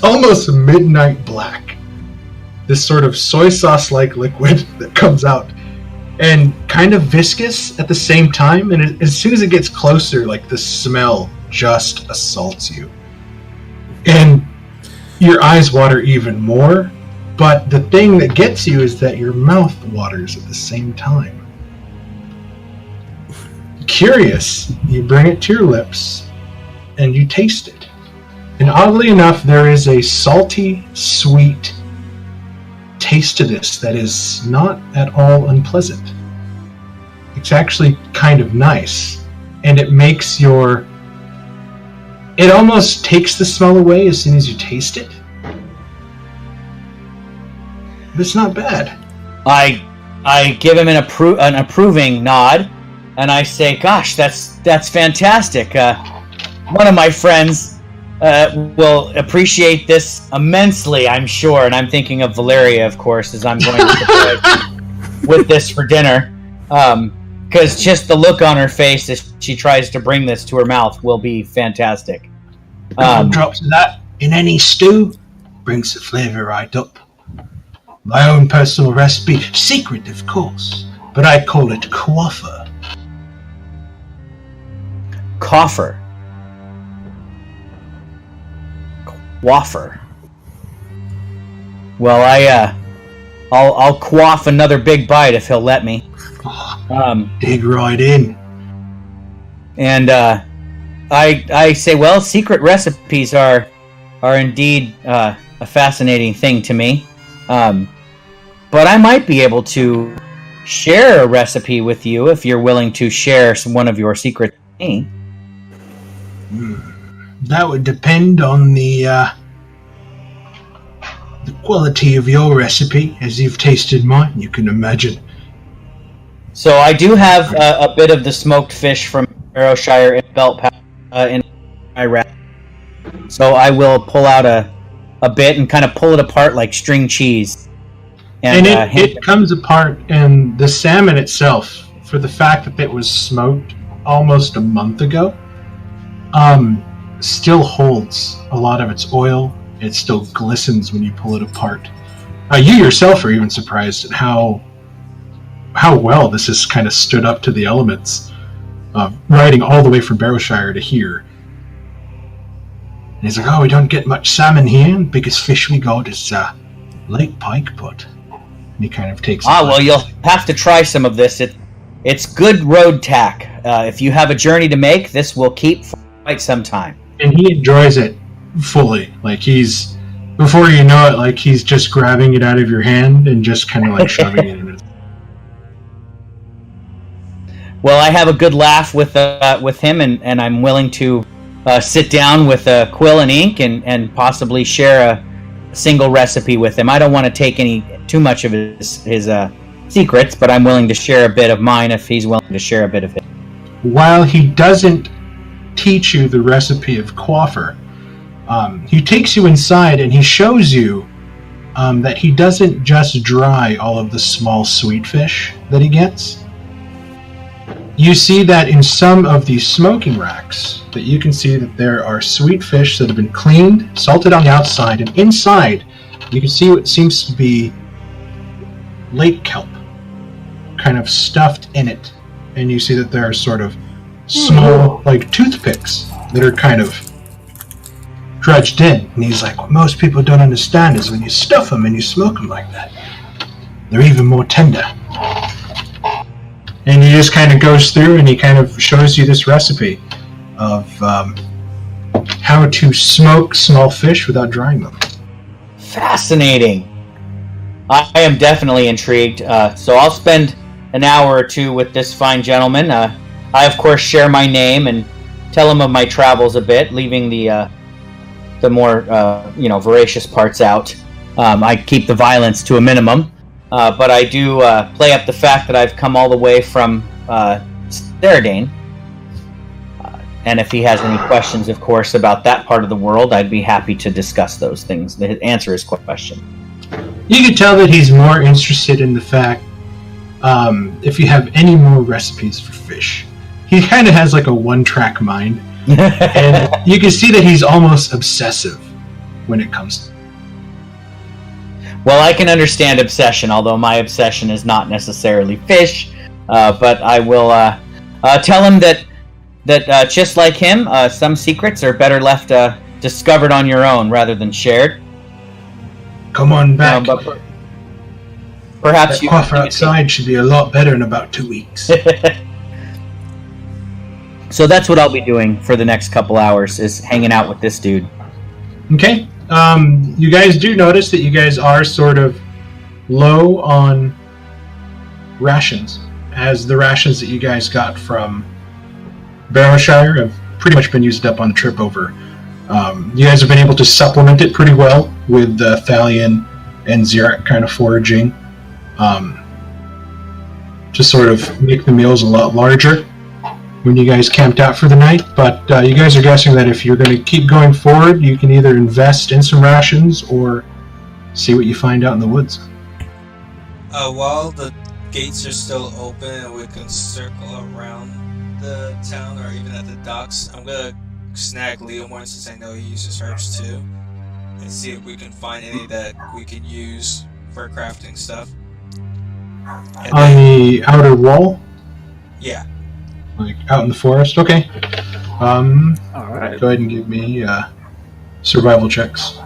almost midnight black. This sort of soy sauce-like liquid that comes out, and kind of viscous at the same time. And as soon as it gets closer, like the smell just assaults you, and your eyes water even more. But the thing that gets you is that your mouth waters at the same time. Curious, you bring it to your lips and you taste it. And oddly enough, there is a salty, sweet taste to this that is not at all unpleasant. It's actually kind of nice. And it makes it almost takes the smell away as soon as you taste it. But it's not bad. I give him an approving nod, and I say, "Gosh, that's fantastic. One of my friends will appreciate this immensely, I'm sure." And I'm thinking of Valeria, of course, as I'm going to prepare with this for dinner, because just the look on her face as she tries to bring this to her mouth will be fantastic. Drops of that in any stew brings the flavor right up. My own personal recipe, secret of course, but I call it quaffer. Coffer. Quaffer. Well, I'll quaff another big bite if he'll let me. Dig right in. And I say, well, secret recipes are indeed a fascinating thing to me. But I might be able to share a recipe with you if you're willing to share one of your secrets with me. That would depend on the quality of your recipe. As you've tasted mine, you can imagine So I do have a bit of the smoked fish from Barrowshire and Belt in my rack. So I will pull out a bit and kind of pull it apart like string cheese. And it comes apart, and the salmon itself, for the fact that it was smoked almost a month ago, still holds a lot of its oil. It still glistens when you pull it apart. You yourself are even surprised at how well this has kind of stood up to the elements, riding all the way from Barrowshire to here. And he's like, we don't get much salmon here. The biggest fish we got is Lake Pike Put. And he kind of takes well, you'll have to try some of this. It's good road tack. If you have a journey to make, this will keep for quite some time. And he enjoys it fully. Like, before you know it, like, he's just grabbing it out of your hand and just kind of like shoving it in his. Well, I have a good laugh with him, and I'm willing to sit down with a quill and ink and possibly share a single recipe with him. I don't want to take too much of his secrets, but I'm willing to share a bit of mine if he's willing to share a bit of his. While he doesn't teach you the recipe of Quaffer, he takes you inside and he shows you that he doesn't just dry all of the small sweet fish that he gets. You see that in some of these smoking racks, that you can see that there are sweet fish that have been cleaned, salted on the outside, and inside you can see what seems to be lake kelp, kind of stuffed in it. And you see that there are sort of small, like, toothpicks that are kind of dredged in. And he's like, what most people don't understand is when you stuff them and you smoke them like that, they're even more tender. And he just kind of goes through and he kind of shows you this recipe of how to smoke small fish without drying them. Fascinating. I am definitely intrigued. So I'll spend an hour or two with this fine gentleman. I, of course, share my name and tell him of my travels a bit, leaving the more voracious parts out. I keep the violence to a minimum. But I do play up the fact that I've come all the way from Theridane. And if he has any questions, of course, about that part of the world, I'd be happy to discuss those things, answer his question. You can tell that he's more interested in the fact if you have any more recipes for fish. He kind of has like a one-track mind. And you can see that he's almost obsessive when it comes to. Well, I can understand obsession, although my obsession is not necessarily fish. But I will tell him that just like him, some secrets are better left discovered on your own rather than shared. Come on back. But perhaps that Quaffer outside should be a lot better in about 2 weeks. So that's what I'll be doing for the next couple hours, is hanging out with this dude. Okay. You guys do notice that you guys are sort of low on rations, as the rations that you guys got from Barrowshire have pretty much been used up on the trip over. You guys have been able to supplement it pretty well with Thalion and Xeric kind of foraging to sort of make the meals a lot larger when you guys camped out for the night, but you guys are guessing that if you're going to keep going forward, you can either invest in some rations or see what you find out in the woods. While the gates are still open and we can circle around the town or even at the docks, I'm going to snag Leomorn, since I know he uses herbs too, and see if we can find any that we can use for crafting stuff. And on the outer wall? Yeah. Like out in the forest? Okay. Alright. Go ahead and give me survival checks.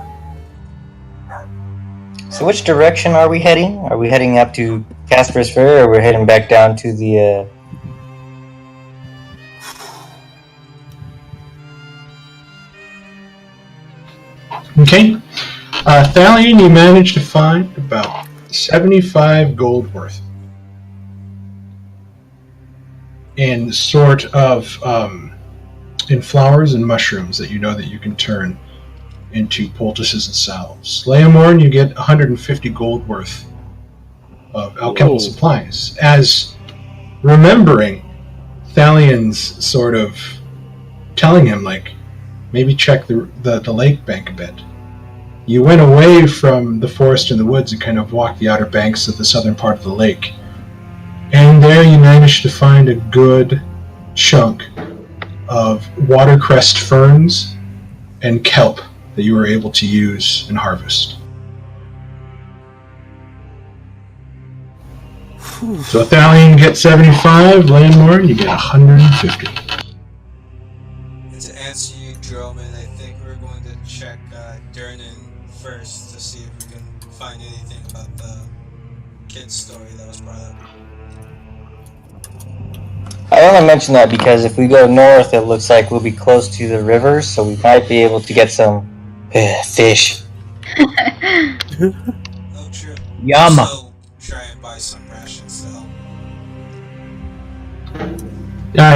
So which direction are we heading? Are we heading up to Casper's Fair, or we're heading back down to the... Okay. Thalion, you managed to find about 75 gold worth in sort of in flowers and mushrooms that you know that you can turn into poultices and salves. Leomorn, you get 150 gold worth of alchemical supplies. As remembering Thalion's sort of telling him, like, maybe check the lake bank a bit. You went away from the forest and the woods and kind of walked the outer banks of the southern part of the lake. And there you managed to find a good chunk of watercress ferns and kelp that you were able to use and harvest. So Thalion gets 75, Landmore, you get 150. And to answer you, Droman, I think we're going to check Durnan first to see if we can find anything about the kid's story that was brought up. I only mention that because if we go north, it looks like we'll be close to the river, so we might be able to get some fish. Oh, true. Yum. So, try and buy some rations to help.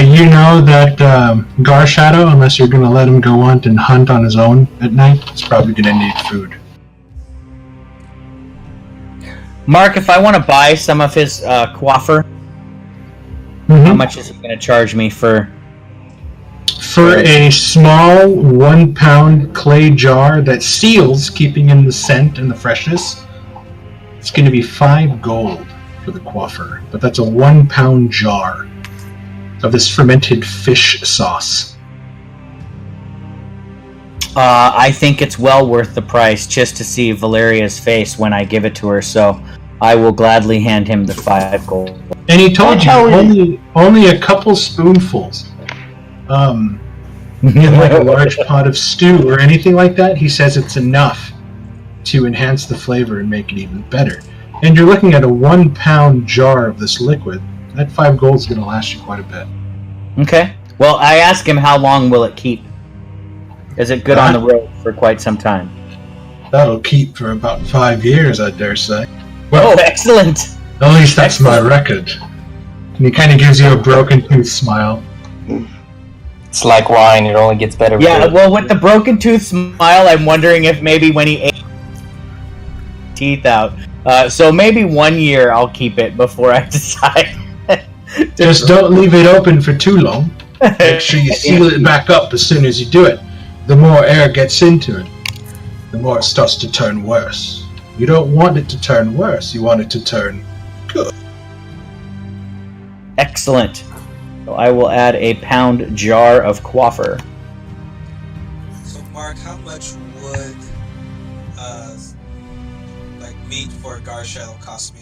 You know that Garshadow, unless you're going to let him go hunt and hunt on his own at night, is probably going to need food. Mark, if I want to buy some of his coiffer, how much is he going to charge me for? For a small 1 pound clay jar that seals, keeping in the scent and the freshness, it's going to be 5 gold for the coiffer. But that's a 1 pound jar of this fermented fish sauce. I think it's well worth the price just to see Valeria's face when I give it to her, so I will gladly hand him the 5 gold. And he told you only a couple spoonfuls. In like a large pot of stew or anything like that, he says it's enough to enhance the flavor and make it even better. And you're looking at a 1 pound jar of this liquid. That 5 gold is going to last you quite a bit. Okay. Well, I asked him how long will it keep? Is it good on the road for quite some time? That'll keep for about 5 years, I dare say. Oh, excellent! At least that's my record. And he kind of gives you a broken tooth smile. It's like wine, it only gets better. Yeah, well, with the broken tooth smile, I'm wondering if maybe when he ate teeth out. So maybe 1 year I'll keep it before I decide. Just don't leave it open for too long. Make sure you seal it back up as soon as you do it. The more air gets into it, the more it starts to turn worse. You don't want it to turn worse, you want it to turn good. Excellent. So I will add a pound jar of coiffer. So, Mark, how much would meat for Garshadow cost me?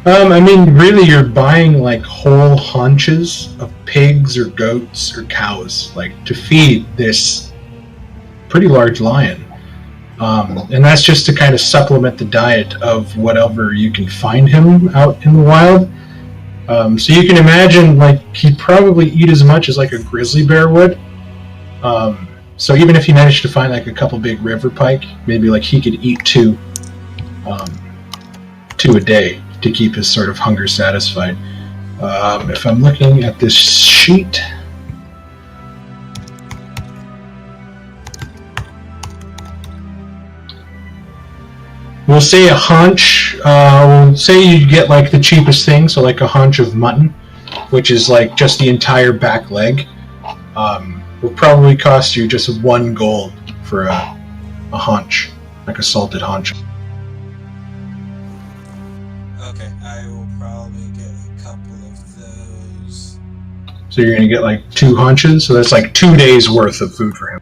I mean, really, you're buying like whole haunches of pigs or goats or cows, like to feed this pretty large lion. And that's just to kind of supplement the diet of whatever you can find him out in the wild. So you can imagine, like, he'd probably eat as much as like a grizzly bear would. So even if you managed to find like a couple big river pike, maybe like he could eat two a day to keep his sort of hunger satisfied. If I'm looking at this sheet, we'll say a haunch. We'll say you get like the cheapest thing, so like a haunch of mutton, which is like just the entire back leg. Will probably cost you just 1 gold for a haunch, like a salted haunch. Okay, I will probably get a couple of those. So you're gonna get like 2 haunches, so that's like 2 days worth of food for him.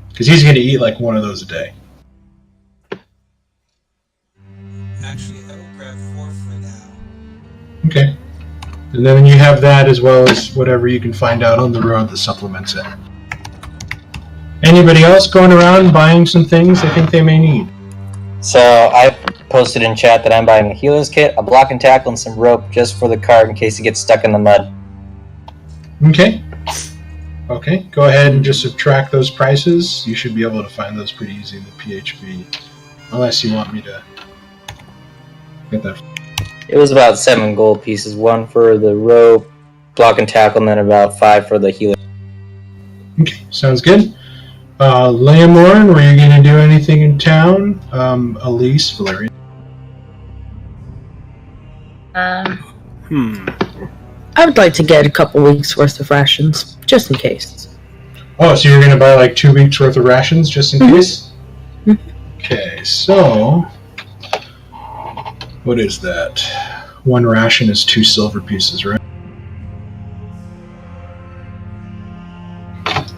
Because he's gonna eat like one of those a day. Actually, I will grab 4 for now. Okay. And then you have that as well as whatever you can find out on the road that supplements it. Anybody else going around buying some things they think they may need? So I posted in chat that I'm buying a healer's kit, a block and tackle, and some rope just for the cart in case it gets stuck in the mud. Okay. Okay, go ahead and just subtract those prices. You should be able to find those pretty easy in the PHP. Unless you want me to get that. It was about 7 gold pieces, 1 for the rope, block and tackle, and then about 5 for the healer. Okay, sounds good. Leomorn, were you going to do anything in town? Elise, Valeria. I would like to get a couple weeks worth of rations, just in case. Oh, so you're going to buy like 2 weeks worth of rations just in case? Okay, so what is that? 1 ration is 2 silver pieces, right?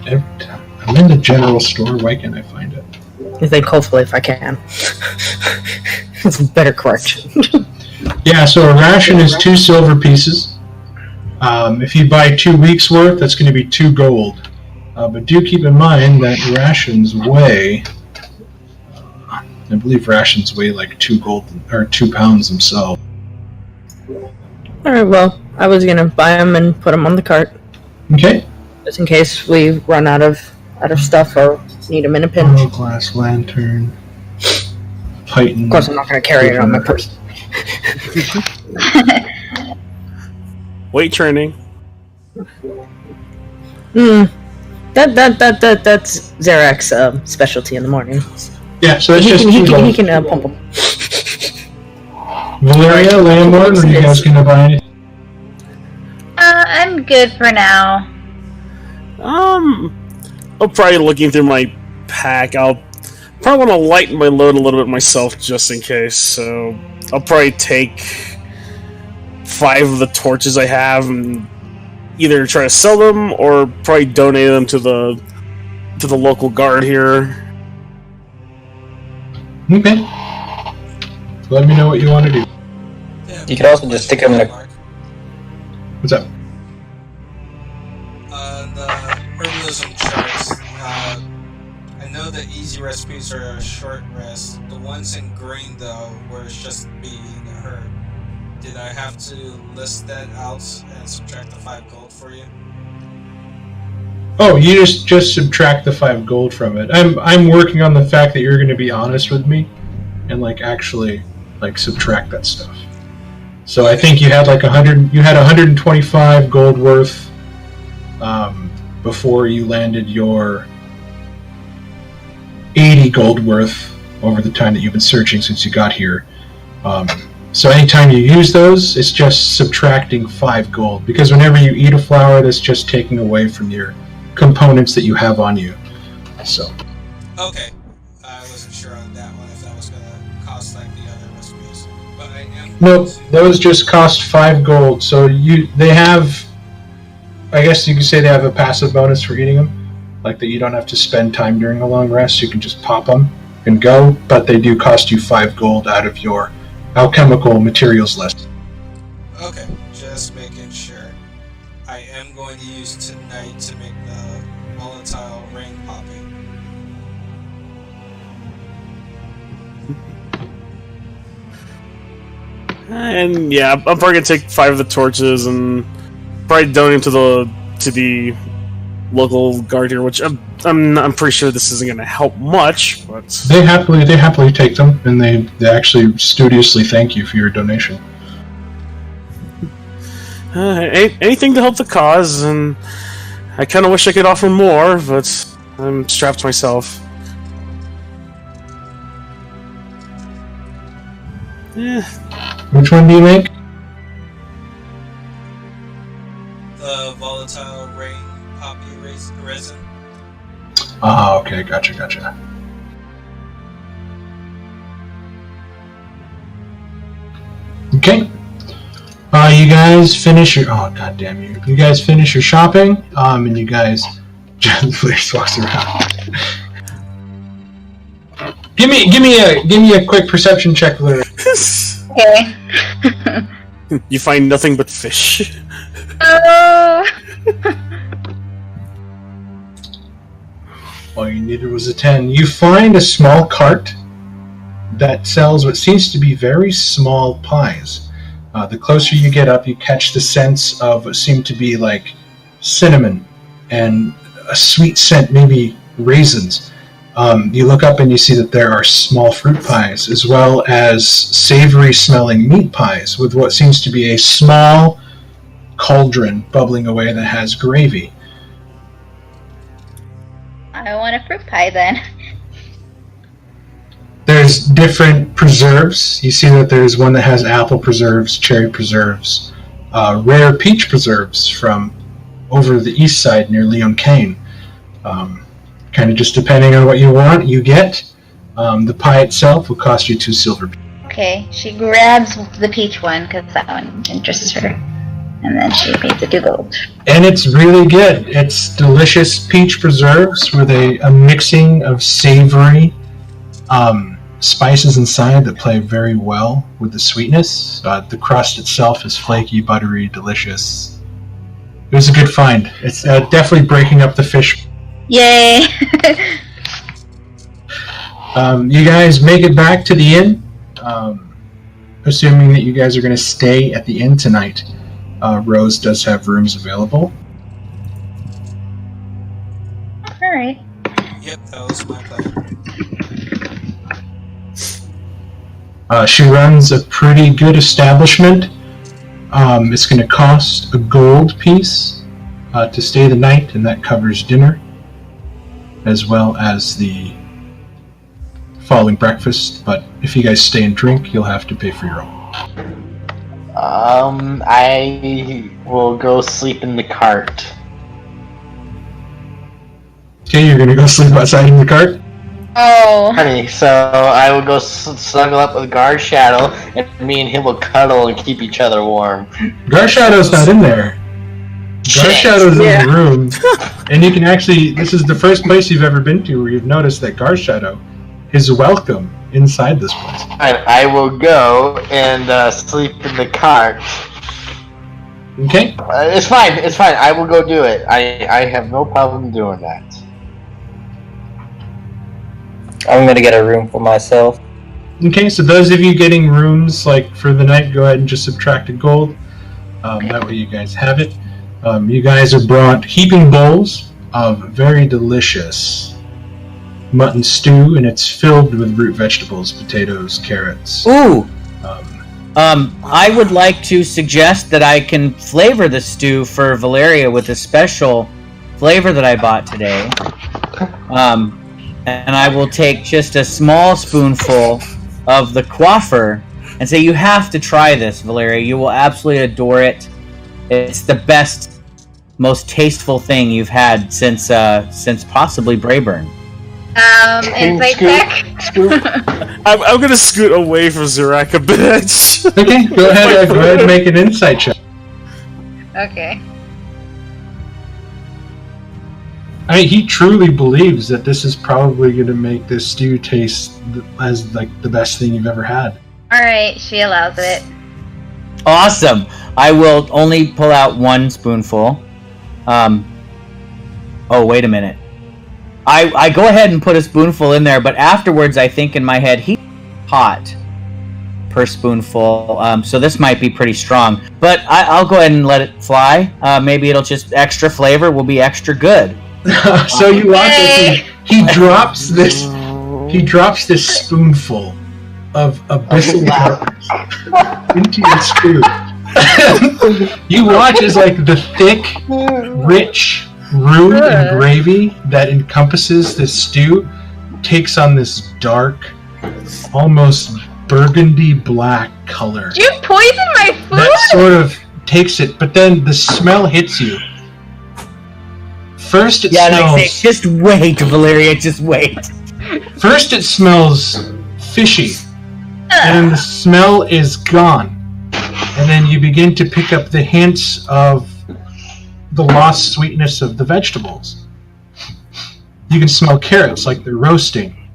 Every time. I'm in the general store. Why can't I find it? I think hopefully if I can. It's a better correction. Yeah, so a ration is 2 silver pieces. If you buy 2 weeks worth, that's going to be 2 gold. But do keep in mind that rations weigh, I believe rations weigh like 2 gold or 2 pounds themselves. Alright, well, I was gonna buy them and put them on the cart, Okay. just in case we run out of stuff or need them in a pinch. Oh, glass lantern. Python. Of course, I'm not gonna carry it on my person. Weight training. That's Zarek's specialty in the morning. Yeah, so that's He just 2 gold. can pump them. Valeria, Landlord, are you guys going to buy anything? I'm good for now. I'll probably looking through my pack. I'll probably want to lighten my load a little bit myself just in case. So I'll probably take 5 of the torches I have and either try to sell them or probably donate them to the local guard here. Okay. Let me know what you want to do. Yeah, You could also just stick them in a- Mark. What's up? The herbalism charts. I know the easy recipes are a short rest. The ones in green, though, where it's just being a herb. Did I have to list that out and subtract the 5 gold for you? Oh, you just subtract the 5 gold from it. I'm working on the fact that you're going to be honest with me and actually subtract that stuff. So I think you had 125 gold worth before you landed your 80 gold worth over the time that you've been searching since you got here. So anytime you use those, it's just subtracting 5 gold, because whenever you eat a flower, that's just taking away from your components that you have on you. So Okay. I wasn't sure on that one if that was going to cost like the other recipes. But I am... nope, those just cost 5 gold. So they have, I guess you could say they have a passive bonus for eating them, like that you don't have to spend time during a long rest. You can just pop them and go, but they do cost you 5 gold out of your alchemical materials list. Okay, just making sure. I am going to use tonight to make the volatile rain poppy. And yeah, I'm probably gonna take 5 of the torches and probably donate them to the local guard here, which I'm pretty sure this isn't gonna help much, but They happily take them, and they actually studiously thank you for your donation. anything to help the cause. And I kind of wish I could offer more, but I'm strapped myself. Yeah. Which one do you make? The volatile rain poppy resin. Ah, okay, gotcha. Okay. You guys finish your... Oh, goddamn you. You guys finish your shopping, and you guys... Just walks around. Give me a quick perception check, Larry. Okay. You find nothing but fish. All you needed was a 10. You find a small cart that sells what seems to be very small pies. The closer you get up, you catch the sense of what seemed to be like cinnamon and a sweet scent, maybe raisins. You look up and you see that there are small fruit pies, as well as savory smelling meat pies with what seems to be a small cauldron bubbling away that has gravy. I want a fruit pie then. There's different preserves. You see that there's one that has apple preserves, cherry preserves, rare peach preserves from over the east side near Leon Kane. Kind of just depending on what you want, you get. The pie itself will cost you 2 silver. Okay, she grabs the peach one because that one interests her, and then she pays it 2 gold. And it's really good. It's delicious peach preserves with a mixing of savory spices inside that play very well with the sweetness. The crust itself is flaky, buttery, delicious. It was a good find. It's definitely breaking up the fish. Yay! You guys make it back to the inn, assuming that you guys are going to stay at the inn tonight. Rose does have rooms available. Alright. Yep, that was my plan. She runs a pretty good establishment. It's going to cost a gold piece to stay the night, and that covers dinner, as well as the following breakfast. But if you guys stay and drink, you'll have to pay for your own. I will go sleep in the cart. Okay, you're going to go sleep outside in the cart? Oh. Honey, so I will go snuggle up with Guard Shadow, and me and him will cuddle and keep each other warm. Guard Shadow's not in there. Guard Shadow's in the room. And you can actually, this is the first place you've ever been to where you've noticed that Guard Shadow is welcome inside this place. I will go and sleep in the cart. Okay? It's fine. I will go do it. I have no problem doing that. I'm gonna get a room for myself. Okay, so those of you getting rooms like for the night, go ahead and just subtract a gold. That way you guys have it. You guys are brought heaping bowls of very delicious mutton stew, and it's filled with root vegetables, potatoes, carrots. Ooh! I would like to suggest that I can flavor the stew for Valeria with a special flavor that I bought today. And I will take just a small spoonful of the coiffer and say, you have to try this, Valeria. You will absolutely adore it. It's the best, most tasteful thing you've had since possibly Brayburn. Insight check. Scoop. I'm gonna scoot away from Zurak a bit. Okay, go ahead and make an insight check. Okay. He truly believes that this is probably going to make this stew taste as like the best thing you've ever had. Alright, she allows it. Awesome. I will only pull out 1 spoonful. Oh, wait a minute. I go ahead and put a spoonful in there, but afterwards I think in my head, he's hot per spoonful, so this might be pretty strong. But I'll go ahead and let it fly. Maybe it'll just extra flavor will be extra good. So you watch as he drops this spoonful of abyssal darkness into your stew. You watch as like the thick, rich roux and gravy that encompasses this stew takes on this dark, almost burgundy black color. Did you poison my food? That sort of takes it, but then the smell hits you. First it smells... Like, just wait, Valeria, just wait. First it smells fishy, and then the smell is gone. And then you begin to pick up the hints of the lost sweetness of the vegetables. You can smell carrots like they're roasting.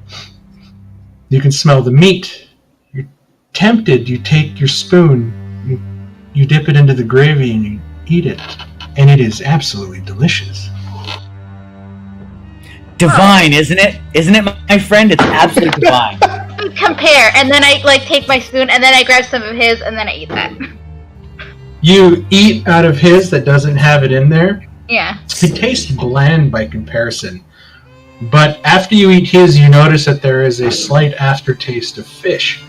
You can smell the meat. You're tempted, you take your spoon, you dip it into the gravy and you eat it. And it is absolutely delicious. Divine, isn't it? Isn't it, my friend? It's absolutely divine. Compare, and then I take my spoon, and then I grab some of his, and then I eat that. You eat out of his that doesn't have it in there. Yeah. It tastes bland by comparison. But after you eat his, you notice that there is a slight aftertaste of fish.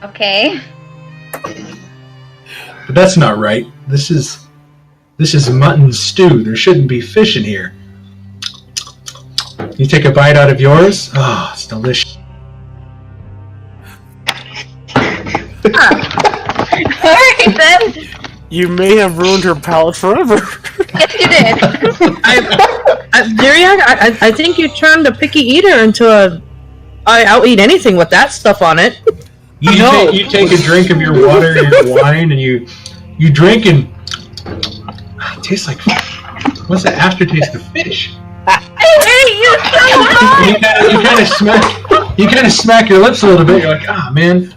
Okay. But that's not right. This is mutton stew. There shouldn't be fish in here. You take a bite out of yours. Oh, it's delicious. Alright then. You may have ruined her palate forever. Yes, you did. Duriak, I think you turned a picky eater into a... I'll eat anything with that stuff on it. You take a drink of your water, your wine, and you drink, and it tastes like, what's the aftertaste of fish? I hate you so much. You kind of smack your lips a little bit. You're like, man,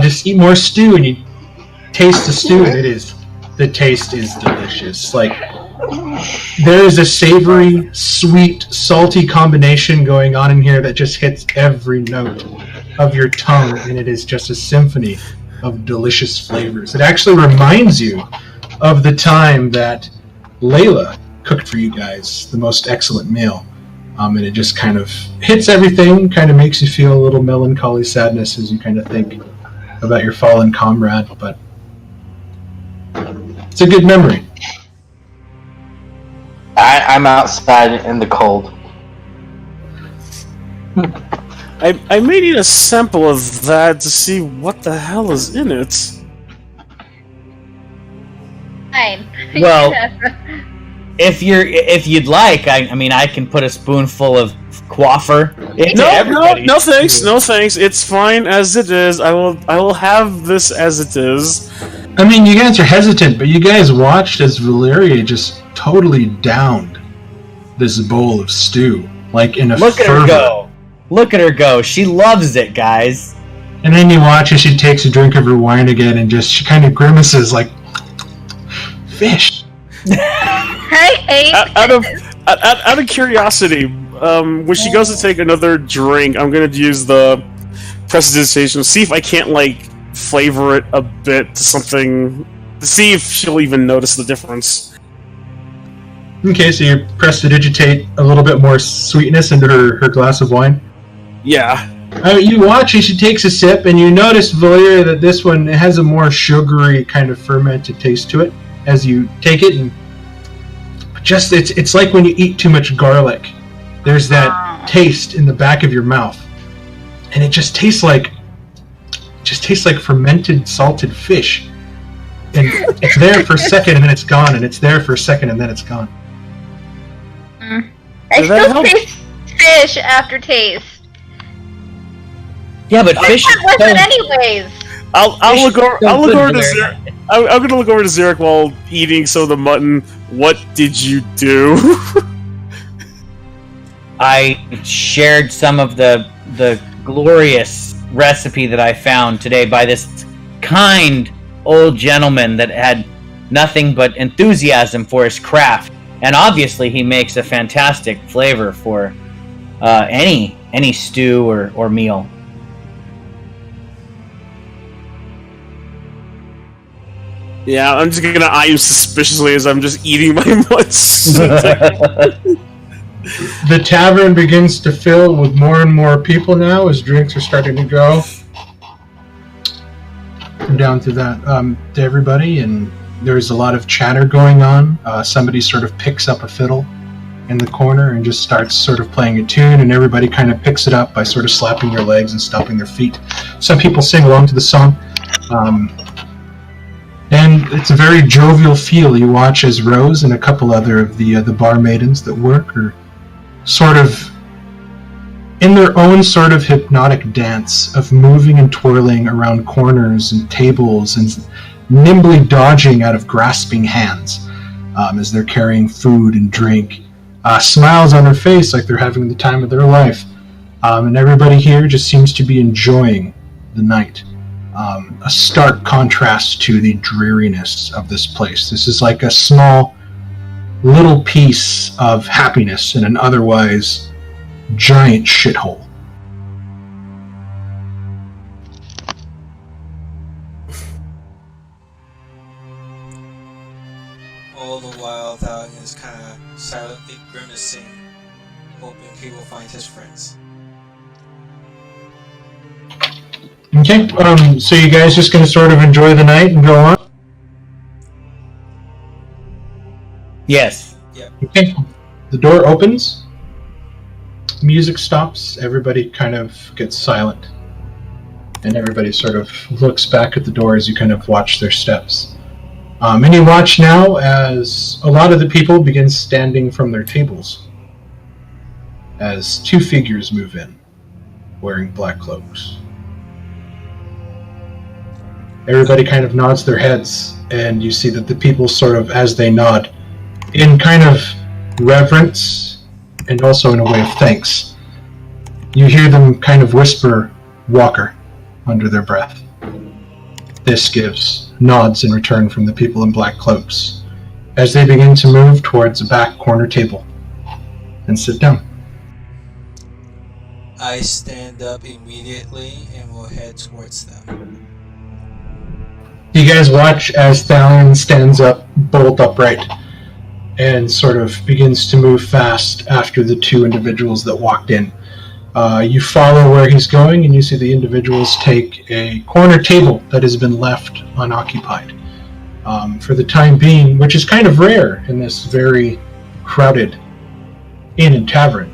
just eat more stew, and you taste the stew, and the taste is delicious. Like, there is a savory, sweet, salty combination going on in here that just hits every note of your tongue, and it is just a symphony of delicious flavors. It actually reminds you of the time that Layla cooked for you guys the most excellent meal, and it just kind of hits everything, kind of makes you feel a little melancholy sadness as you kind of think about your fallen comrade, but it's a good memory. I'm outside in the cold. I may need a sample of that to see what the hell is in it. Fine. Well, if you'd like, I mean, I can put a spoonful of quaffer into everybody. No thanks, no thanks. It's fine as it is. I will have this as it is. I mean, you guys are hesitant, but you guys watched as Valeria just totally downed this bowl of stew, like in a Look at fervor. her go. Look at her go. She loves it, guys. And then you watch as she takes a drink of her wine again and she kind of grimaces like, fish. I hate Out of curiosity, when she goes to take another drink, I'm gonna use the prestidigitation, see if I can't flavor it a bit to something, to see if she'll even notice the difference. Okay, so you prestidigitate a little bit more sweetness into her glass of wine. Yeah. You watch as she takes a sip, and you notice, Valeria, that this one has a more sugary kind of fermented taste to it as you take it, and just it's like when you eat too much garlic. There's that taste in the back of your mouth, and it just tastes like fermented salted fish. And it's there for a second, and then it's gone, and it's there for a second, and then it's gone. I still taste fish after taste. Yeah, but fish. What's it anyways? I'll look over to Zarek. I'm gonna look over to Zarek while eating some of the mutton. What did you do? I shared some of the glorious recipe that I found today by this kind old gentleman that had nothing but enthusiasm for his craft, and obviously he makes a fantastic flavor for any stew or meal. Yeah, I'm just gonna eye you suspiciously as I'm just eating my mutts. The tavern begins to fill with more and more people now as drinks are starting to go. Come down to that to everybody, and there's a lot of chatter going on. Somebody sort of picks up a fiddle in the corner and just starts sort of playing a tune, and everybody kind of picks it up by sort of slapping their legs and stomping their feet. Some people sing along to the song. And it's a very jovial feel. You watch as Rose and a couple other of the bar maidens that work are sort of in their own sort of hypnotic dance of moving and twirling around corners and tables and nimbly dodging out of grasping hands as they're carrying food and drink. Smiles on their face like they're having the time of their life. And everybody here just seems to be enjoying the night. A stark contrast to the dreariness of this place. This is like a small little piece of happiness in an otherwise giant shithole. All the while, Thalion is kind of silently grimacing, hoping he will find his friends. Okay, so you guys just going to sort of enjoy the night and go on? Yes. Okay, the door opens, music stops, everybody kind of gets silent. And everybody sort of looks back at the door as you kind of watch their steps. And you watch now as a lot of the people begin standing from their tables as two figures move in, wearing black cloaks. Everybody kind of nods their heads, and you see that the people sort of, as they nod, in kind of reverence and also in a way of thanks, you hear them kind of whisper, "Walker," under their breath. This gives nods in return from the people in black cloaks as they begin to move towards a back corner table and sit down. I stand up immediately and will head towards them. You guys watch as Thalion stands up, bolt upright, and sort of begins to move fast after the two individuals that walked in. You follow where he's going, and you see the individuals take a corner table that has been left unoccupied for the time being, which is kind of rare in this very crowded inn and tavern.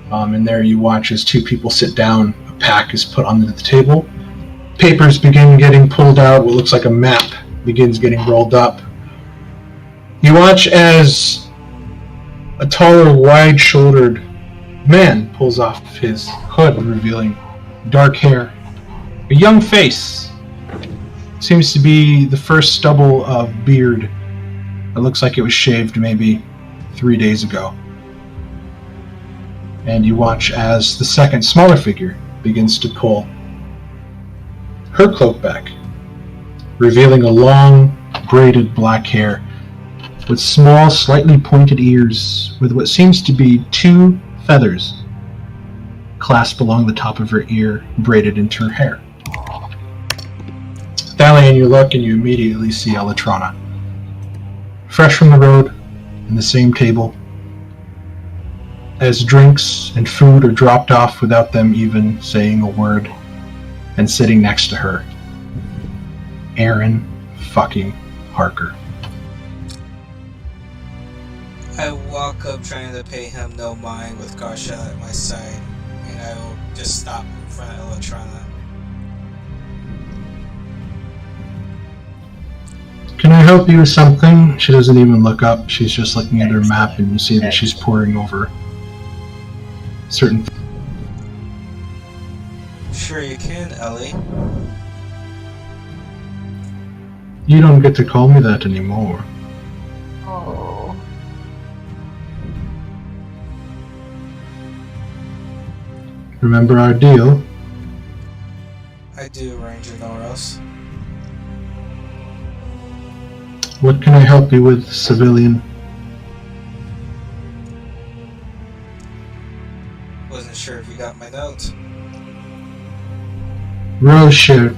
And there you watch as two people sit down, a pack is put onto the table, papers begin getting pulled out, what looks like a map begins getting rolled up. You watch as a taller, wide-shouldered man pulls off his hood, revealing dark hair, a young face. Seems to be the first stubble of beard. It looks like it was shaved maybe 3 days ago. And you watch as the second, smaller figure begins to pull her cloak back, revealing a long, braided black hair with small, slightly pointed ears with what seems to be two feathers clasped along the top of her ear, braided into her hair. Thalion, you look and you immediately see Elytrana. Fresh from the road, in the same table, as drinks and food are dropped off without them even saying a word, and sitting next to her, Aaron fucking Harker. I walk up trying to pay him no mind with Garsha at my side, and I will just stop in front of Elytrana. Can I help you with something? She doesn't even look up. She's just looking at her map, and you see that she's poring over certain things. Sure you can, Ellie. You don't get to call me that anymore. Oh. Remember our deal? I do, Ranger Noros. What can I help you with, civilian? Wasn't sure if you got my note. Rose shared.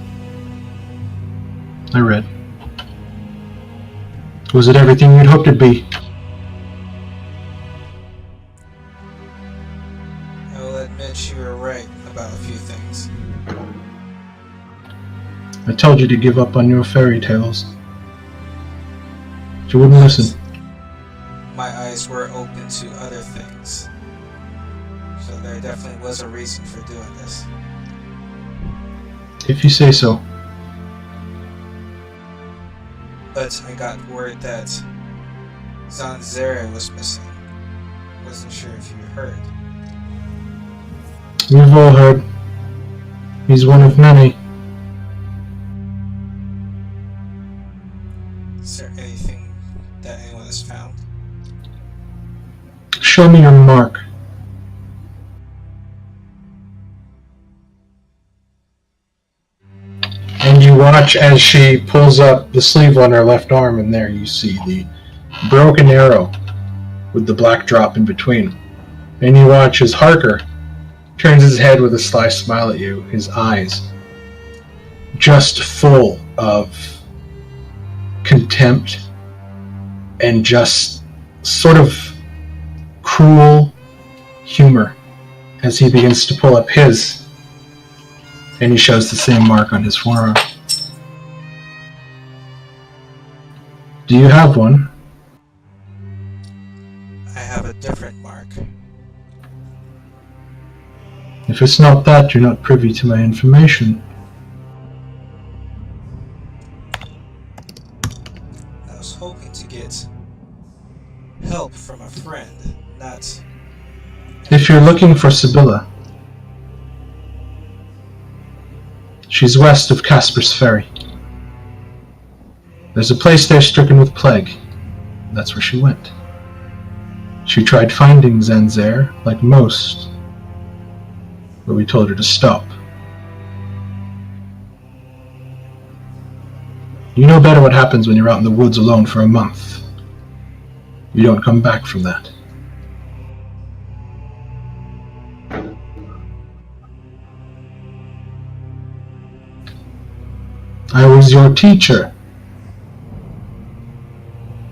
I read. Was it everything you'd hoped it'd be? I will admit you were right about a few things. I told you to give up on your fairy tales. But you wouldn't listen. My eyes were open to other things. So there definitely was a reason for doing this. If you say so. But I got word that Zanzere was missing. Wasn't sure if you heard. We've all heard. He's one of many. Is there anything that anyone has found? Show me your mark. And you watch as she pulls up the sleeve on her left arm, and there you see the broken arrow with the black drop in between. And you watch as Harker turns his head with a sly smile at you, his eyes just full of contempt and just sort of cruel humor as he begins to pull up his. And he shows the same mark on his forearm. Do you have one? I have a different mark. If it's not that, you're not privy to my information. I was hoping to get help from a friend, not... If you're looking for Sibylla, she's west of Casper's Ferry. There's a place there stricken with plague. That's where she went. She tried finding Zanzare, like most, but we told her to stop. You know better what happens when you're out in the woods alone for a month. You don't come back from that. I was your teacher.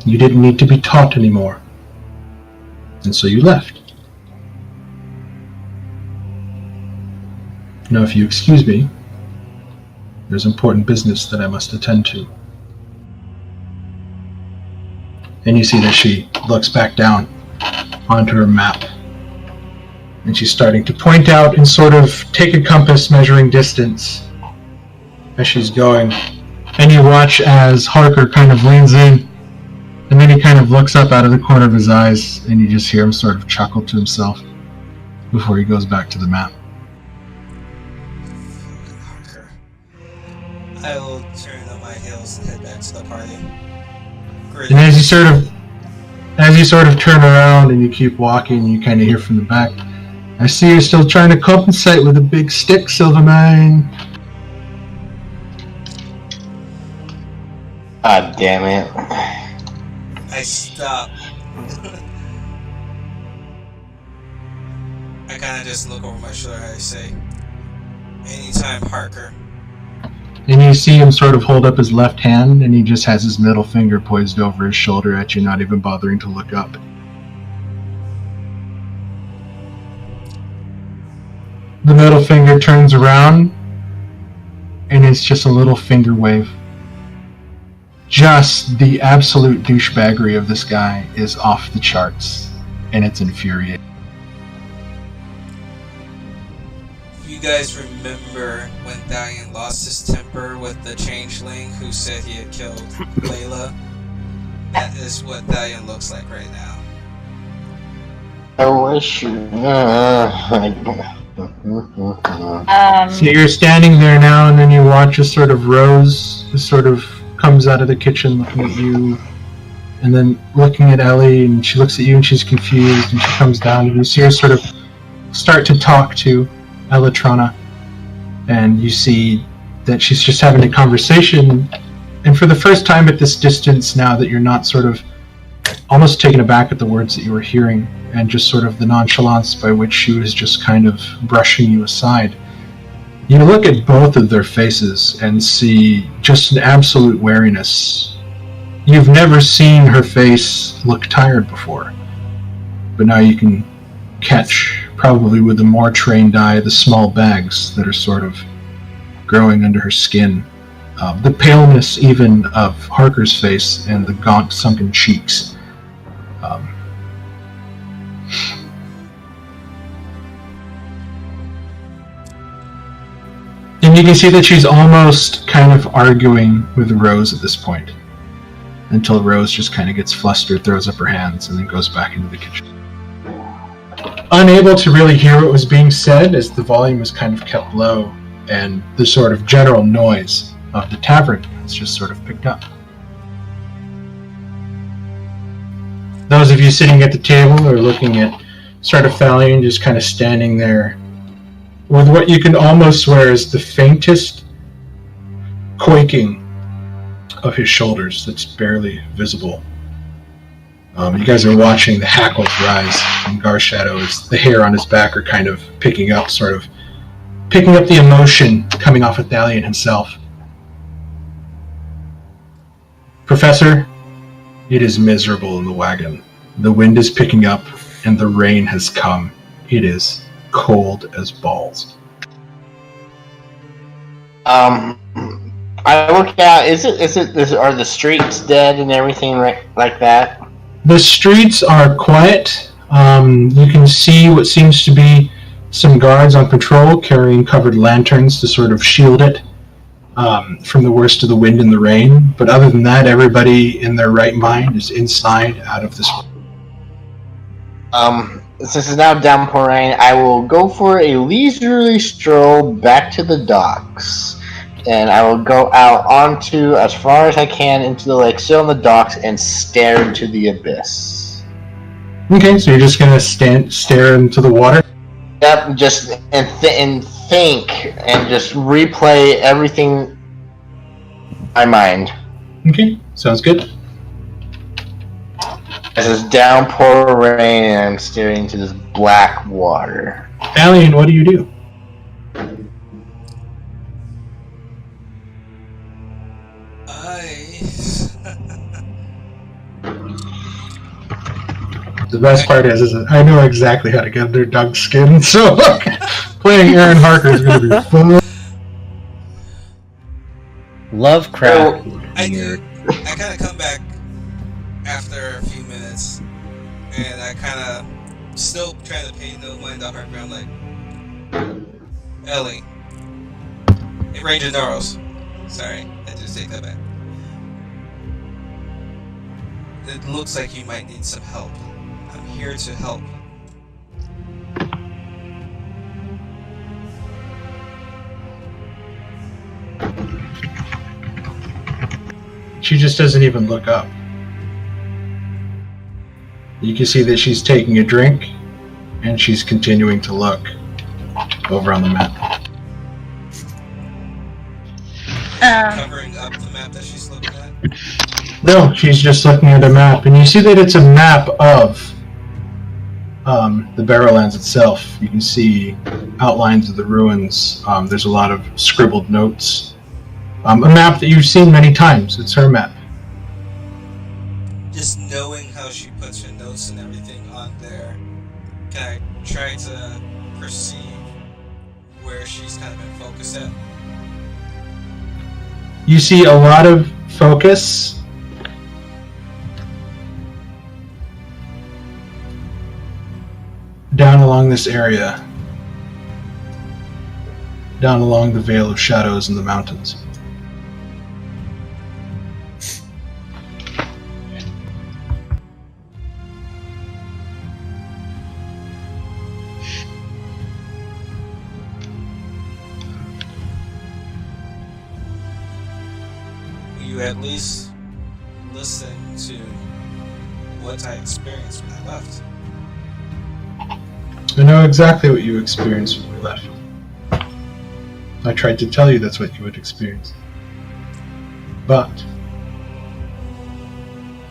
You didn't need to be taught anymore. And so you left. Now, if you excuse me, there's important business that I must attend to. And you see that she looks back down onto her map. And she's starting to point out and sort of take a compass measuring distance as she's going. And you watch as Harker kind of leans in, and then he kind of looks up out of the corner of his eyes, and you just hear him sort of chuckle to himself before he goes back to the map. Harker. I will turn on my heels and head back to the party. And as you sort of turn around and you keep walking, you kind of hear from the back, I see you're still trying to compensate with a big stick, Silvermane. God damn it. I stop. I kind of just look over my shoulder and I say, anytime, Harker. And you see him sort of hold up his left hand, and he just has his middle finger poised over his shoulder at you, not even bothering to look up. The middle finger turns around, and it's just a little finger wave. Just the absolute douchebaggery of this guy is off the charts, and it's infuriating. You guys remember when Dalian lost his temper with the changeling who said he had killed Layla? That is what Dalian looks like right now. I wish you... So you're standing there now, and then you watch as sort of Rose sort of comes out of the kitchen looking at you, and then looking at Ellie, and she looks at you and she's confused, and she comes down, and you see her sort of start to talk to Elatrona, and you see that she's just having a conversation, and for the first time at this distance now that you're not sort of almost taken aback at the words that you were hearing, and just sort of the nonchalance by which she was just kind of brushing you aside, you look at both of their faces and see just an absolute wariness. You've never seen her face look tired before, but now you can catch, probably with a more trained eye, the small bags that are sort of growing under her skin. The paleness even of Harker's face and the gaunt, sunken cheeks. And you can see that she's almost kind of arguing with Rose at this point, until Rose just kind of gets flustered, throws up her hands, and then goes back into the kitchen. Unable to really hear what was being said, as the volume was kind of kept low, and the sort of general noise of the tavern has just sort of picked up. Those of you sitting at the table are looking at Sardathalion just kind of standing there with what you can almost swear is the faintest quaking of his shoulders that's barely visible. You guys are watching the hackles rise from Garshadow as the hair on his back are kind of picking up the emotion coming off of Thalion himself. Professor, it is miserable in the wagon. The wind is picking up and the rain has come. It is cold as balls. I look out. Are the streets dead and everything like that? The streets are quiet. You can see what seems to be some guards on patrol carrying covered lanterns to sort of shield it from the worst of the wind and the rain. But other than that, everybody in their right mind is inside, out of this. Since it's now downpour rain, I will go for a leisurely stroll back to the docks. And I will go out onto, as far as I can, into the lake, sit on the docks, and stare into the abyss. Okay, so you're just gonna stare into the water? Yep, just and think, and just replay everything in my mind. Okay, sounds good. As it's downpour rain, and I'm staring into this black water. Alien, what do you do? The best part is I know exactly how to get under Doug's skin, so playing Aaron Harker is going to be fun. Lovecraft. I kind of come back after a few minutes, and I kind of still trying to pay no mind to Harker. I'm like, Ellie, hey, Ranger Norris. Sorry, I just take that back. It looks like you might need some help. I'm here to help. She just doesn't even look up. You can see that she's taking a drink, and she's continuing to look over on the map. Covering up the map that she's looking at? No, she's just looking at a map, and you see that it's a map of the Barrowlands itself. You can see outlines of the ruins. There's a lot of scribbled notes. A map that you've seen many times. It's her map. Just knowing how she puts her notes and everything on there, can I try to perceive where she's kind of been focused at? You see a lot of focus down along this area, down along the Veil of Shadows in the mountains. Will you at least listen to what I experienced when I left? I know exactly what you experienced when we left. I tried to tell you that's what you would experience. But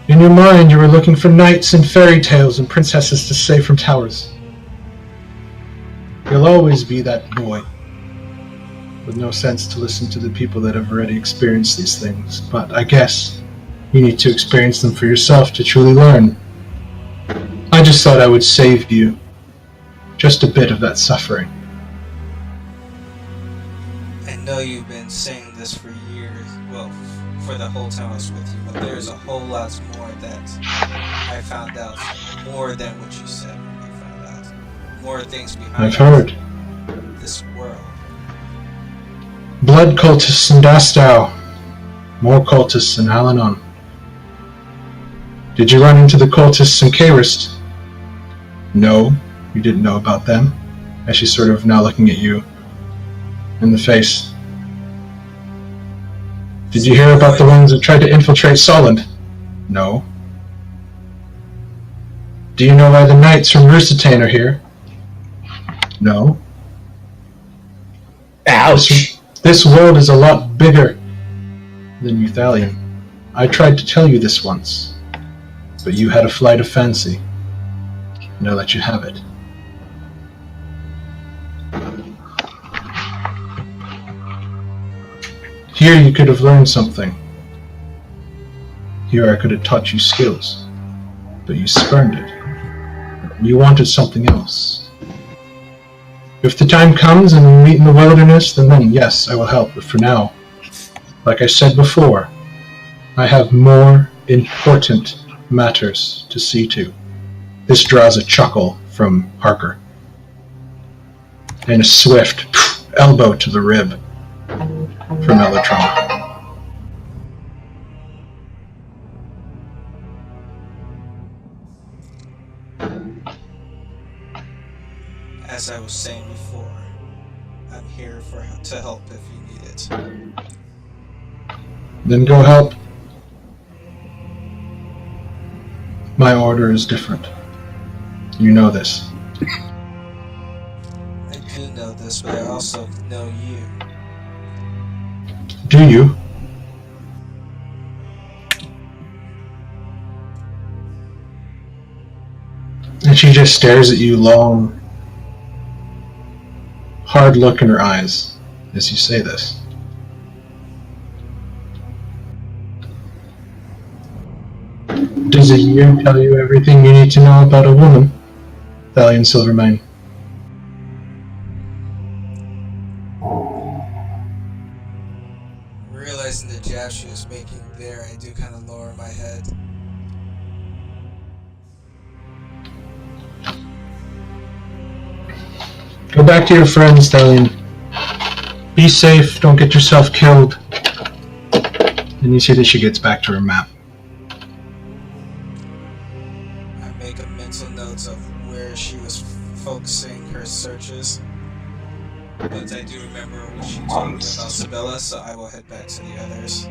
in your mind you were looking for knights and fairy tales and princesses to save from towers. You'll always be that boy, with no sense to listen to the people that have already experienced these things. But I guess you need to experience them for yourself to truly learn. I just thought I would save you just a bit of that suffering. I know you've been saying this for years, well, for the whole time I was with you, but there's a whole lot more that I found out, more than what you said I found out. More things behind I've heard. This world. Blood cultists in Dastow. More cultists in Al-Anon. Did you run into the cultists in Kayrist? No, you didn't know about them, as she's sort of now looking at you in the face. Did you hear about the ones that tried to infiltrate Solent? No. Do you know why the knights from Rusitane are here? No. Ouch! This world is a lot bigger than Euthalion. I tried to tell you this once, but you had a flight of fancy, and I let you have it. Here you could have learned something. Here I could have taught you skills, but you spurned it. You wanted something else. If the time comes and we meet in the wilderness, then yes, I will help. But for now, like I said before, I have more important matters to see to. This draws a chuckle from Harker. and a swift elbow to the rib from Elatron. As I was saying before, I'm here to help if you need it. Then go help. My order is different. You know this. I do know this, but I also know you. Do you? And she just stares at you long, hard look in her eyes as you say this. Does a year tell you everything you need to know about a woman, Thalion Silvermane? Realizing the jab she was making there, I do kind of lower my head. Go back to your friends, Thalion. Be safe, don't get yourself killed. And you see that she gets back to her map. I make a mental note of where she was focusing her searches. But I do remember what she told me about Sabella, so I will head back to the others.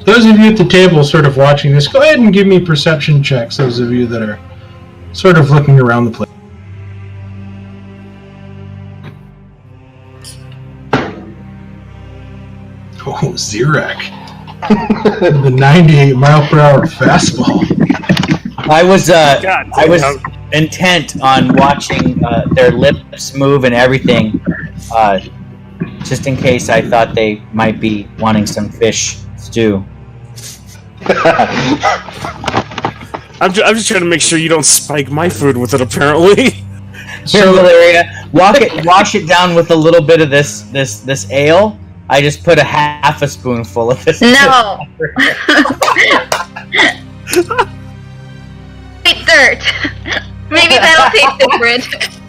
Those of you at the table sort of watching this, go ahead and give me perception checks, those of you that are sort of looking around the place. Oh, Zirak. The 98 mile per hour fastball. I was God I was damn. intent on watching their lips move and everything, just in case I thought they might be wanting some fish stew. I'm just trying to make sure you don't spike my food with it, apparently. Here, Valeria, wash it down with a little bit of this ale. I just put a half a spoonful of this. No. Eat dirt. Maybe that'll taste different.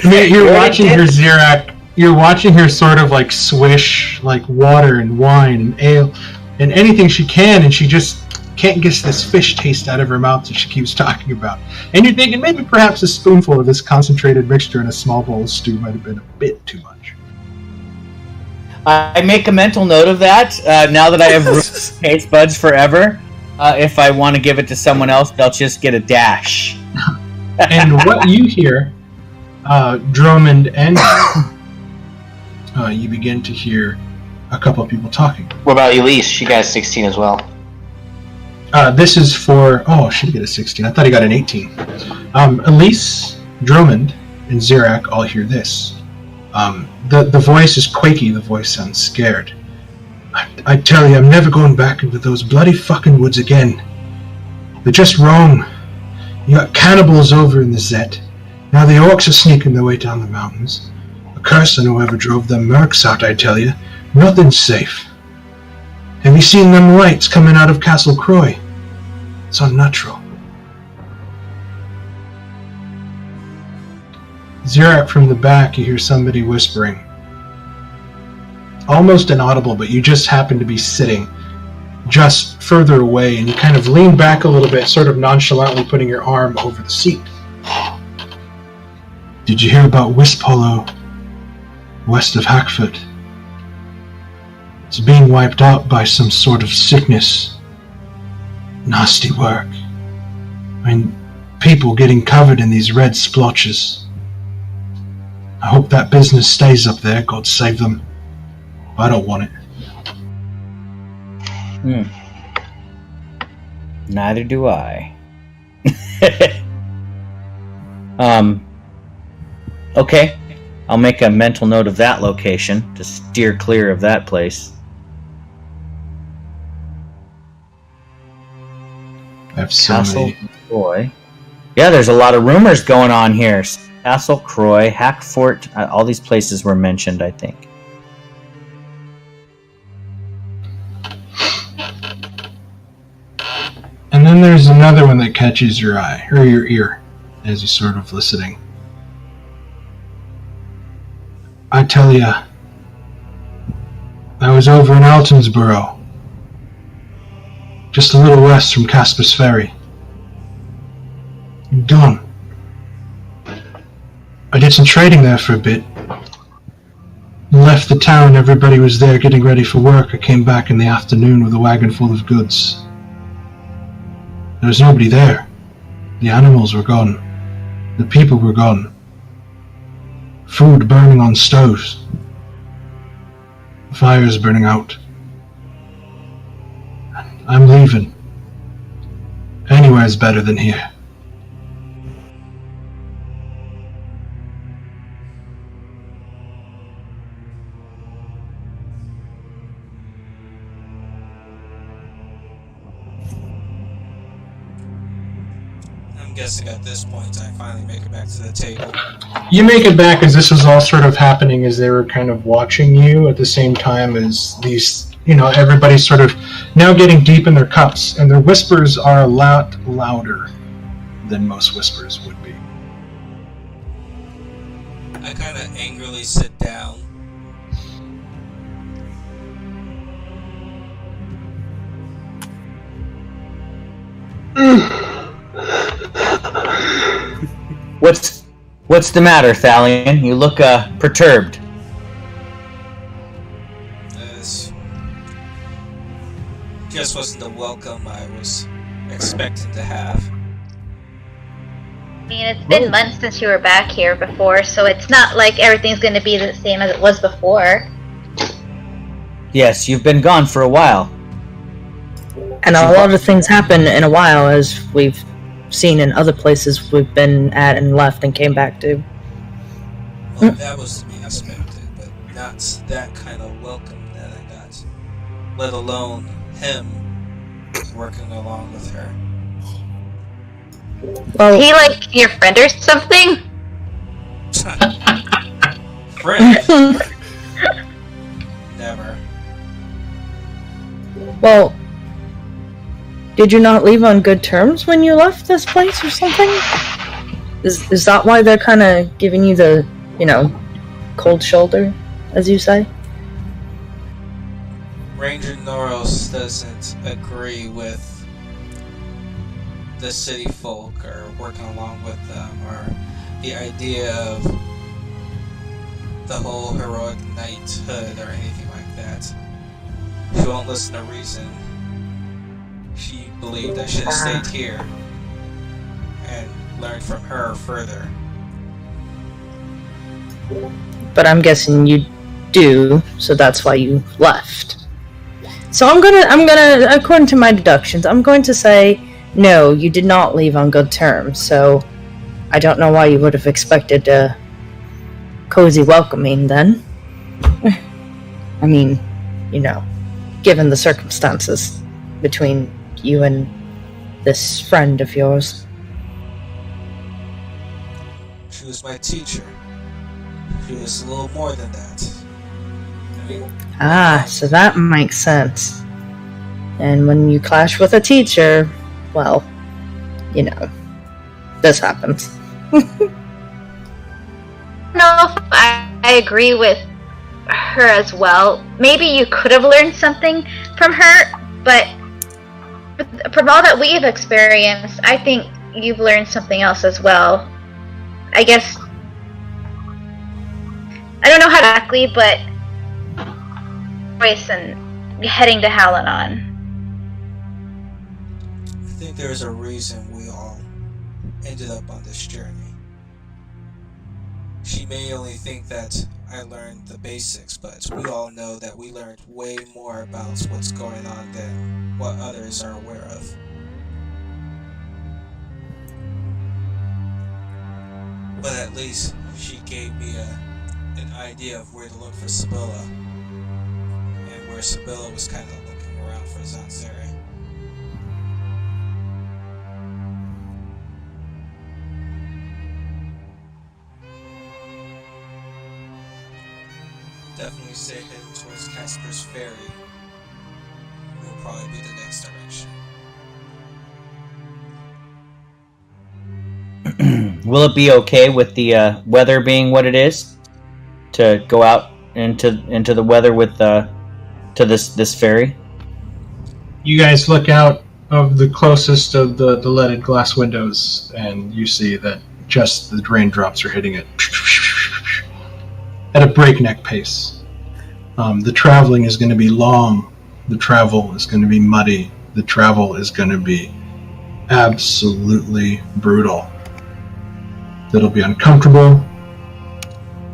I mean, you're watching her, Zirak. You're watching her sort of like swish like water and wine and ale and anything she can, and she just can't get this fish taste out of her mouth that she keeps talking about. And you're thinking maybe perhaps a spoonful of this concentrated mixture in a small bowl of stew might have been a bit too much. I make a mental note of that. Now that I have taste buds forever, if I want to give it to someone else, they'll just get a dash. And what you hear, Drummond and you begin to hear a couple of people talking. What about Elise? She got a 16 as well. This is for... Oh, she did get a 16. I thought he got an 18. Elise, Drummond, and Zirak all hear this. The voice is quaky. The voice sounds scared. I tell you, I'm never going back into those bloody fucking woods again. They're just wrong. You got cannibals over in the Zet. Now the orcs are sneaking their way down the mountains. A curse on whoever drove them mercs out, I tell you. Nothing's safe. Have you seen them lights coming out of Castle Croy? It's unnatural. Zirak, from the back, you hear somebody whispering. Almost inaudible, but you just happen to be sitting just further away, and you kind of lean back a little bit, sort of nonchalantly putting your arm over the seat. Did you hear about Wisp Hollow, west of Hackfoot? It's being wiped out by some sort of sickness. Nasty work. I mean, people getting covered in these red splotches. I hope that business stays up there, God save them. I don't want it. Neither do I. Okay. I'll make a mental note of that location to steer clear of that place. I have so Castle many. Croy. Yeah, there's a lot of rumors going on here. Castle Croy, Hackfort, all these places were mentioned, I think. And then there's another one that catches your eye, or your ear, as you're sort of listening. I tell ya, I was over in Altonsboro, just a little west from Casper's Ferry. Gone. I did some trading there for a bit. Left the town, everybody was there getting ready for work. I came back in the afternoon with a wagon full of goods. There was nobody there. The animals were gone. The people were gone. Food burning on stoves. Fires burning out. I'm leaving. Anywhere's better than here. I'm guessing at this point I finally make it back to the table. You make it back as this was all sort of happening as they were kind of watching you at the same time as these, everybody's sort of now getting deep in their cups, and their whispers are a lot louder than most whispers would be. I kind of angrily sit down. What's the matter, Thalion? You look perturbed. Just wasn't the welcome I was expecting to have. I mean, it's been months since you were back here before, so it's not like everything's going to be the same as it was before. Yes, you've been gone for a while. And a lot of things happen in a while, as we've seen in other places we've been at and left and came back to. Well, that was to be expected, but not that kind of welcome that I got. Let alone him working along with her. Well, Is he like your friend or something? Friend? Never. well, did you not leave on good terms when you left this place or something? Is that why they're kind of giving you the, cold shoulder, as you say? Ranger Noros doesn't agree with the city folk or working along with them, or the idea of the whole heroic knighthood or anything like that. She won't listen to reason. She believed I should have stayed here and learned from her further. But I'm guessing you do, so that's why you left. So I'm gonna, according to my deductions, I'm going to say, no, you did not leave on good terms, so I don't know why you would have expected a cozy welcoming then. I mean, given the circumstances between you and this friend of yours. She was my teacher. She was a little more than that. I mean, So that makes sense. And when you clash with a teacher, well, this happens. I don't know if I agree with her as well. Maybe you could have learned something from her, but from all that we've experienced, I think you've learned something else as well. I guess I don't know how exactly, but voice and heading to Halanon. I think there's a reason we all ended up on this journey. She may only think that I learned the basics, but we all know that we learned way more about what's going on than what others are aware of. But at least she gave me an idea of where to look for Sibylla, and where Sibylla was kind of looking around for Zanzeri. Definitely say heading towards Casper's Ferry will probably be the next direction. Will it be okay with the weather being what it is to go out into the weather with to this ferry? You guys look out of the closest of the leaded glass windows, and you see that just the raindrops are hitting it at a breakneck pace. The traveling is going to be long. The travel is going to be muddy. The travel is going to be absolutely brutal. It'll be uncomfortable,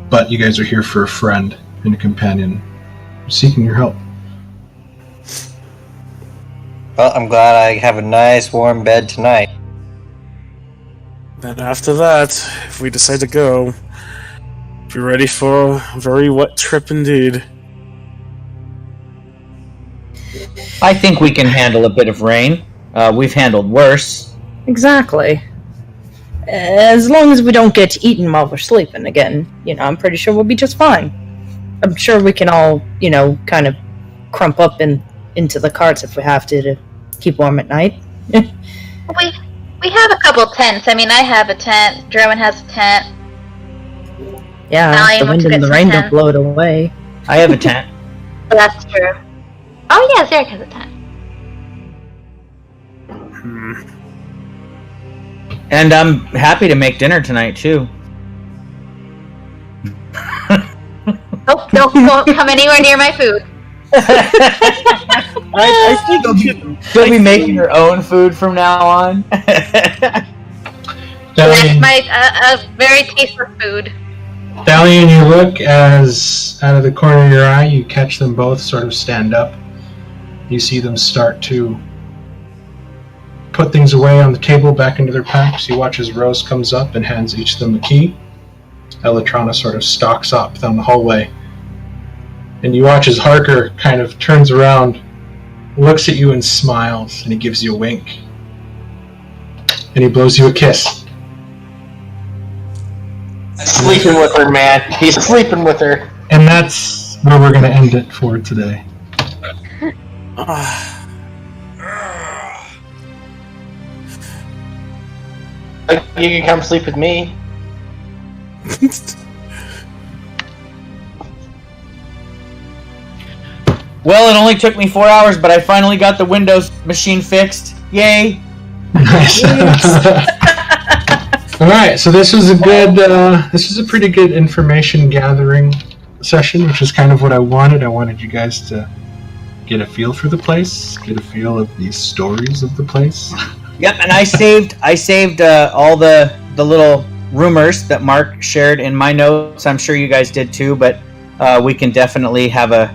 but you guys are here for a friend and a companion seeking your help. Well, I'm glad I have a nice warm bed tonight. Then after that, if we decide to go, be ready for a very wet trip indeed. I think we can handle a bit of rain. We've handled worse. Exactly. As long as we don't get eaten while we're sleeping again, I'm pretty sure we'll be just fine. I'm sure we can all, kind of crump up into the carts if we have to keep warm at night. We have a couple tents. I mean, I have a tent. Drummond has a tent. Yeah, the wind and the rain don't blow it away. I have a tent. That's true. Oh yeah, Zarek has a tent. And I'm happy to make dinner tonight too. Oh, don't come anywhere near my food. I think she'll be making her own food from now on. That's my very tasteless food. Dalian, you look as out of the corner of your eye, you catch them both sort of stand up. You see them start to put things away on the table back into their packs. You watch as Rose comes up and hands each of them a key. Elytrana sort of stalks up down the hallway. And you watch as Harker kind of turns around, looks at you and smiles, and he gives you a wink. And he blows you a kiss. Sleeping with her, man. He's sleeping with her. And that's where we're going to end it for today. You can come sleep with me. Well, it only took me 4 hours, but I finally got the Windows machine fixed. Yay! Nice. All right, so this was a pretty good information gathering session, which is kind of what I wanted. I wanted you guys to get a feel for the place, get a feel of the stories of the place. Yep, and I saved all the little rumors that Mark shared in my notes. I'm sure you guys did too, but we can definitely have a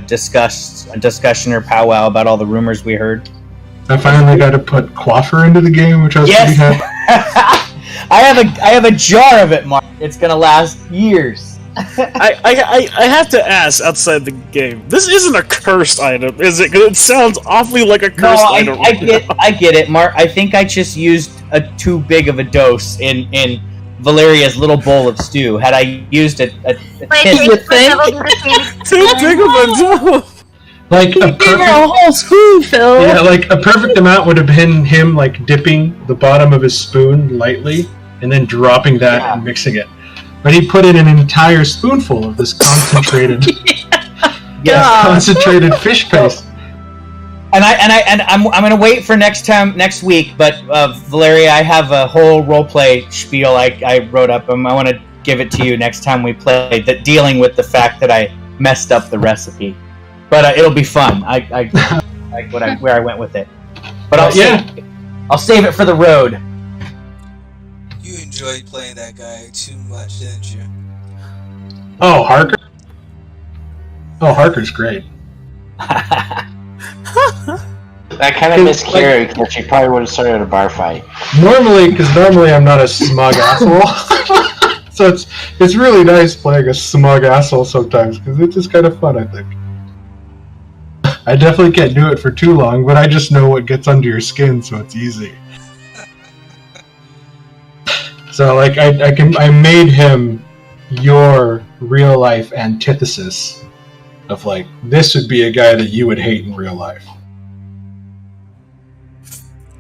discussion or powwow about all the rumors we heard. I finally got to put Quaffer into the game, which I was pretty happy. I have a jar of it, Mark. It's gonna last years. I have to ask outside the game. This isn't a cursed item, is it? Because it sounds awfully like a cursed item. I get it, Mark. I think I just used too big of a dose in Valeria's little bowl of stew. Had I used too big of a dose. Like a whole spoonful. Yeah, like a perfect amount would have been him like dipping the bottom of his spoon lightly and then dropping that and mixing it. But he put in an entire spoonful of this concentrated, concentrated fish paste. And I'm gonna wait for next week. But Valeria, I have a whole roleplay spiel I wrote up. I want to give it to you next time we play. That dealing with the fact that I messed up the recipe. But it'll be fun. Where I went with it. But I'll save it for the road. You enjoyed playing that guy too much, didn't you? Oh, Harker? Oh, Harker's great. I kind of miss Carrie because she probably would have started a bar fight. Normally I'm not a smug asshole. So it's really nice playing a smug asshole sometimes because it's just kind of fun, I think. I definitely can't do it for too long, but I just know what gets under your skin, so it's easy. So, like, I made him your real life antithesis of, like, this would be a guy that you would hate in real life.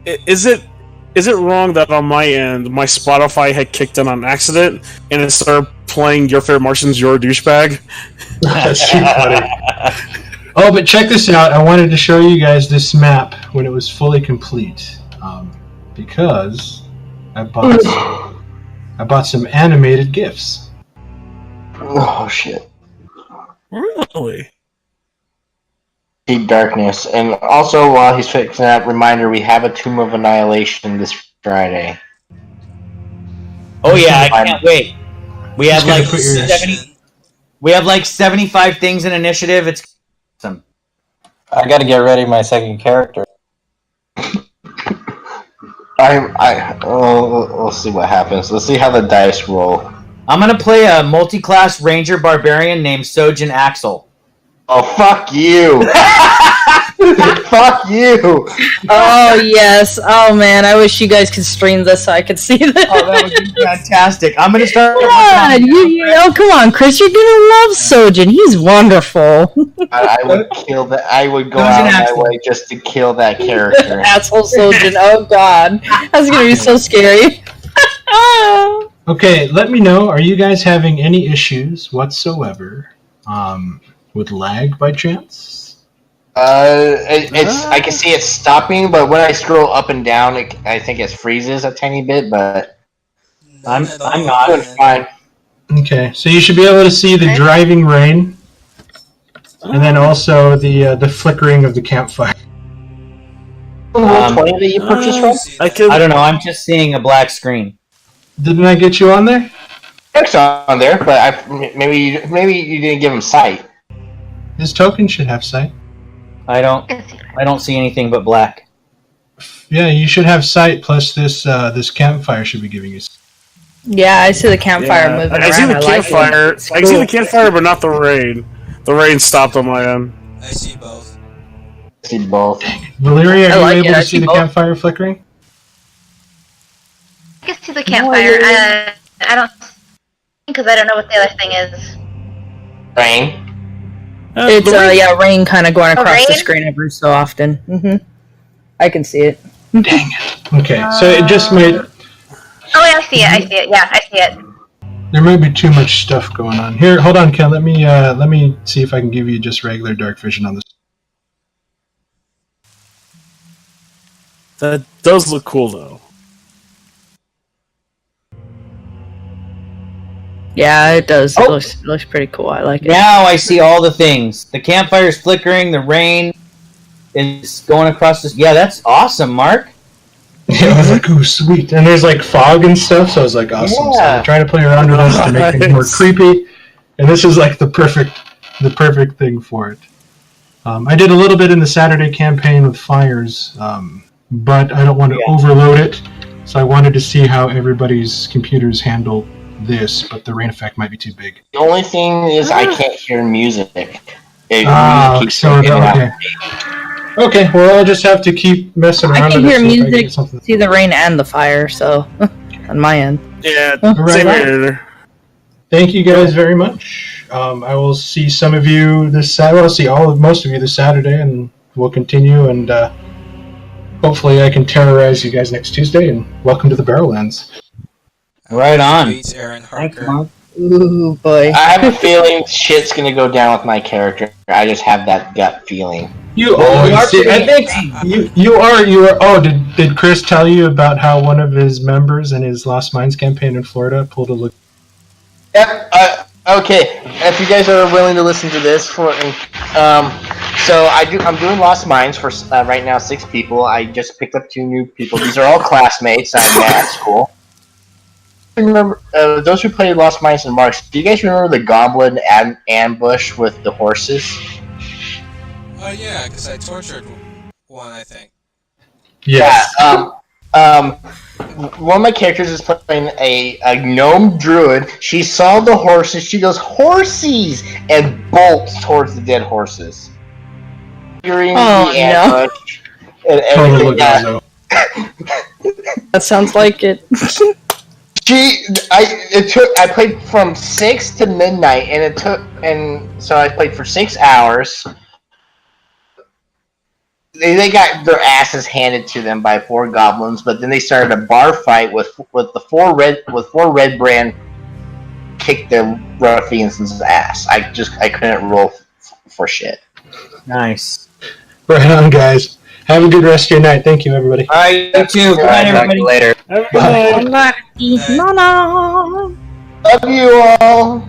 Is it is it wrong that on my end, my Spotify had kicked in on accident and it started playing Your Favorite Martian's Your Douchebag? That's too funny. Oh, but check this out. I wanted to show you guys this map when it was fully complete. Because I bought some animated GIFs. Oh shit. Really? Deep Darkness. And also, while he's fixing that, reminder, we have a Tomb of Annihilation this Friday. Oh yeah, I can't wait. We have Just gotta like put your- 70. We have like 75 things in initiative. It's awesome. I gotta get ready my second character. We'll see what happens. Let's see how the dice roll. I'm gonna play a multi-class ranger barbarian named Sojin Axel. Oh, fuck you! Fuck you! Oh yes. Oh man, I wish you guys could stream this so I could see this. Oh, that would be fantastic. I'm gonna start. God, oh come on, Chris, you're gonna love Sojin. He's wonderful. I would kill that. I would go Who's out an of my asshole? way just to kill that character. Asshole Sojin. Oh god, that's gonna be so scary. Okay, let me know. Are you guys having any issues whatsoever with lag by chance? It's I can see it stopping, but when I scroll up and down, I think it freezes a tiny bit. But I'm it's not. doing fine. Okay, so you should be able to see the driving rain, and then also the flickering of the campfire. Roll 20 that you purchased from? I don't know. I'm just seeing a black screen. Didn't I get you on there? It's on there, but maybe you didn't give him sight. His token should have sight. I don't see anything but black. Yeah, you should have sight. Plus, this campfire should be giving you. Yeah, I see the campfire moving around. I see the like campfire. it. I see the campfire, but not the rain. The rain stopped on my end. I see both. I see both. Valeria, I are like you it. able I to see see the both. campfire flickering? I can see the campfire. I don't, because I don't know what the other thing is. Rain. It's rain kind of going Oh, across the rain? screen every so often. I can see it. Okay, so it just might. Oh, yeah, I see it. I see it. Yeah, I see it. There might be too much stuff going on here. Hold on, Ken. Let me see if I can give you just regular dark vision on this. That does look cool, though. Yeah, it does. Oh. It looks pretty cool. I like it. Now I see all the things. The campfire's flickering. The rain is going across this. Yeah, that's awesome, Mark. Yeah, I was like, ooh, sweet. And there's like fog and stuff, so I was like, awesome. So Yeah. I'm trying to play around with this to make things more Nice. creepy. And this is like the perfect thing for it. I did a little bit in the Saturday campaign with fires, but I don't want to overload it. So I wanted to see how everybody's computers handle this, but the rain effect might be too big. The only thing is I can't hear music. It keeps So going in and out. okay. Okay, well, I'll just have to keep messing around I can with hear it. See if I can music, get something. see the rain and the fire. So on my end. Yeah, Right same on. here. Thank you guys very much. I will see some of you this Saturday. I'll see most of you this Saturday, and we'll continue. And hopefully, I can terrorize you guys next Tuesday. And welcome to the Barrowlands. Right on. Tweets Aaron Thanks, Harker. Mark. Ooh boy. I have a feeling shit's gonna go down with my character. I just have that gut feeling. You Well, always see. I think you are. Oh, did Chris tell you about how one of his members in his Lost Mines campaign in Florida pulled a look? Yep. Okay. If you guys are willing to listen to this, so I'm doing Lost Mines for right now 6 people. I just picked up 2 new people. These are all classmates I met at school. Remember those who played Lost Mines and Marks? Do you guys remember the Goblin ambush with the horses? Oh yeah, because I tortured one, I think. Yes. Yeah, one of my characters is playing a gnome druid. She saw the horses. She goes, "Horsies!" and bolts towards the dead horses. During Oh, the no. ambush and Total everything. Yeah. Legazo. That sounds like it. I played from 6 to midnight, so I played for 6 hours. they got their asses handed to them by 4 goblins, but then they started a bar fight with the 4 red brand kicked the ruffians' ass. I couldn't roll for shit. Nice. Right on, guys. Have a good rest of your night. Thank you, everybody. All right, you too. Good night, Talk to everybody. you later. Have a good Bye. night. No, no. Love you all.